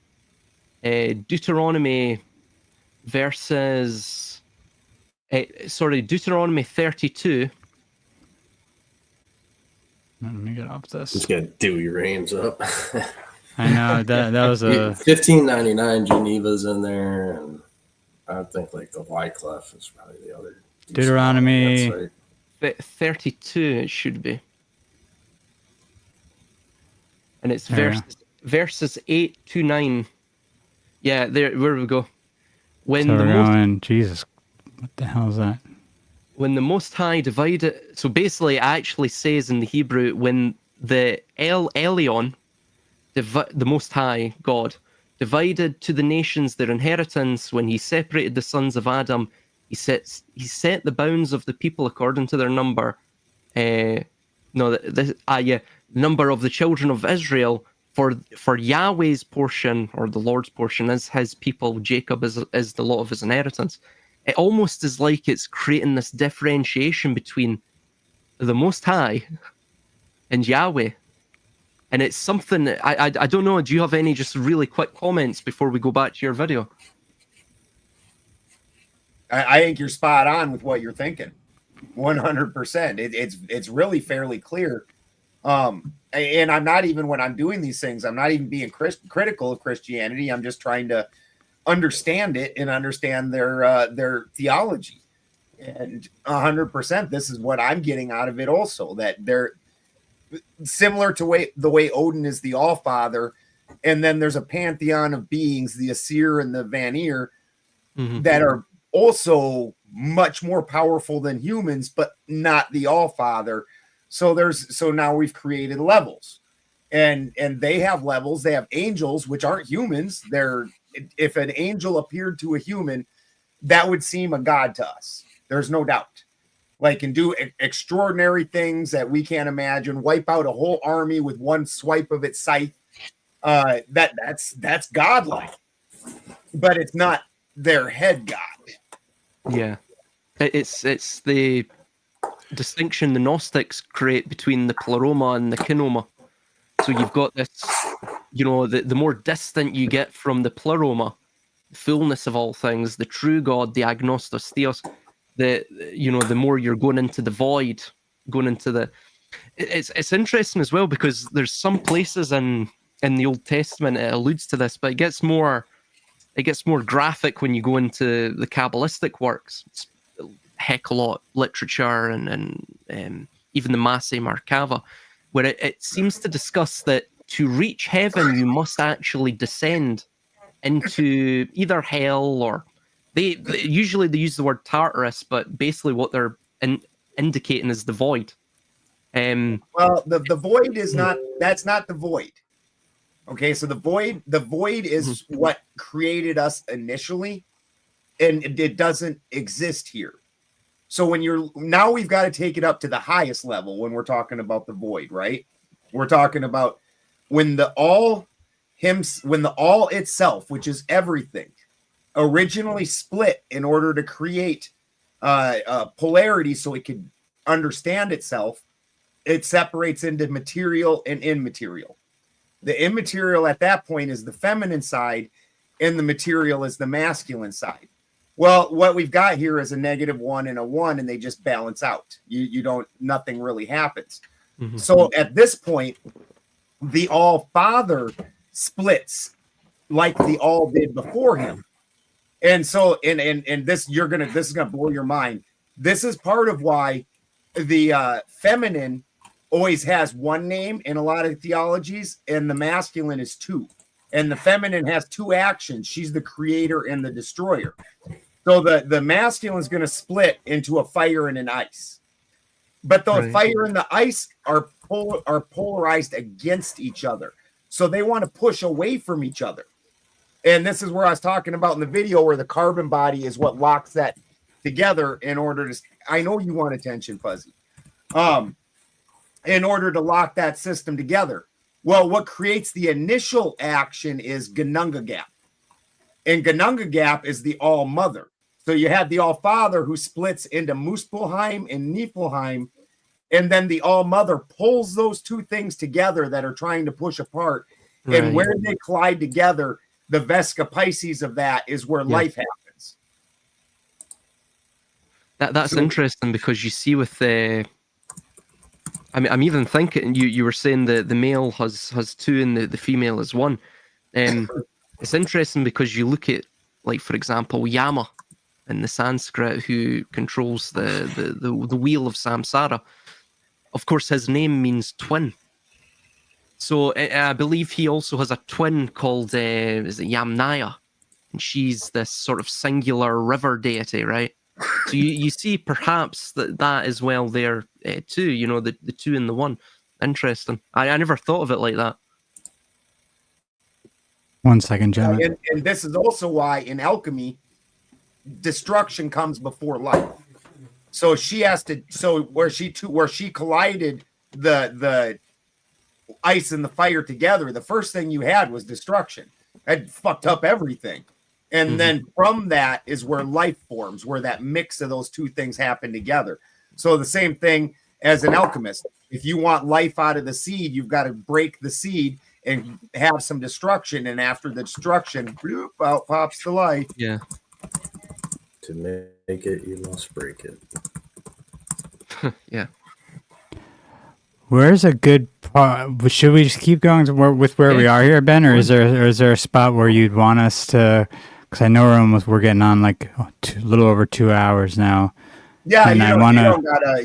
Deuteronomy verses. Deuteronomy 32. Let me get off Just this. gotta do your reins up. I know that was a 1599 Geneva's in there, and I think like the Wycliffe is probably the other. decent Deuteronomy. one. That's right. 32 it should be, and it's Yeah. verses 8 to 9. Yeah, there, where we go. When So the we're most going. Jesus, what the hell is that? when the Most High divided, so basically it actually says in the Hebrew, when the El Elyon, the Most High God, divided to the nations their inheritance, when he separated the sons of Adam, he set the bounds of the people according to their number. Number of the children of Israel for Yahweh's portion, or the Lord's portion, as his people. Jacob is the lot of his inheritance. It almost is like it's creating this differentiation between the Most High and Yahweh. And it's something that I don't know. Do you have any just really quick comments before we go back to your video? I think you're spot on with what you're thinking. 100%. It's really fairly clear. And I'm not even, when I'm doing these things, I'm not even being critical of Christianity. I'm just trying to understand it and understand their theology. And 100%, this is what I'm getting out of it also, that they're similar to the way Odin is the All-Father, and then there's a pantheon of beings, the Asir and the Vanir, that are also much more powerful than humans, but not the All-Father. So now we've created levels, and they have levels. They have angels, which aren't humans. If an angel appeared to a human, that would seem a god to us. There's no doubt. Like, can do extraordinary things that we can't imagine. Wipe out a whole army with one swipe of its scythe. That's godlike, but it's not their head god. Yeah, it's the distinction the Gnostics create between the pleroma and the kinoma. So you've got this, the more distant you get from the pleroma, the fullness of all things, the true God, the agnostos theos, the more you're going into the void, going into the. It's interesting as well, because there's some places in the Old Testament it alludes to this, but it gets more graphic when you go into the Kabbalistic works. It's a heck a lot literature and even the Massey Markava, where it seems to discuss that to reach heaven you must actually descend into either hell, or they usually use the word Tartarus, but basically what they're indicating is the void. Well, the void is not. That's not the void. Okay, so the void is what created us initially, and it doesn't exist here. So now we've got to take it up to the highest level when we're talking about the void, right? We're talking about when the all itself, which is everything, originally split in order to create polarity so it could understand itself. It separates into material and immaterial. The immaterial at that point is the feminine side, and the material is the masculine side. Well, what we've got here is a -1 and a 1, and they just balance out. Nothing really happens. So at this point, the All-Father splits like the All did before him. And so, and this is gonna blow your mind. This is part of why the feminine always has one name in a lot of theologies, and the masculine is two. And the feminine has two actions. She's the creator and the destroyer. So the masculine is going to split into a fire and an ice. But the fire and the ice are polarized against each other. So they want to push away from each other. And this is where I was talking about in the video where the carbon body is what locks that together in order to, I know you want attention, Fuzzy. In order to lock that system together. Well, what creates the initial action is Gununga Gap. And Gununga Gap is the All Mother. So you have the All Father who splits into Muspelheim and Niflheim. And then the All Mother pulls those two things together that are trying to push apart. Right. And where they collide together, the Vesca Pisces of that is where life happens. That's interesting because you see with the... I'm even thinking you were saying the male has two and the female is one. It's interesting because you look at, like, for example, Yama in the Sanskrit, who controls the wheel of samsara. Of course, his name means twin. So I believe he also has a twin called is it Yamnaya, and she's this sort of singular river deity, right? So you see perhaps that as well there too, you know, the two and the one. Interesting. I never thought of it like that. 1 second, gentlemen. And this is also why in alchemy, destruction comes before life. So she has to, where she collided the ice and the fire together, the first thing you had was destruction. It fucked up everything. And then from that is where life forms, where that mix of those two things happen together. So the same thing as an alchemist. If you want life out of the seed, you've got to break the seed and have some destruction. And after the destruction, bloop, out pops the life. Yeah. To make it, you must break it. Yeah. Where's a good part? Should we just keep going with where we are here, Ben, or is there a spot where you'd want us to? Because I know we're getting on like a little over 2 hours now. Yeah, and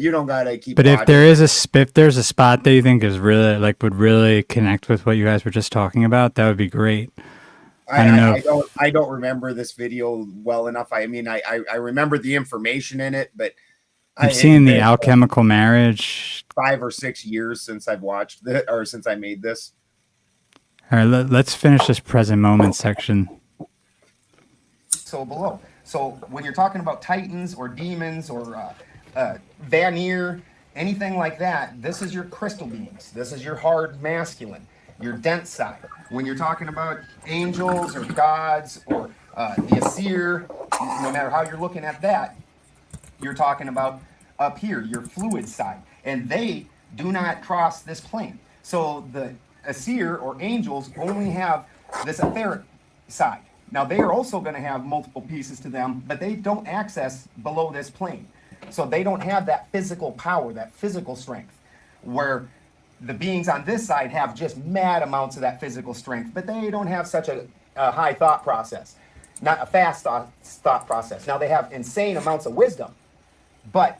you don't gotta keep. But if there's a spot that you think is really would really connect with what you guys were just talking about, that would be great. I don't remember this video well enough. I mean, I remember the information in it, but I've seen the alchemical marriage. 5 or 6 years since I've watched it, or since I made this. All right, let's finish this present moment section. So below. So when you're talking about titans or demons or Vanir, anything like that, this is your crystal beings. This is your hard masculine, your dense side. When you're talking about angels or gods or the Asir, no matter how you're looking at that, you're talking about up here, your fluid side. And they do not cross this plane. So the Asir or angels only have this etheric side. Now they are also going to have multiple pieces to them, but they don't access below this plane. So they don't have that physical power, that physical strength, where the beings on this side have just mad amounts of that physical strength, but they don't have such a high thought process, not a fast thought process. Now they have insane amounts of wisdom, but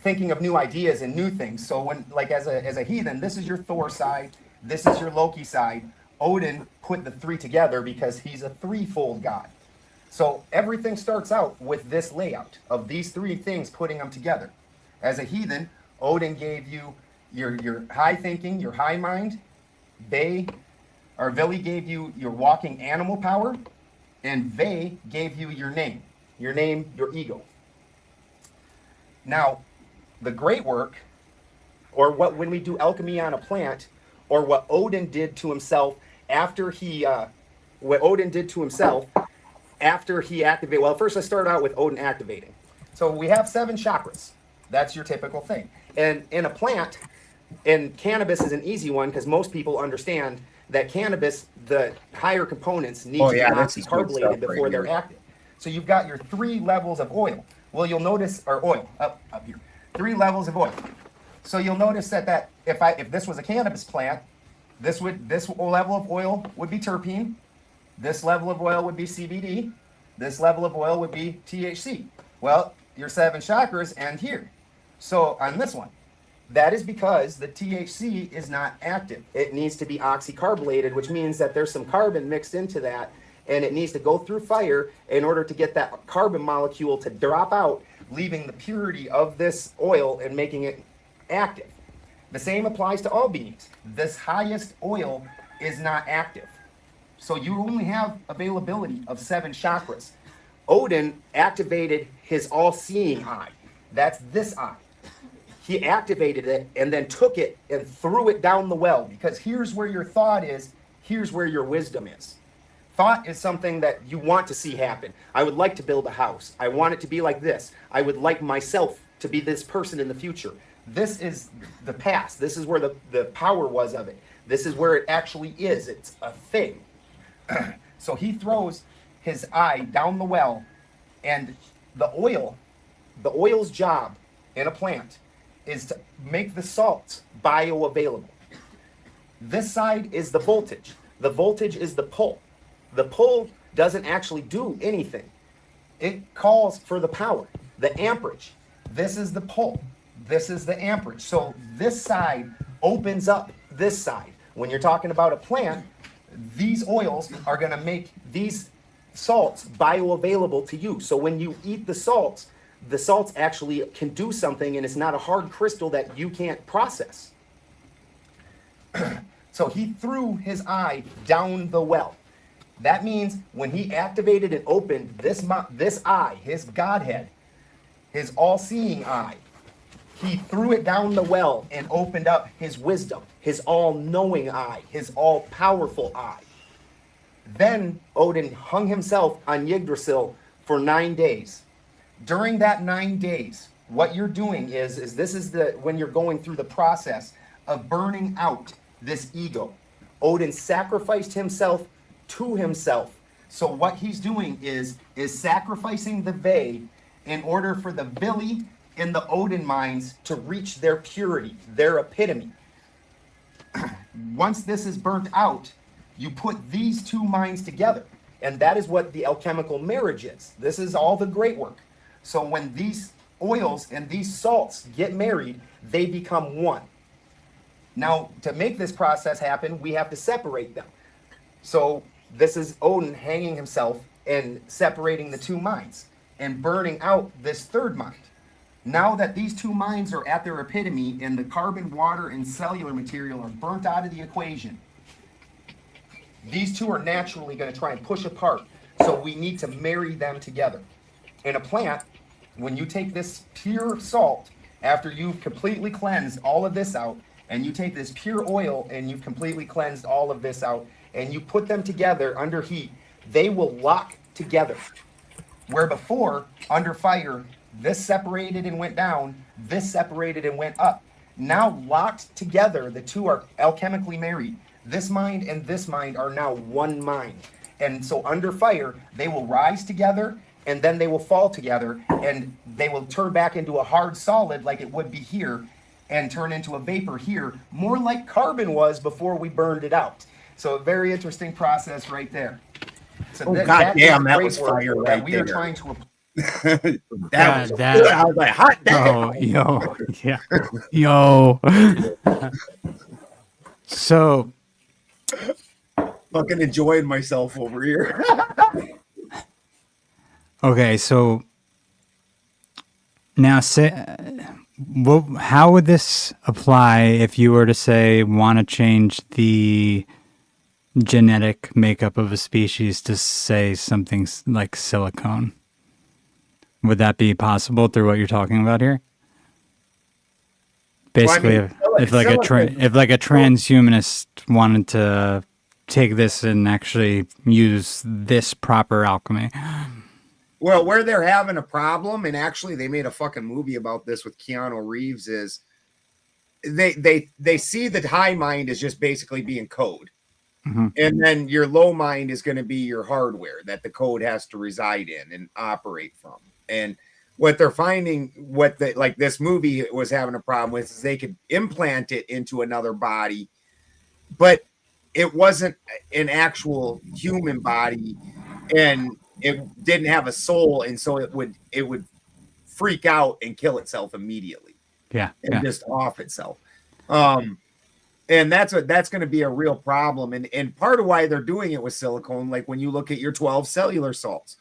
thinking of new ideas and new things. So when, like as a heathen, this is your Thor side, this is your Loki side. Odin put the three together because he's a threefold god. So everything starts out with this layout of these three things, putting them together. As a heathen, Odin gave you your high thinking, your high mind. Vili gave you your walking animal power, and Ve gave you your name, your ego. Now, the great work, or when we do alchemy on a plant, or what Odin did to himself after he activated. Well, first let's start out with Odin activating. So we have 7 chakras. That's your typical thing. And in a plant, and cannabis is an easy one because most people understand that cannabis, the higher components need to be oxycarbonated before they're active. So you've got your 3 levels of oil. Well, you'll notice, or oil, up here, 3 levels of oil. So you'll notice that if this was a cannabis plant, this level of oil would be terpene, this level of oil would be CBD, this level of oil would be THC. Well, your 7 chakras end here. So on this one, That is because the THC is not active. It needs to be oxycarbonated, which means that there's some carbon mixed into that, and it needs to go through fire in order to get that carbon molecule to drop out, leaving the purity of this oil and making it active. The same applies to all beings. This highest oil is not active. So you only have availability of 7 chakras. Odin activated his all-seeing eye. That's this eye. He activated it and then took it and threw it down the well, because here's where your thought is, here's where your wisdom is. Thought is something that you want to see happen. I would like to build a house. I want it to be like this. I would like myself to be this person in the future. This is the past. This is where the power was of it. This is where it actually is. It's a thing. So he throws his eye down the well, and the oil's job in a plant is to make the salts bioavailable. This side is the voltage. The voltage is the pull. The pull doesn't actually do anything. It calls for the power, the amperage. This is the pull. This is the amperage. So this side opens up this side. When you're talking about a plant, these oils are going to make these salts bioavailable to you. So when you eat the salts actually can do something, and it's not a hard crystal that you can't process. So he threw his eye down the well. That means when he activated and opened this eye, his Godhead, his all-seeing eye, he threw it down the well and opened up his wisdom, his all-knowing eye, his all-powerful eye. Then Odin hung himself on Yggdrasil for 9 days. During that 9 days, what you're doing is this is when you're going through the process of burning out this ego. Odin sacrificed himself to himself. So what he's doing is sacrificing the Ve in order for the Vili and the Odin minds to reach their purity, their epitome. Once this is burnt out, you put these two minds together. And that is what the alchemical marriage is. This is all the great work. So when these oils and these salts get married, they become one. Now, to make this process happen, we have to separate them. So this is Odin hanging himself and separating the two minds and burning out this third mind. Now that these two minds are at their epitome and the carbon, water, and cellular material are burnt out of the equation, these two are naturally going to try and push apart. So we need to marry them together. In a plant, when you take this pure salt, after you've completely cleansed all of this out, and you take this pure oil and you've completely cleansed all of this out, and you put them together under heat, they will lock together. Where before, under fire, this separated and went down, this separated and went up. Now locked together, the two are alchemically married. This mind and this mind are now one mind. And so under fire, they will rise together, and then they will fall together, and they will turn back into a hard solid like it would be here, and turn into a vapor here, more like carbon was before we burned it out. So a very interesting process right there. So God damn, that was fire right we there. are trying to I was like, hot damn. Yo. So fucking enjoying myself over here. okay, so now how would this apply if you were to say want to change the genetic makeup of a species to say something like silicone? Would that be possible through what you're talking about here? Basically, if like a transhumanist wanted to take this and actually use this proper alchemy. Well, where they're having a problem, and actually they made a fucking movie about this with Keanu Reeves, is they see that high mind is just basically being code. Mm-hmm. And then your low mind is going to be your hardware that the code has to reside in and operate from. And what they're finding, like this movie was having a problem with, is they could implant it into another body, but it wasn't an actual human body, and it didn't have a soul, and so it would freak out and kill itself immediately. Yeah. and Yeah. just off itself. And that's going to be a real problem. And part of why they're doing it with silicone, like when you look at your 12 cellular salts,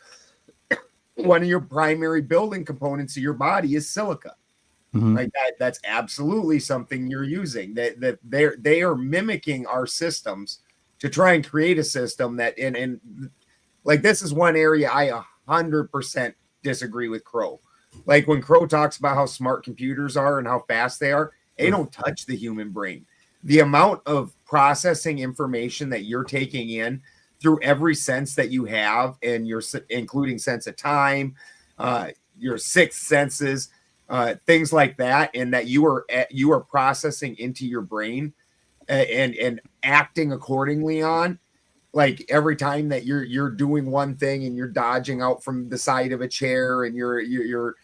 one of your primary building components of your body is silica. Mhm. Like that's absolutely something you're using. That they are mimicking our systems to try and create a system that and like this is one area I 100% disagree with Crow. Like when Crow talks about how smart computers are and how fast they don't touch the human brain. The amount of processing information that you're taking in through every sense that you have, and your including sense of time, your sixth senses, things like that, and that you are processing into your brain and acting accordingly on. Like every time that you're doing one thing and you're dodging out from the side of a chair, and your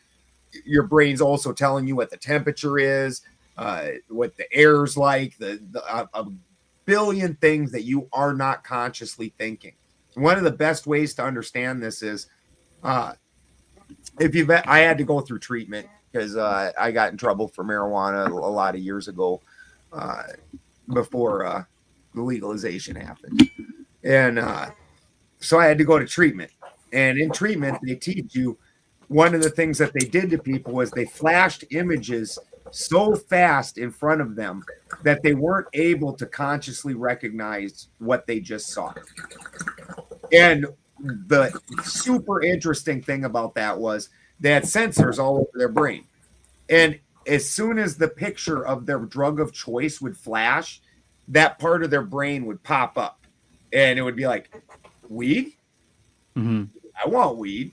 brain's also telling you what the temperature is, what the air's like, a billion things that you are not consciously thinking. One of the best ways to understand this is I had to go through treatment because I got in trouble for marijuana a lot of years ago, before the legalization happened. And so I had to go to treatment. And in treatment, they teach you, one of the things that they did to people was they flashed images so fast in front of them that they weren't able to consciously recognize what they just saw. And the super interesting thing about that was they had sensors all over their brain. And as soon as the picture of their drug of choice would flash, that part of their brain would pop up. And it would be like, weed? Mm-hmm. I want weed.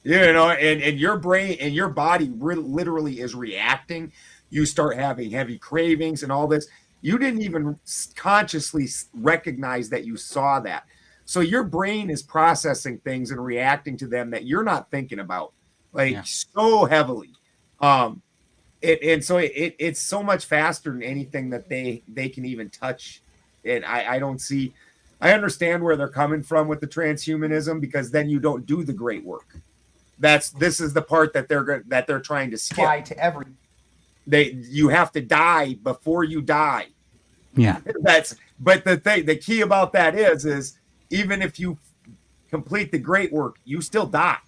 And your brain and your body literally is reacting. You start having heavy cravings and all this. You didn't even consciously recognize that you saw that. So your brain is processing things and reacting to them that you're not thinking about, so heavily. It's so much faster than anything that they can even touch. And I understand where they're coming from with the transhumanism, because then you don't do the great work. This is the part that they're trying to skip. Apply to every. You have to die before you die. Yeah. But the key about that is even if you complete the great work, you still die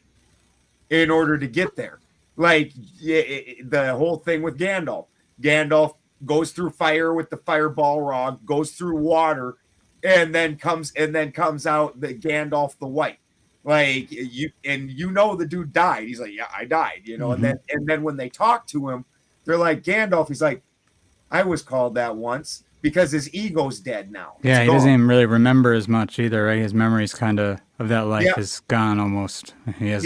in order to get there. Like the whole thing with Gandalf. Gandalf goes through fire with the fireball rod, goes through water, and then comes out the Gandalf the White. Like the dude died. He's like, yeah, I died, Mm-hmm. and then when they talk to him, they're like, Gandalf, he's like, I was called that once, because his ego's dead now. Yeah, he doesn't even really remember as much either, right? His memories kind of that life is gone almost. He has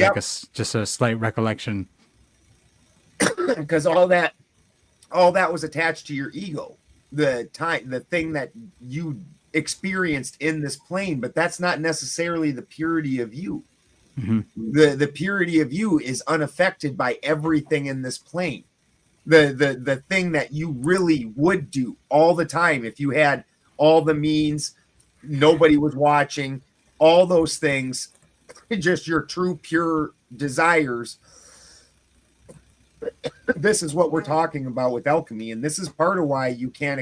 just a slight recollection. Because all that was attached to your ego, the thing that you experienced in this plane, but that's not necessarily the purity of you. Mm-hmm. The purity of you is unaffected by everything in this plane. The thing that you really would do all the time if you had all the means, nobody was watching, all those things, just your true pure desires. This is what we're talking about with alchemy, and this is part of why you can't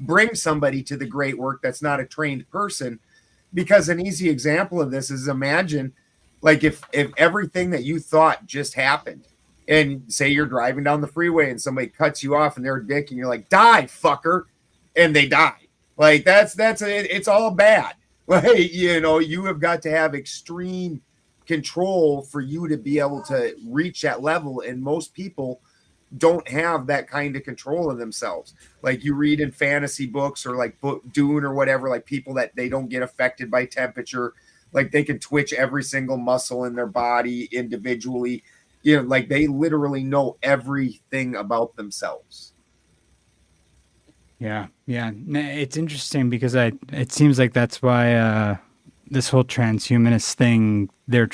bring somebody to the great work that's not a trained person. Because an easy example of this is, imagine like if everything that you thought just happened, and say you're driving down the freeway and somebody cuts you off and they're a dick, and you're like, die, fucker, and they die. Like it's all bad. Like, you have got to have extreme control for you to be able to reach that level, and most people don't have that kind of control of themselves. Like you read in fantasy books or like Dune or whatever, like people that they don't get affected by temperature, like they can twitch every single muscle in their body individually. Like they literally know everything about themselves. Yeah. It's interesting because it seems like that's why this whole transhumanist thing, they're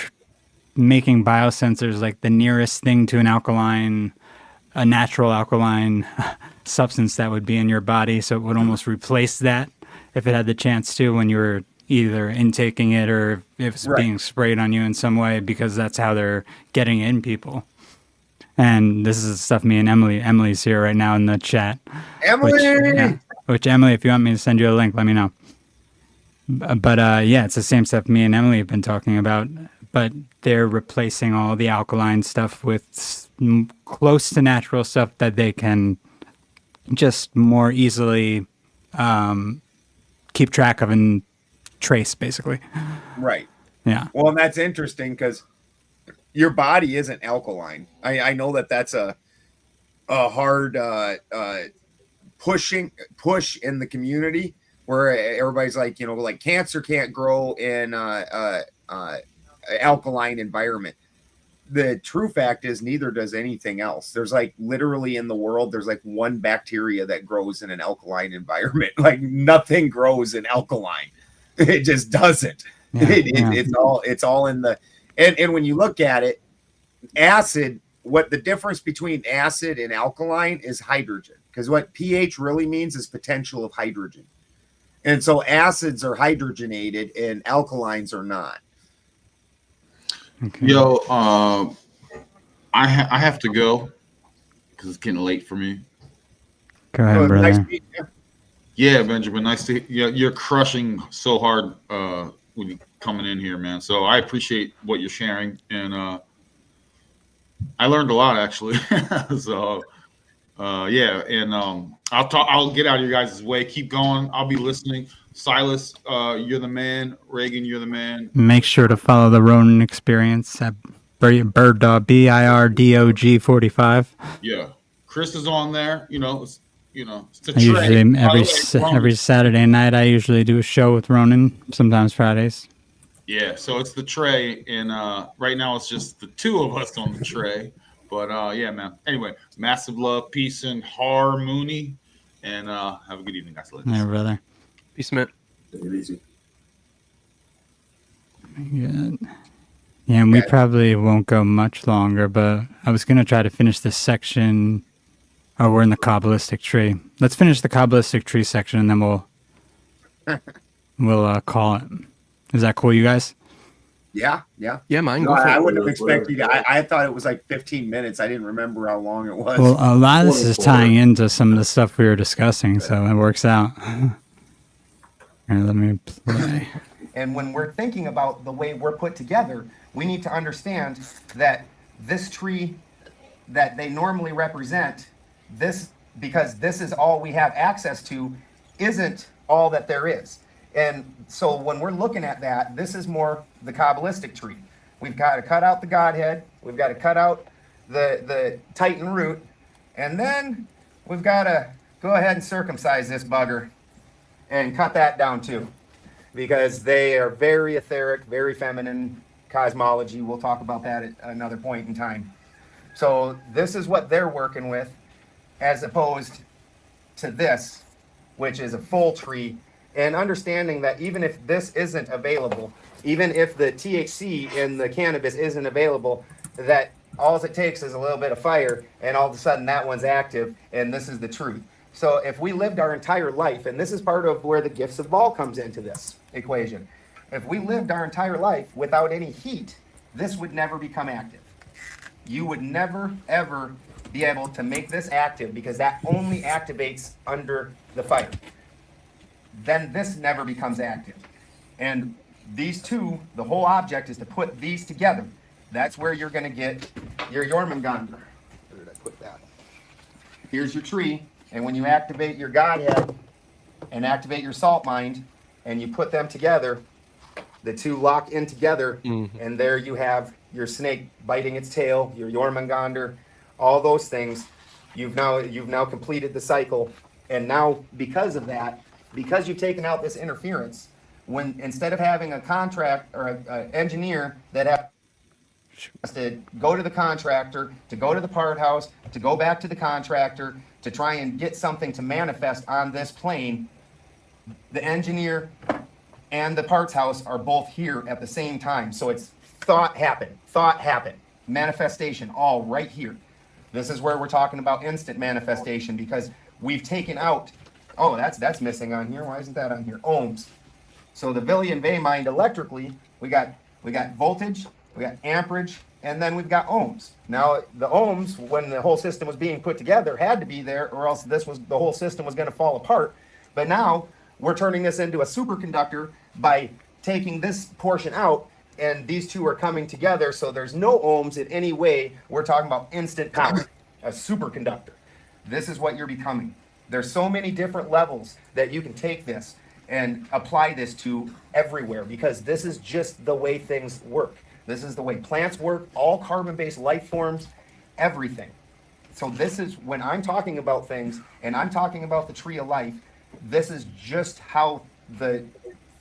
making biosensors like the nearest thing to a natural alkaline substance that would be in your body. So it would almost replace that if it had the chance to, when you were either intaking it or if it's being sprayed on you in some way, because that's how they're getting in people. And this is the stuff me and Emily's here right now in the chat. Emily. Which Emily, if you want me to send you a link, let me know. But yeah, it's the same stuff me and Emily have been talking about. But they're replacing all the alkaline stuff with close to natural stuff that they can just more easily keep track of and trace, basically. Right. Yeah. Well, and that's interesting because your body isn't alkaline. I know that's a hard push in the community where everybody's like, like cancer can't grow in alkaline environment. The true fact is neither does anything else. There's like literally in the world, there's like one bacteria that grows in an alkaline environment. Like nothing grows in alkaline. It just doesn't. Yeah, It's all in the, and when you look at it, acid, what the difference between acid and alkaline is hydrogen. Because what pH really means is potential of hydrogen. And so acids are hydrogenated and alkalines are not. Okay. Yo, I have to go because it's getting late for me. Go ahead, brother. Nice meeting you. Yeah, Benjamin, nice to you're crushing so hard when you coming in here, man. So I appreciate what you're sharing, and I learned a lot actually. So yeah, and I'll get out of your guys' way. Keep going. I'll be listening. Silas, you're the man. Regan, you're the man. Make sure to follow the Ronin Experience at Birddog, BIRDOG 45. Yeah, Chris is on there. It's the I usually every Saturday night I usually do a show with Ronin. Sometimes Fridays. Yeah, so it's the tray, and right now it's just the two of us on the tray. But yeah, man. Anyway, massive love, peace, and harmony, and have a good evening, guys. Yeah, brother. Peace, man. Take it easy. Good. Yeah, and we probably won't go much longer, but I was going to try to finish this section. Oh, we're in the Kabbalistic tree. Let's finish the Kabbalistic tree section, and then we'll call it. Is that cool, you guys? Yeah. Yeah, man. No, Go for I it. wouldn't have expected. I thought it was like 15 minutes. I didn't remember how long it was. Well, a lot of this is tying into some of the stuff we were discussing, so it works out. Here, let me play. And when we're thinking about the way we're put together, we need to understand that this tree that they normally represent, because this is all we have access to, isn't all that there is. And so when we're looking at that, this is more the Kabbalistic tree. We've got to cut out the Godhead. We've got to cut out the Titan root. And then we've got to go ahead and circumcise this bugger and cut that down too. Because they are very etheric, very feminine cosmology. We'll talk about that at another point in time. So this is what they're working with, as opposed to this, which is a full tree. And understanding that even if this isn't available, even if the THC in the cannabis isn't available, that all it takes is a little bit of fire, and all of a sudden that one's active, and this is the truth. So if we lived our entire life, and this is part of where the gifts of Baal comes into this equation. If we lived our entire life without any heat, this would never become active. You would never, ever be able to make this active because that only activates under the fire. Then this never becomes active. And these two, the whole object is to put these together. That's where you're going to get your Jormungandr. Where did I put that? Here's your tree. And when you activate your Godhead and activate your salt mind, and you put them together, the two lock in together, and there you have your snake biting its tail, your Jormungandr, all those things. You've now completed the cycle, and now because of that, because you've taken out this interference, when instead of having a contract or an engineer that has to go to the contractor, to go to the part house, to go back to the contractor, to try and get something to manifest on this plane, the engineer and the parts house are both here at the same time. So it's thought happen, manifestation, all right here. This is where we're talking about instant manifestation, because we've taken out, oh, that's missing on here. Why isn't that on here? Ohms. So the Villian Bay mind electrically, we got voltage, we got amperage, and then we've got ohms. Now, the ohms, when the whole system was being put together, had to be there, or else the whole system was going to fall apart. But now we're turning this into a superconductor by taking this portion out, and these two are coming together, so there's no ohms in any way. We're talking about instant power, a superconductor. This is what you're becoming. There's so many different levels that you can take this and apply this to everywhere, because this is just the way things work. This is the way plants work, all carbon-based life forms, everything. So this is, when I'm talking about things, and I'm talking about the tree of life, this is just how the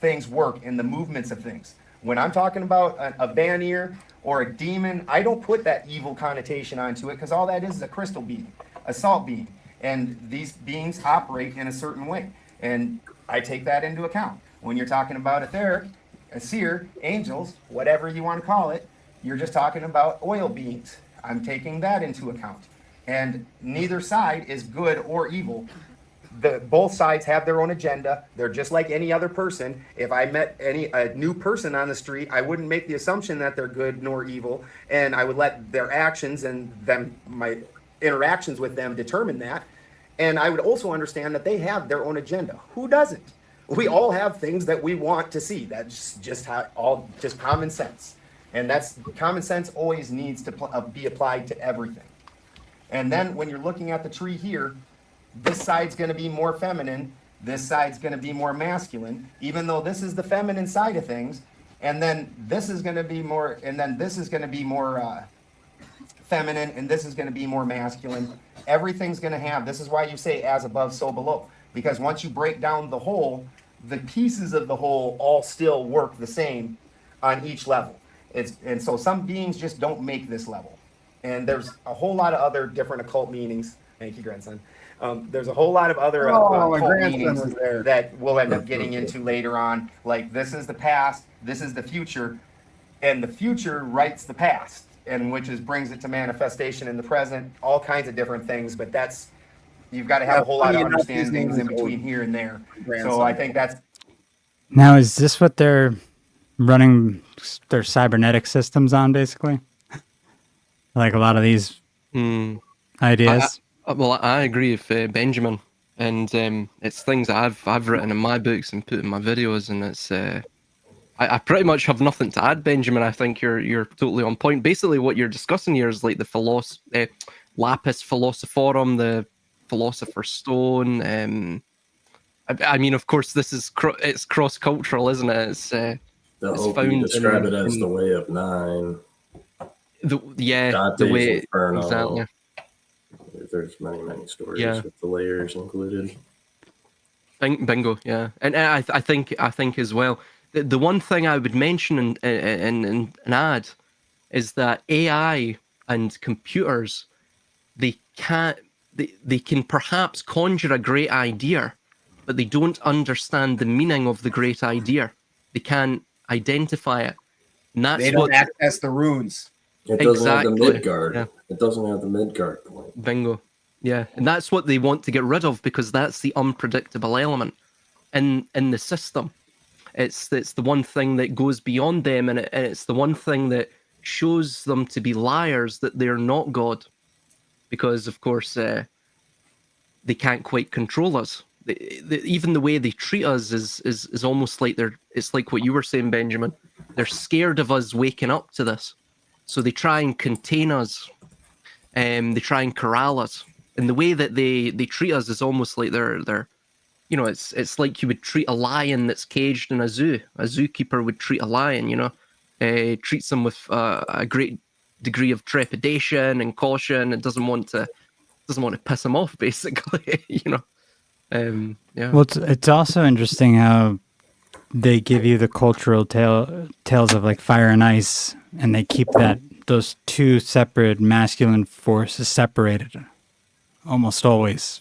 things work and the movements of things. When I'm talking about a Vanir or a demon, I don't put that evil connotation onto it, because all that is a crystal being, a salt being. And these beings operate in a certain way. And I take that into account. When you're talking about etheric, a seer, angels, whatever you want to call it, you're just talking about oil beings. I'm taking that into account. And neither side is good or evil. Both sides have their own agenda. They're just like any other person. If I met a new person on the street, I wouldn't make the assumption that they're good nor evil, and I would let their actions and my interactions with them determine that. And I would also understand that they have their own agenda. Who doesn't? We all have things that we want to see. That's just common sense. And that's common sense always needs to be applied to everything. And then when you're looking at the tree here, this side's going to be more feminine. This side's going to be more masculine, even though this is the feminine side of things. And then this is going to be more, and then this is going to be more feminine, and this is going to be more masculine. Everything's going to have, this is why you say as above, so below. Because once you break down the whole, the pieces of the whole all still work the same on each level. And so some beings just don't make this level. And there's a whole lot of other different occult meanings. Thank you, grandson. There's a whole lot of other occult meanings that we'll end up getting into later on. Like, this is the past, this is the future, and the future writes the past, and which brings it to manifestation in the present, all kinds of different things. But that's, you've got to have a whole lot of understandings in between here and there. So I think that's... Now, is this what they're running their cybernetic systems on, basically? Like a lot of these ideas? I agree with Benjamin, and it's things that I've written in my books and put in my videos, and it's I pretty much have nothing to add, Benjamin. I think you're totally on point. Basically, what you're discussing here is like the lapis philosophorum, the philosopher's stone. I mean, of course, this is it's cross-cultural, isn't it? It's you describe it as the way of nine. The Dante's way, Inferno. exactly. There's many stories with the layers included. Bingo, yeah. And I think as well, the one thing I would mention and add is that AI and computers, they can perhaps conjure a great idea, but they don't understand the meaning of the great idea. They can't identify it. And that's they don't access the runes. It doesn't have the Midgard. Yeah. It doesn't have the Midgard point. Bingo. Yeah, and that's what they want to get rid of, because that's the unpredictable element in the system. It's the one thing that goes beyond them, and it's the one thing that shows them to be liars, that they're not God, because of course they can't quite control us. Even the way they treat us is almost like it's like what you were saying, Benjamin. They're scared of us waking up to this. So they try and contain us, they try and corral us. And the way that they treat us is almost like they're you know, it's like you would treat a lion that's caged in a zoo. A zookeeper would treat a lion, you know, treats them with a great degree of trepidation and caution, and doesn't want to piss him off, basically, you know. Yeah. Well, it's also interesting how they give you the cultural tales of like fire and ice, and they keep those two separate masculine forces separated almost always.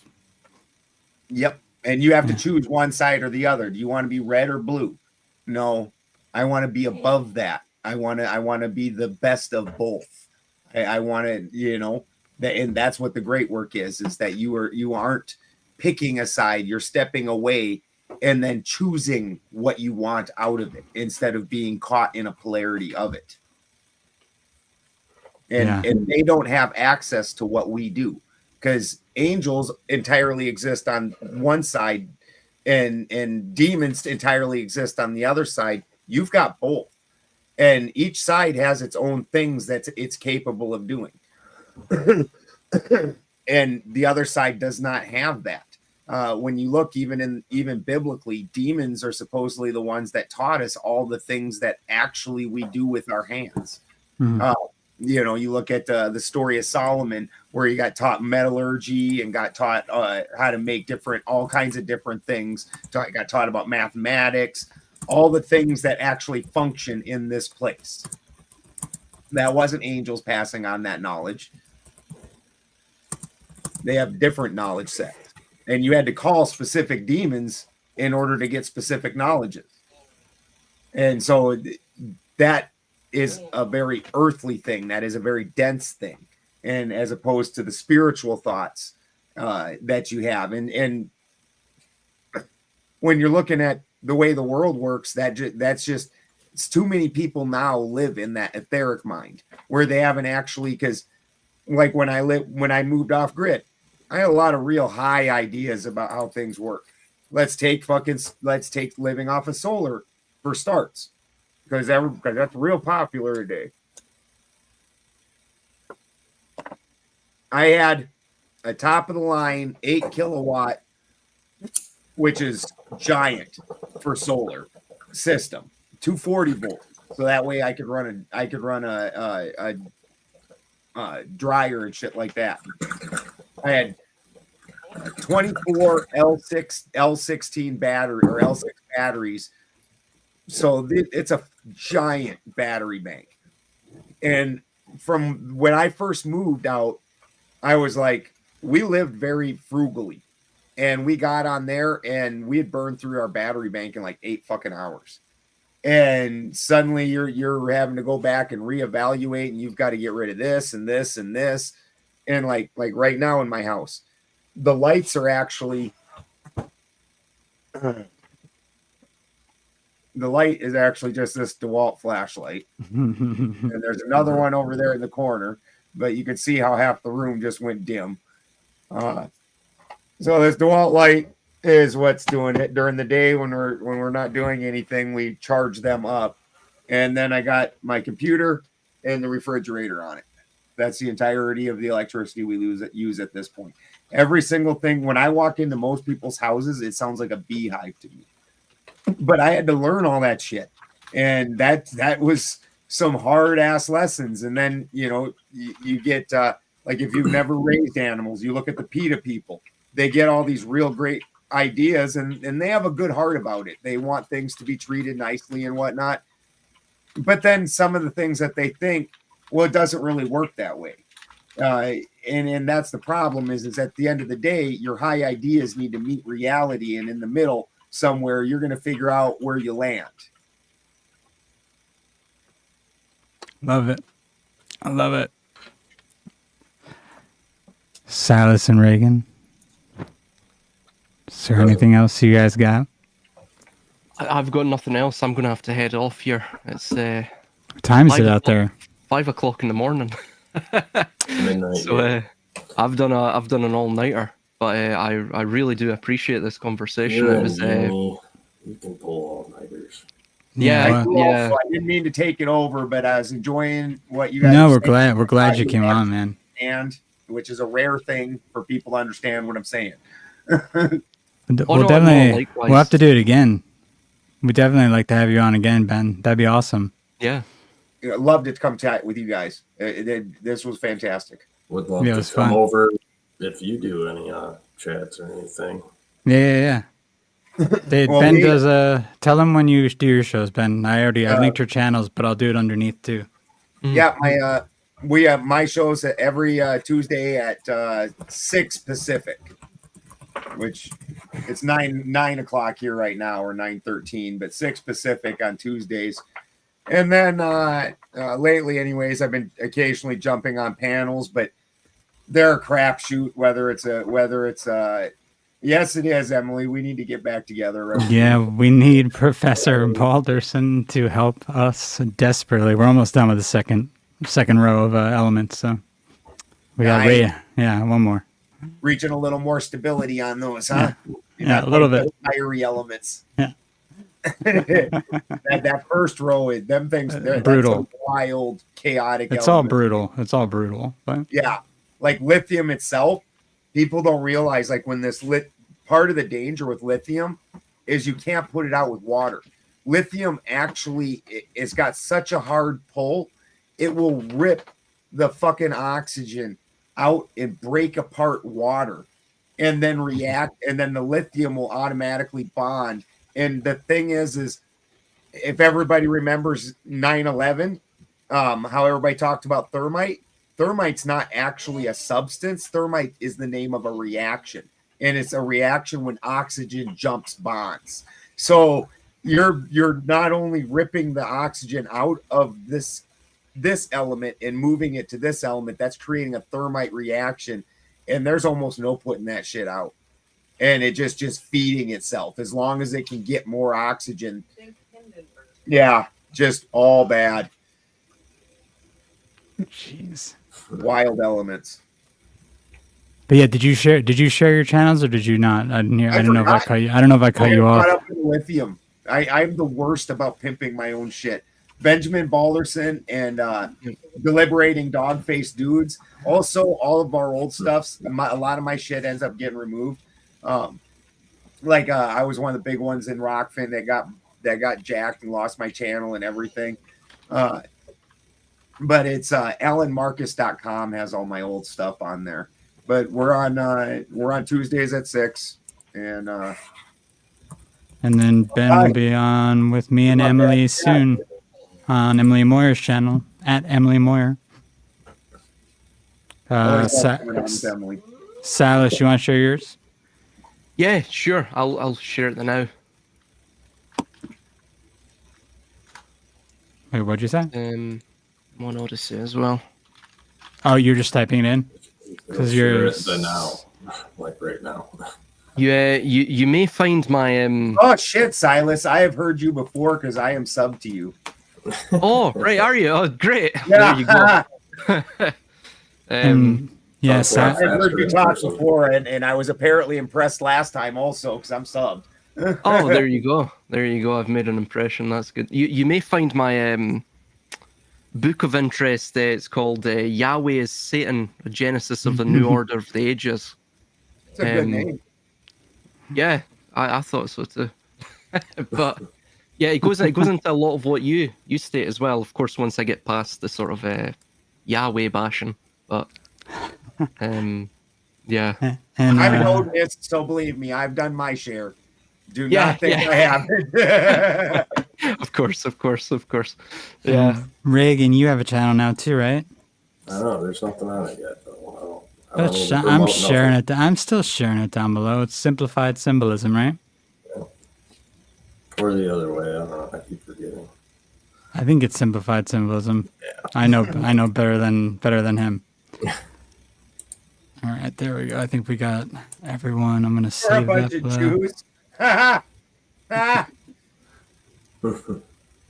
Yep. And you have to choose one side or the other. Do you want to be red or blue? No, I want to be above that. I want to be the best of both. I want to, you know, and that's what the great work is that you aren't picking a side. You're stepping away and then choosing what you want out of it, instead of being caught in a polarity of it. and they don't have access to what we do, because angels entirely exist on one side and demons entirely exist on the other side. You've got both, and each side has its own things that it's capable of doing. And the other side does not have that. When you look even biblically, demons are supposedly the ones that taught us all the things that actually we do with our hands. You know, you look at the story of Solomon, where he got taught metallurgy and got taught how to make all kinds of different things. Got taught about mathematics, all the things that actually function in this place. That wasn't angels passing on that knowledge. They have different knowledge sets, and you had to call specific demons in order to get specific knowledges. And so that is a very earthly thing. That is a very dense thing, and as opposed to the spiritual thoughts that you have. And when you're looking at the way the world works, that's just, it's too many people now live in that etheric mind where they haven't actually, because like when I moved off grid, I had a lot of real high ideas about how things work. Let's take living off of solar for starts, because that's real popular today. I had a top of the line 8 kilowatt, which is giant for solar system, 240 volt. So that way I could run a dryer and shit like that. I had 24 L16 battery or L6 batteries. So it's a giant battery bank. And from when I first moved out, I was like, we lived very frugally, and we got on there and we had burned through our battery bank in like 8 fucking hours. And suddenly you're having to go back and reevaluate, and you've got to get rid of this and this and this. And like right now in my house, the lights are actually, the light is actually just this DeWalt flashlight. And there's another one over there in the corner, but you can see how half the room just went dim. So this DeWalt light is what's doing it. During the day when we're not doing anything, we charge them up. And then I got my computer and the refrigerator on it. That's the entirety of the electricity we use at this point. Every single thing, when I walk into most people's houses, it sounds like a beehive to me. But I had to learn all that shit. And that was some hard ass lessons. And then, you get, like if you've never raised animals, you look at the PETA people, they get all these real great ideas and they have a good heart about it. They want things to be treated nicely and whatnot. But then some of the things that they think, well, it doesn't really work that way. And that's the problem is at the end of the day, your high ideas need to meet reality. And in the middle somewhere, you're going to figure out where you land. Love it. I love it. Silas and Regan. Is there anything else you guys got? I've got nothing else. I'm going to have to head off here. It's what time is it out there? 5 o'clock in the morning. Midnight. So I've done an all-nighter, but I really do appreciate this conversation. You're It was you can pull all-nighters. yeah. I didn't mean to take it over, but I was enjoying what you guys. No, were we're saying. glad you came on, man. And which is a rare thing for people to understand what I'm saying. We'll have to do it again. We definitely like to have you on again, Ben. That'd be awesome. Yeah. Loved it to come chat with you guys. This was fantastic. Would love Yeah, it to was come fun. over if you do any chats or anything. Yeah. Well, Ben does tell him when you do your shows, Ben. I linked your channels, but I'll do it underneath too. Yeah, we have my shows every Tuesday at 6 Pacific, which it's 9 o'clock here right now, or 9:13, but 6 Pacific on Tuesdays. And then lately, anyways, I've been occasionally jumping on panels, but they're a crapshoot. Whether it's yes, it is, Emily. We need to get back together. Right? Yeah, we need Professor Balderson to help us desperately. We're almost done with the second second row of elements. So we got Nice. one more. Reaching a little more stability on those, huh? Yeah, a little bit. Fiery elements. Yeah. that first row is them things. Brutal. That's a wild, chaotic. It's element. all brutal. But Yeah, like lithium itself, people don't realize like when this part of the danger with lithium is you can't put it out with water. Lithium actually it's got such a hard pull, it will rip the fucking oxygen out and break apart water and then react, and then the lithium will automatically bond. And the thing is if everybody remembers 9/11, how everybody talked about thermite. Thermite's not actually a substance. Thermite is the name of a reaction, and it's a reaction when oxygen jumps bonds. So you're not only ripping the oxygen out of this element and moving it to this element, that's creating a thermite reaction, and there's almost no putting that shit out, and it just feeding itself as long as it can get more oxygen. Yeah, just all bad. jeez. Wild elements. But yeah, did you share your channels or did you not? I didn't hear. I don't know if I forgot. cut you. I don't know if I cut you Caught off. up in lithium. I'm the worst about pimping my own shit. Benjamin Balderson and deliberating dog-faced dudes. Also, all of our old stuffs. A lot of my shit ends up getting removed. I was one of the big ones in Rockfin that got jacked and lost my channel and everything. But it's alanmarcus.com has all my old stuff on there. But we're on Tuesdays at 6, and then Ben will be on with me and Emily soon on Emily Moyer's channel at Emily Moyer. Emily. Silas, you want to share yours? Yeah, sure. I'll share it now. Wait, what'd you say? One Odyssey as well. Oh, you're just typing it in? Because you're the now, like right now. You may find my Oh shit, Silas! I have heard you before because I am sub to you. Oh, right, are you? Oh, great. Yeah. There you go. Yeah, I've heard you talk before, and I was apparently impressed last time also because I'm subbed. Oh, there you go. There you go. I've made an impression. That's good. You may find my book of interest. It's called Yahweh is Satan, a Genesis of the New Order of the Ages. It's a good name. Yeah, I thought so too. But yeah, it goes into a lot of what you state as well. Of course, once I get past the sort of Yahweh bashing, but yeah. And I'm an old miss, so believe me, I've done my share. Do not think I haven't. Of course. Yeah. Regan, you have a channel now too, right? I don't know. There's nothing on it yet, though. I'm sharing it. I'm still sharing it down below. It's simplified symbolism, right? Or the other way. I don't know. I keep forgetting. I think it's simplified symbolism. Yeah. I know better than him. All right, there we go. I think we got everyone. I'm gonna We're a save bunch that. of Jews. Ha ha.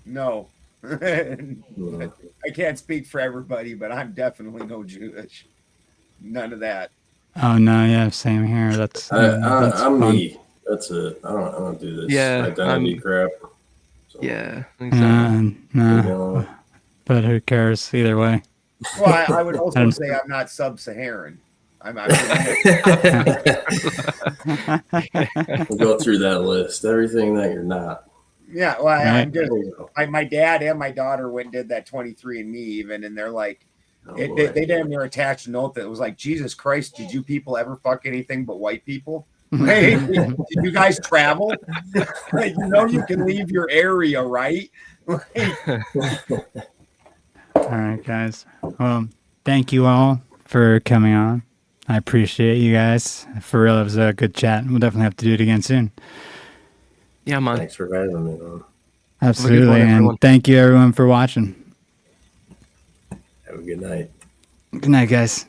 No. I can't speak for everybody, but I'm definitely no Jewish. None of that. Oh no, yeah, same here. That's I'm fun. me. That's it. I don't do this Yeah, identity crap. So, Yeah. Exactly. No, but who cares either way? Well, I would also say I'm not sub-Saharan. I'm we'll go through that list. Everything that you're not. yeah, well, I'm just my dad and my daughter went and did that 23andMe even, and they're like, they damn near attached a note that was like, Jesus Christ, did you people ever fuck anything but white people? Hey, did you guys travel? Like, you can leave your area, right? All right, guys. Well, thank you all for coming on. I appreciate you guys. For real, it was a good chat. We'll definitely have to do it again soon. Yeah, man. Thanks for having me on. Absolutely. One, everyone. And thank you, everyone, for watching. Have a good night. Good night, guys.